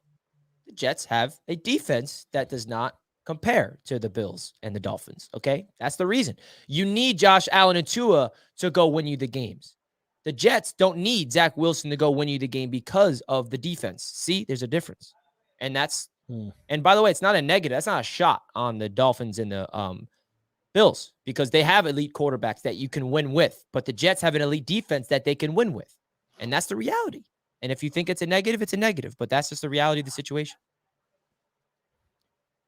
the Jets have a defense that does not compare to the Bills and the Dolphins, okay? That's the reason. You need Josh Allen and Tua to go win you the games. The Jets don't need Zach Wilson to go win you the game because of the defense. See, there's a difference. And that's and by the way, it's not a negative. That's not a shot on the Dolphins and the Bills because they have elite quarterbacks that you can win with, but the Jets have an elite defense that they can win with. And that's the reality. And if you think it's a negative, it's a negative, but that's just the reality of the situation.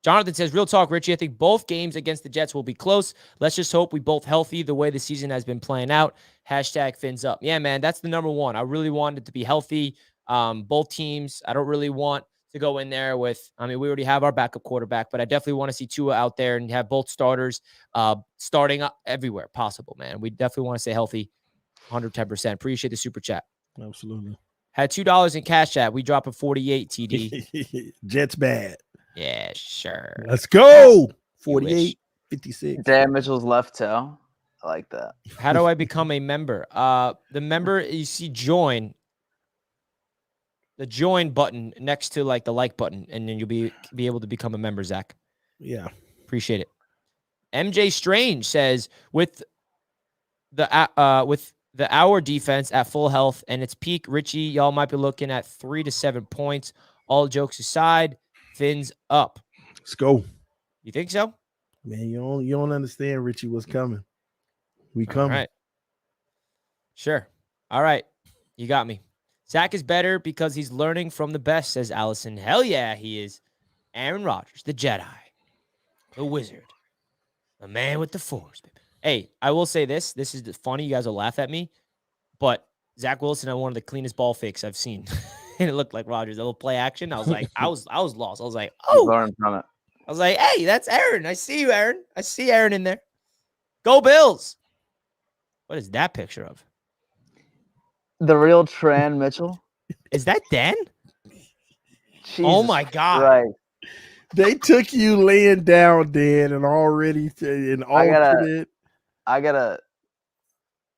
Jonathan says, real talk, Richie, I think both games against the Jets will be close. Let's just hope we both healthy the way the season has been playing out. Hashtag Fins up. Yeah, man, that's the number one. I really wanted to be healthy. Both teams, I don't really want to go in there with, we already have our backup quarterback, but I definitely want to see Tua out there and have both starters starting up everywhere possible, man. We definitely want to stay healthy 110%. Appreciate the super chat. Absolutely. Had $2 in cash chat. We drop a 48 TD. Jets bad. Yeah, sure. Let's go. 48, 56. Dan Mitchell's left toe. I like that. How do I become a member? The member, you see join. The join button next to like the like button, and then you'll be able to become a member, Zach. Yeah. Appreciate it. MJ Strange says, with the our defense at full health and its peak, Richie, y'all might be looking at 3 to 7 points. All jokes aside, Fins up. Let's go. You think so? Man, you don't understand, Richie, what's coming. We coming. All right. Sure. All right. You got me. Zach is better because he's learning from the best, says Allison. Hell yeah, he is. Aaron Rodgers, the Jedi, the wizard, the man with the force. Hey, I will say this. This is funny. You guys will laugh at me. But Zach Wilson had one of the cleanest ball fakes I've seen. And it looked like Rodgers. A little play action. I was like, I was lost. I was like, oh. Learn from it. I was like, hey, that's Aaron. I see you, Aaron. I see Aaron in there. Go Bills. What is that picture of? The real Tran Mitchell. Is that Dan? Jesus oh my God. Right. They took you laying down, Dan, and already an alternate. I gotta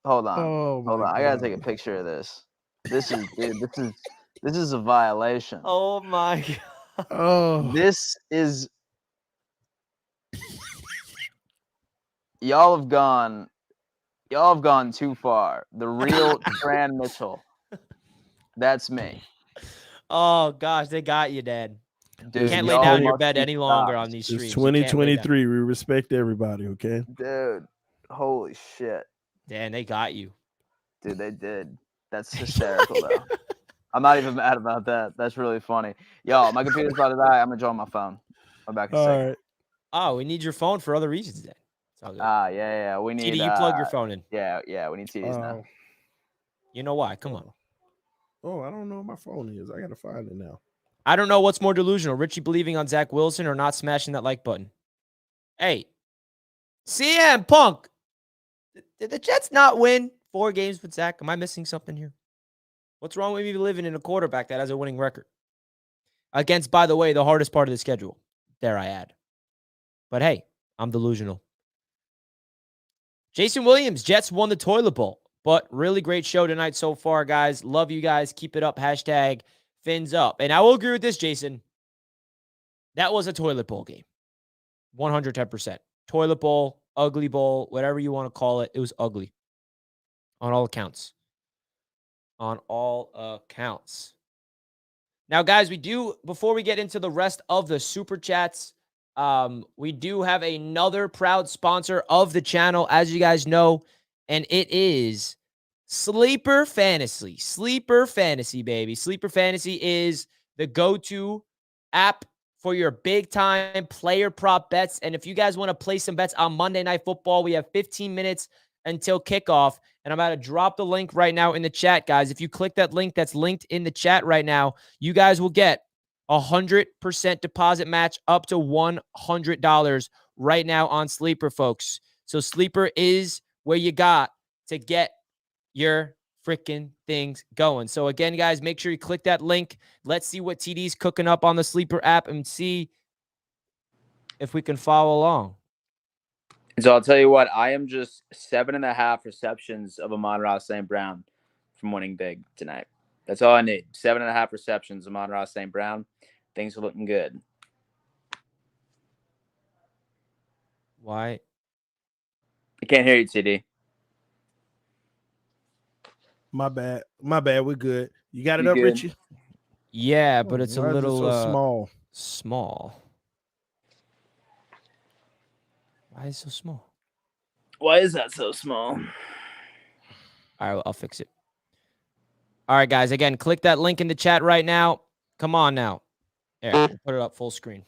hold on. Oh, hold on. I gotta take a picture of this. This is a violation. Oh my God. Oh, This is y'all have gone too far. The real Tran Mitchell. That's me. Oh gosh, they got you, Dad. Dude, Can't lay y'all down your must bed be any longer shocked. on these It's streams. You can't lay down. 2023. We respect everybody, okay? Dude, holy shit. Damn, they got you. Dude, they did. That's hysterical, though. I'm not even mad about that. That's really funny. Yo, my computer's about to die. I'm going to join my phone. I'm back in a All second. right. Oh, we need your phone for other reasons then. It's all good. Yeah. We need. TD, you plug your phone in. Yeah. We need TDs now. You know why? Come on. Oh, I don't know what my phone is. I got to find it now. I don't know what's more delusional, Richie believing on Zach Wilson or not smashing that like button. Hey, CM Punk. Did the Jets not win 4 games with Zach? Am I missing something here? What's wrong with me living in a quarterback that has a winning record? Against, by the way, the hardest part of the schedule, dare I add. But hey, I'm delusional. Jason Williams, Jets won the toilet bowl. But really great show tonight so far, guys. Love you guys. Keep it up. Hashtag Fins up. And I will agree with this, Jason. That was a toilet bowl game. 110%. Toilet bowl, ugly bowl, whatever you want to call it. It was ugly. On all accounts. On all accounts. Now, guys, before we get into the rest of the super chats, we do have another proud sponsor of the channel, as you guys know, and it is Sleeper Fantasy. Sleeper Fantasy, baby. Sleeper Fantasy is the go-to app for your big-time player prop bets. And if you guys want to play some bets on Monday Night Football, we have 15 minutes until kickoff. And I'm about to drop the link right now in the chat, guys. If you click that link that's linked in the chat right now, you guys will get 100% deposit match up to $100 right now on Sleeper, folks. So Sleeper is where you got to get your freaking things going. So again, guys, make sure you click that link. Let's see what TD's cooking up on the Sleeper app and see if we can follow along. So I'll tell you what, I am just 7.5 receptions of Amon-Ra St. Brown from winning big tonight. That's all I need. 7.5 receptions of Amon-Ra St. Brown. Things are looking good. Why? I can't hear you, TD. My bad. We're good. You got it You up, good? Richie? Yeah, but it's a Why is it little so small. Why is it so small? Why is that so small? All right, I'll fix it. All right, guys. Again, click that link in the chat right now. Come on now. There, we'll put it up full screen.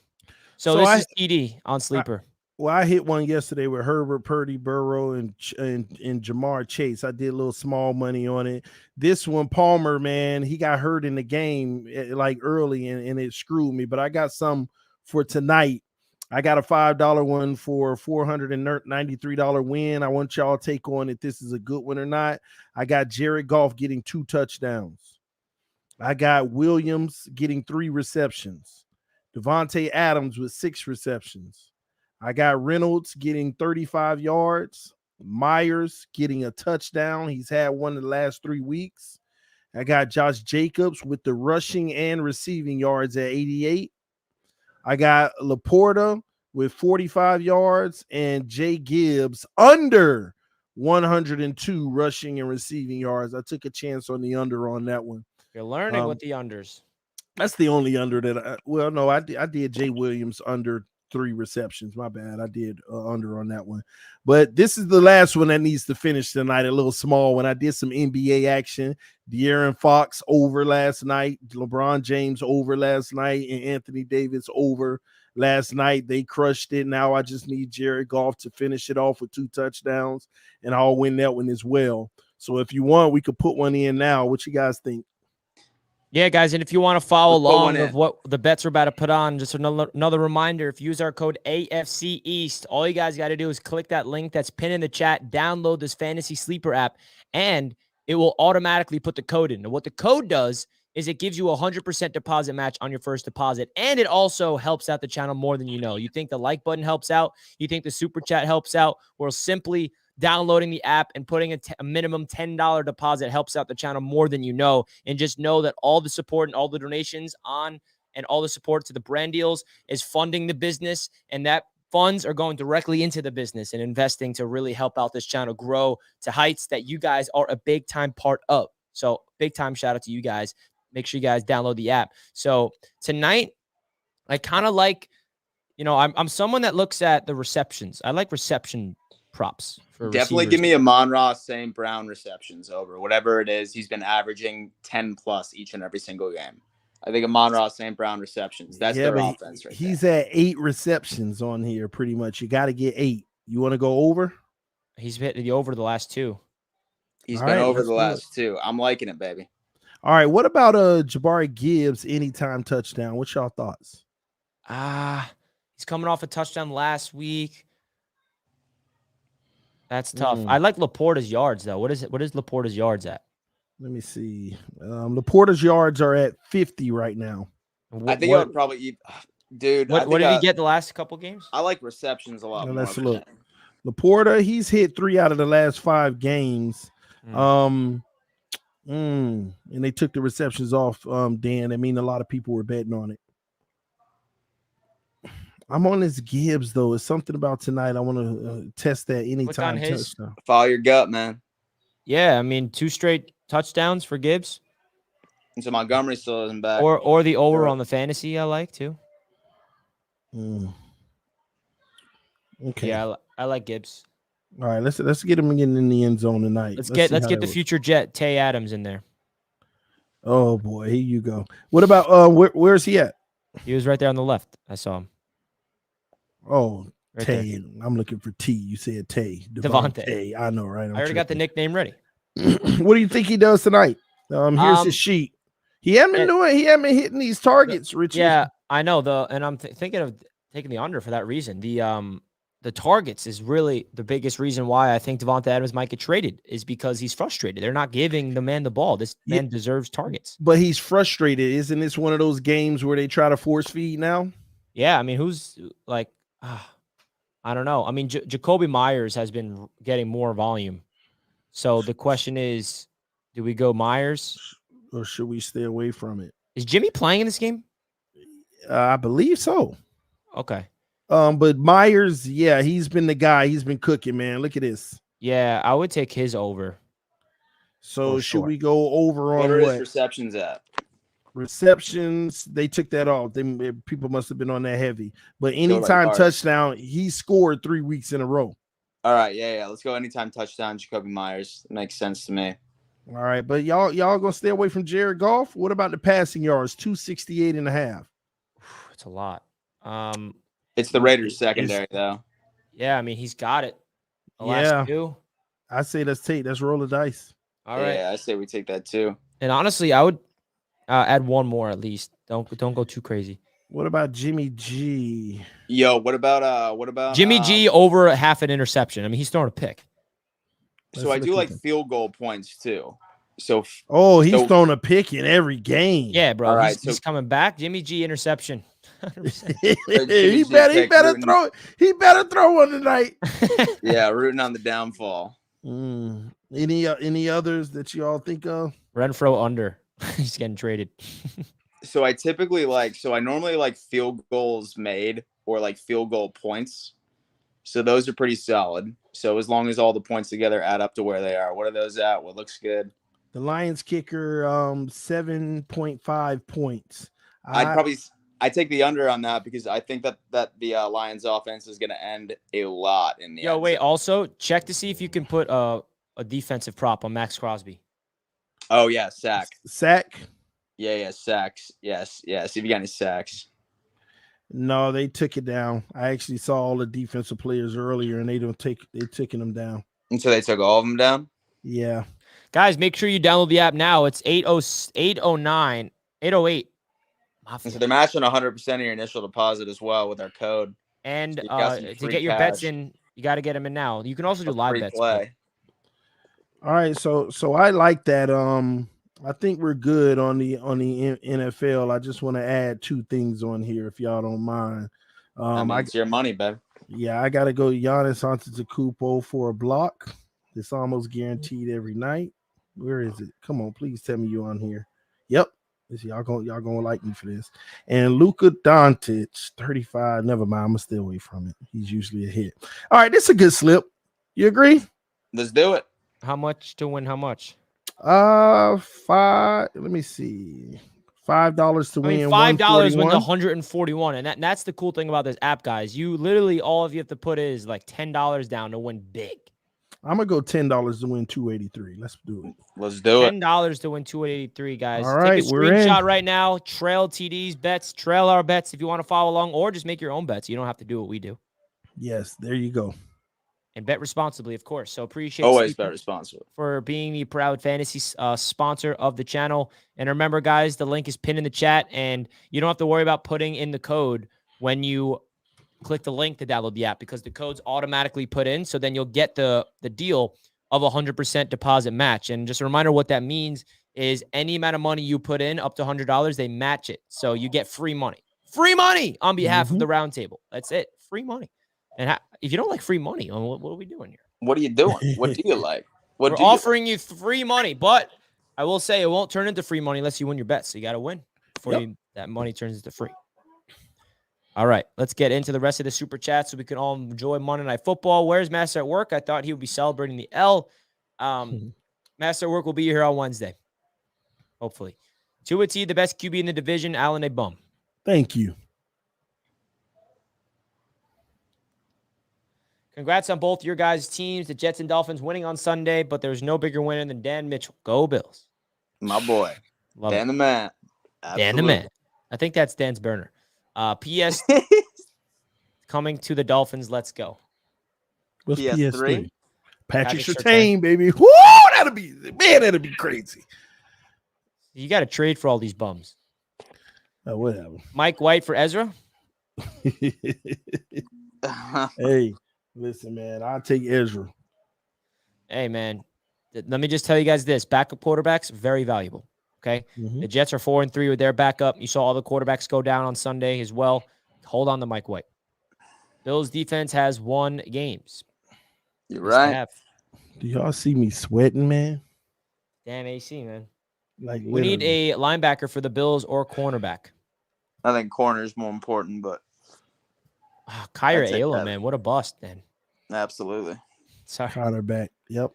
So this is TD on Sleeper. I hit one yesterday with Herbert, Purdy, Burrow, and Jamar Chase. I did a little small money on it. This one, Palmer, man, he got hurt in the game like early, and it screwed me. But I got some for tonight. I got a $5 one for $493 win. I want y'all to take on if this is a good one or not. I got Jared Goff getting 2 touchdowns. I got Williams getting 3 receptions. Devontae Adams with 6 receptions. I got Reynolds getting 35 yards. Myers getting a touchdown. He's had one of the last 3 weeks. I got Josh Jacobs with the rushing and receiving yards at 88. I got Laporta with 45 yards and Jay Gibbs under 102 rushing and receiving yards. I took a chance on the under on that one. You're learning with the unders. That's the only under that I did Jay Williams under 3 receptions. My bad. I did under on that one. But this is the last one that needs to finish tonight. A little small one. I did some NBA action. De'Aaron Fox over last night. LeBron James over last night. And Anthony Davis over last night. They crushed it. Now I just need Jared Goff to finish it off with 2 touchdowns. And I'll win that one as well. So if you want, we could put one in now. What you guys think? Yeah, guys, and if you want to follow along with what the bets we're about to put on, just another reminder, if you use our code AFC East, all you guys got to do is click that link that's pinned in the chat, download this Fantasy Sleeper app, and it will automatically put the code in. And what the code does is it gives you a 100% deposit match on your first deposit, and it also helps out the channel more than you know. You think the like button helps out? You think the super chat helps out? Well, simply downloading the app and putting a minimum $10 deposit helps out the channel more than you know. And just know that all the support and all the donations on and all the support to the brand deals is funding the business, and that funds are going directly into the business and investing to really help out this channel grow to heights that you guys are a big time part of. So big time shout out to you guys. Make sure you guys download the app. So tonight, I kind of like, I'm someone that looks at the receptions. I like reception props for Definitely receivers. give me a Monroe St. Brown receptions over whatever it is. He's been averaging 10 plus each and every single game. I think a Monroe St. Brown receptions. That's their offense right He's there. at 8 receptions on here pretty much. You got to get 8. You want to go over? He's hit the over the last 2. He's All been right, over let's the do last 2. I'm liking it, baby. All right, what about Jabari Gibbs anytime touchdown? What's y'all thoughts? He's coming off a touchdown last week. That's tough. I like Laporta's yards though. What is Laporta's yards at? Let me see. Laporta's yards are at 50 right now. I think I would probably dude. What did he get the last couple games? I like receptions a lot more. Let's look. Laporta, he's hit 3 out of the last 5 games. And they took the receptions off, Dan. I mean, a lot of people were betting on it. I'm on this Gibbs, though. It's something about tonight. I want to test that anytime touchdown. Follow your gut, man. Yeah, I mean, 2 straight touchdowns for Gibbs. And so Montgomery still isn't back. Or the over on the fantasy I like, too. Okay. Yeah, I like Gibbs. All right, let's get him getting in the end zone tonight. Let's get the future Jet Tay Adams in there. Oh boy, here you go. What about where's he at? He was right there on the left. I saw him. Oh, Right Tay. there. I'm looking for T. You said Tay. Devontae. I know, right? I already got the nickname ready. What do you think he does tonight? Here's his sheet. He hasn't been hitting these targets, Richie. Yeah, I know and I'm thinking of taking the under for that reason. The targets is really the biggest reason why I think Devontae Adams might get traded is because he's frustrated. They're not giving the man the ball. This man deserves targets. But he's frustrated. Isn't this one of those games where they try to force feed now? Yeah, I mean, who's like, I don't know. I mean, Jacoby Myers has been getting more volume. So the question is, do we go Myers? Or should we stay away from it? Is Jimmy playing in this game? I believe so. Okay. But Myers, yeah, he's been the guy. He's been cooking, man. Look at this. Yeah, I would take his over. So should we go over on what are his receptions at? Receptions, they took that off. People must have been on that heavy. But anytime touchdown, he scored 3 weeks in a row. All right, yeah. Let's go anytime touchdown, Jacoby Myers. It makes sense to me. All right, but y'all gonna stay away from Jared Goff? What about the passing yards? 268.5. It's a lot. It's the Raiders secondary, though. Yeah, I mean, he's got it. The last 2. I say let's roll the dice. All right. Yeah, I say we take that too. And honestly, I would add one more at least. Don't go too crazy. What about Jimmy G? Yo, what about Jimmy G over half an interception? I mean, he's throwing a pick. So I do like field goal points too. So he's throwing a pick in every game. Yeah, bro. All right, he's coming back. Jimmy G interception. he better throw one tonight. Yeah, rooting on the downfall. Any others that you all think of? Renfro under. He's getting traded. So I normally like field goals made or like field goal points. So those are pretty solid. So as long as all the points together add up to where they are, what are those at? What looks good? The Lions kicker, 7.5 points. I take the under on that because I think that the Lions offense is going to end a lot in the. Yo, wait. Also, check to see if you can put a defensive prop on Max Crosby. Oh yeah, sack. Yeah, sacks. Yes. See if you got any sacks. No, they took it down. I actually saw all the defensive players earlier, and they're taking them down. And so they took all of them down. Yeah, guys, make sure you download the app now. It's 808. And so they're matching 100% of your initial deposit as well with our code. And so to get your bets in, you got to get them in now. You can also do live bets. Play. All right, so I like that. I think we're good on the NFL. I just want to add 2 things on here, if y'all don't mind. It's your money, babe. Yeah, I got to go Giannis Antetokounmpo for a block. It's almost guaranteed every night. Where is it? Come on, please tell me you're on here. Yep. Y'all gonna like me for this. And Luka Doncic, 35. Never mind, I'm gonna stay away from it. He's usually a hit. All right, this is a good slip. You agree? Let's do it. How much to win? How much? 5. Let me see. $5 to I mean, win. $5 wins 141. 141, and that's the cool thing about this app, guys. You literally all of you have to put is like $10 down to win big. I'm gonna go $10 to win 283. Let's do it. Let's do it. $10 to win 283, guys. All right, take a we're screenshot in. right now. Trail TD's bets, trail our bets if you want to follow along, or just make your own bets. You don't have to do what we do. Yes, there you go. And bet responsibly, of course. So appreciate Always Sleeper bet responsibly. for being the proud fantasy sponsor of the channel. And remember, guys, the link is pinned in the chat, and you don't have to worry about putting in the code when you click the link to download the app because the code's automatically put in. So then you'll get the deal of 100% deposit match. And just a reminder, what that means is any amount of money you put in up to $100, they match it. So you get free money. Free money on behalf of the Roundtable. That's it. Free money. And if you don't like free money, what are we doing here? What are you doing? What do you like? We're offering you free money, but I will say it won't turn into free money unless you win your bets. So you got to win before that money turns into free. All right, let's get into the rest of the super chat so we can all enjoy Monday Night Football. Where's Master at Work? I thought he would be celebrating the L. Master at Work will be here on Wednesday, hopefully. Tua T, the best QB in the division. Allen, a bum. Thank you. Congrats on both your guys' teams, the Jets and Dolphins winning on Sunday, but there's no bigger winner than Dan Mitchell. Go Bills. My boy. Love Dan it. the man. Dan the man. I think that's Dan's burner. PS coming to the Dolphins. Let's go. What's PS3? PS3? Patrick Patrick Surtain, baby. Woo! That'd be crazy. You got to trade for all these bums. Whatever. Mike White for Ezra. Hey, listen, man. I'll take Ezra. Hey, man. Let me just tell you guys this. Backup quarterbacks, very valuable. Okay. The Jets are 4-3 with their backup. You saw all the quarterbacks go down on Sunday as well. Hold on to Mike White. Bills defense has won games. You're right. Do y'all see me sweating, man? Damn AC, man. Like we need a linebacker for the Bills or cornerback. I think corner is more important, but Kyra Ayla, man. What a bust, man. Absolutely. Sorry. Cornerback. Yep.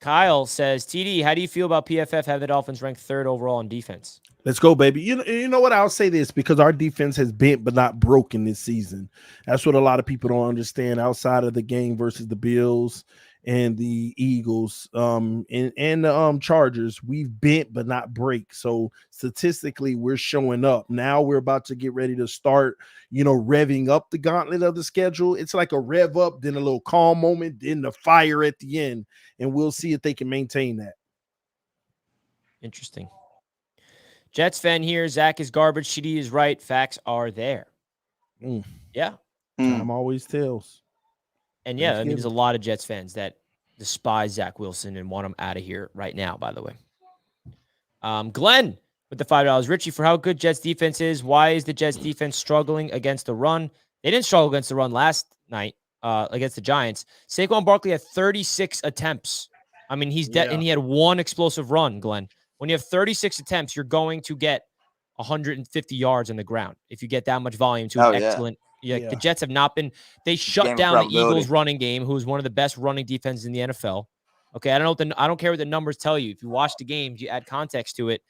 Kyle says, TD, how do you feel about PFF having the Dolphins ranked 3rd overall in defense? Let's go, baby. You know what? I'll say this because our defense has bent but not broken this season. That's what a lot of people don't understand outside of the game versus the Bills and the Eagles and the Chargers. We've bent but not break. So statistically, we're showing up. Now we're about to get ready to start, revving up the gauntlet of the schedule. It's like a rev up, then a little calm moment, then the fire at the end. And we'll see if they can maintain that. Interesting. Jets fan here. Zach is garbage. CD is right. Facts are there. Yeah. Time always tells. And yeah, I mean, there's a lot of Jets fans that despise Zach Wilson and want him out of here right now, by the way. Glenn with the $5. Richie, for how good Jets defense is, why is the Jets defense struggling against the run? They didn't struggle against the run last night against the Giants. Saquon Barkley had 36 attempts. I mean, he's dead, and he had one explosive run, Glenn. When you have 36 attempts, you're going to get 150 yards on the ground if you get that much volume to an excellent. The Jets have not been. They shut down the Eagles' running game, who is one of the best running defenses in the NFL. Okay, I don't care what the numbers tell you. If you watch the games, you add context to it.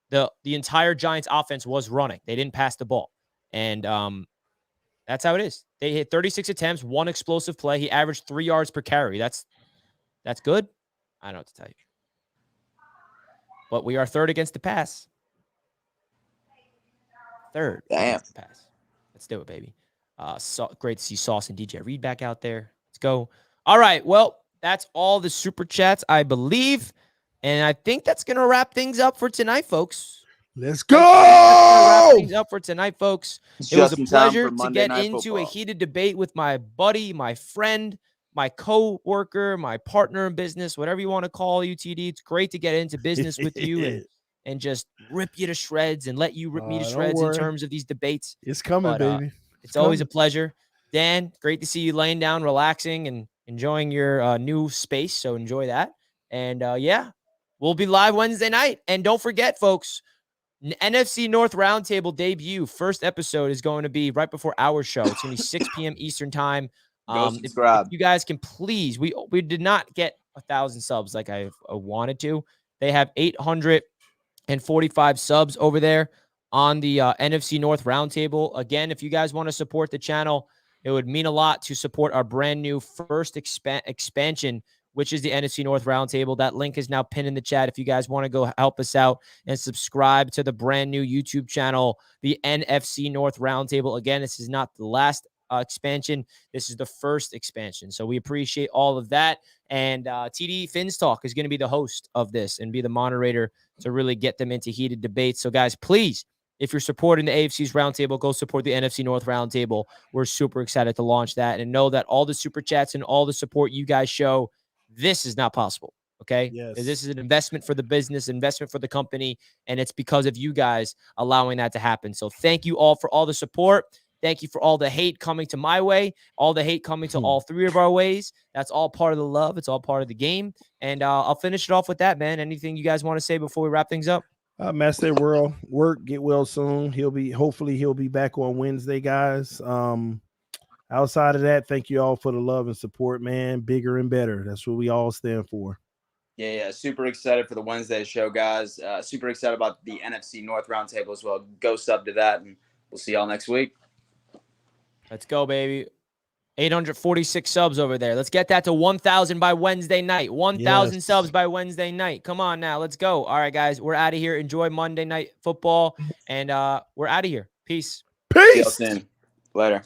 The entire Giants' offense was running. They didn't pass the ball, and that's how it is. They hit 36 attempts, one explosive play. He averaged 3 yards per carry. That's good. I don't know what to tell you. But we are 3rd against the pass. 3rd against the pass. Let's do it, baby. Great to see Sauce and DJ Reed back out there. Let's go. All right. Well, that's all the super chats, I believe. And I think that's going to wrap things up for tonight, folks. Let's go. Wrap things up for tonight, folks. It was a pleasure to get into a heated debate with my buddy, my friend, my co-worker, my partner in business, whatever you want to call UTD. It's great to get into business with you and just rip you to shreds and let you rip me to shreds in terms of these debates. It's coming, baby. It's always a pleasure. Dan, great to see you laying down, relaxing, and enjoying your new space. So enjoy that. And we'll be live Wednesday night. And don't forget, folks, NFC North Roundtable debut. First episode is going to be right before our show. It's going to be 6 p.m. Eastern time. If you guys can please, we did not get 1,000 subs like I wanted to. They have 800 145 subs over there on the NFC North Roundtable. Again, if you guys want to support the channel, it would mean a lot to support our brand new first expansion, which is the NFC North Roundtable. That link is now pinned in the chat if you guys want to go help us out and subscribe to the brand new YouTube channel, the NFC North Roundtable. Again, this is not the last expansion. This is the first expansion. So we appreciate all of that. And TD Fins Talk is going to be the host of this and be the moderator to really get them into heated debates. So guys, please, if you're supporting the AFC's Roundtable, go support the NFC North Roundtable. We're super excited to launch that and know that all the super chats and all the support you guys show, this is not possible. Okay. Yes. This is an investment for the business, investment for the company. And it's because of you guys allowing that to happen. So thank you all for all the support. Thank you for all the hate coming to my way, all the hate coming to all three of our ways. That's all part of the love. It's all part of the game. And I'll finish it off with that, man. Anything you guys want to say before we wrap things up? Master World, get well soon. Hopefully he'll be back on Wednesday, guys. Outside of that, thank you all for the love and support, man. Bigger and better. That's what we all stand for. Yeah. Super excited for the Wednesday show, guys. Super excited about the NFC North Roundtable as well. Go sub to that, and we'll see y'all next week. Let's go, baby. 846 subs over there. Let's get that to 1,000 by Wednesday night. 1,000 subs by Wednesday night. Come on now. Let's go. All right, guys. We're out of here. Enjoy Monday Night Football. And we're out of here. Peace. Peace. See y'all soon. Later.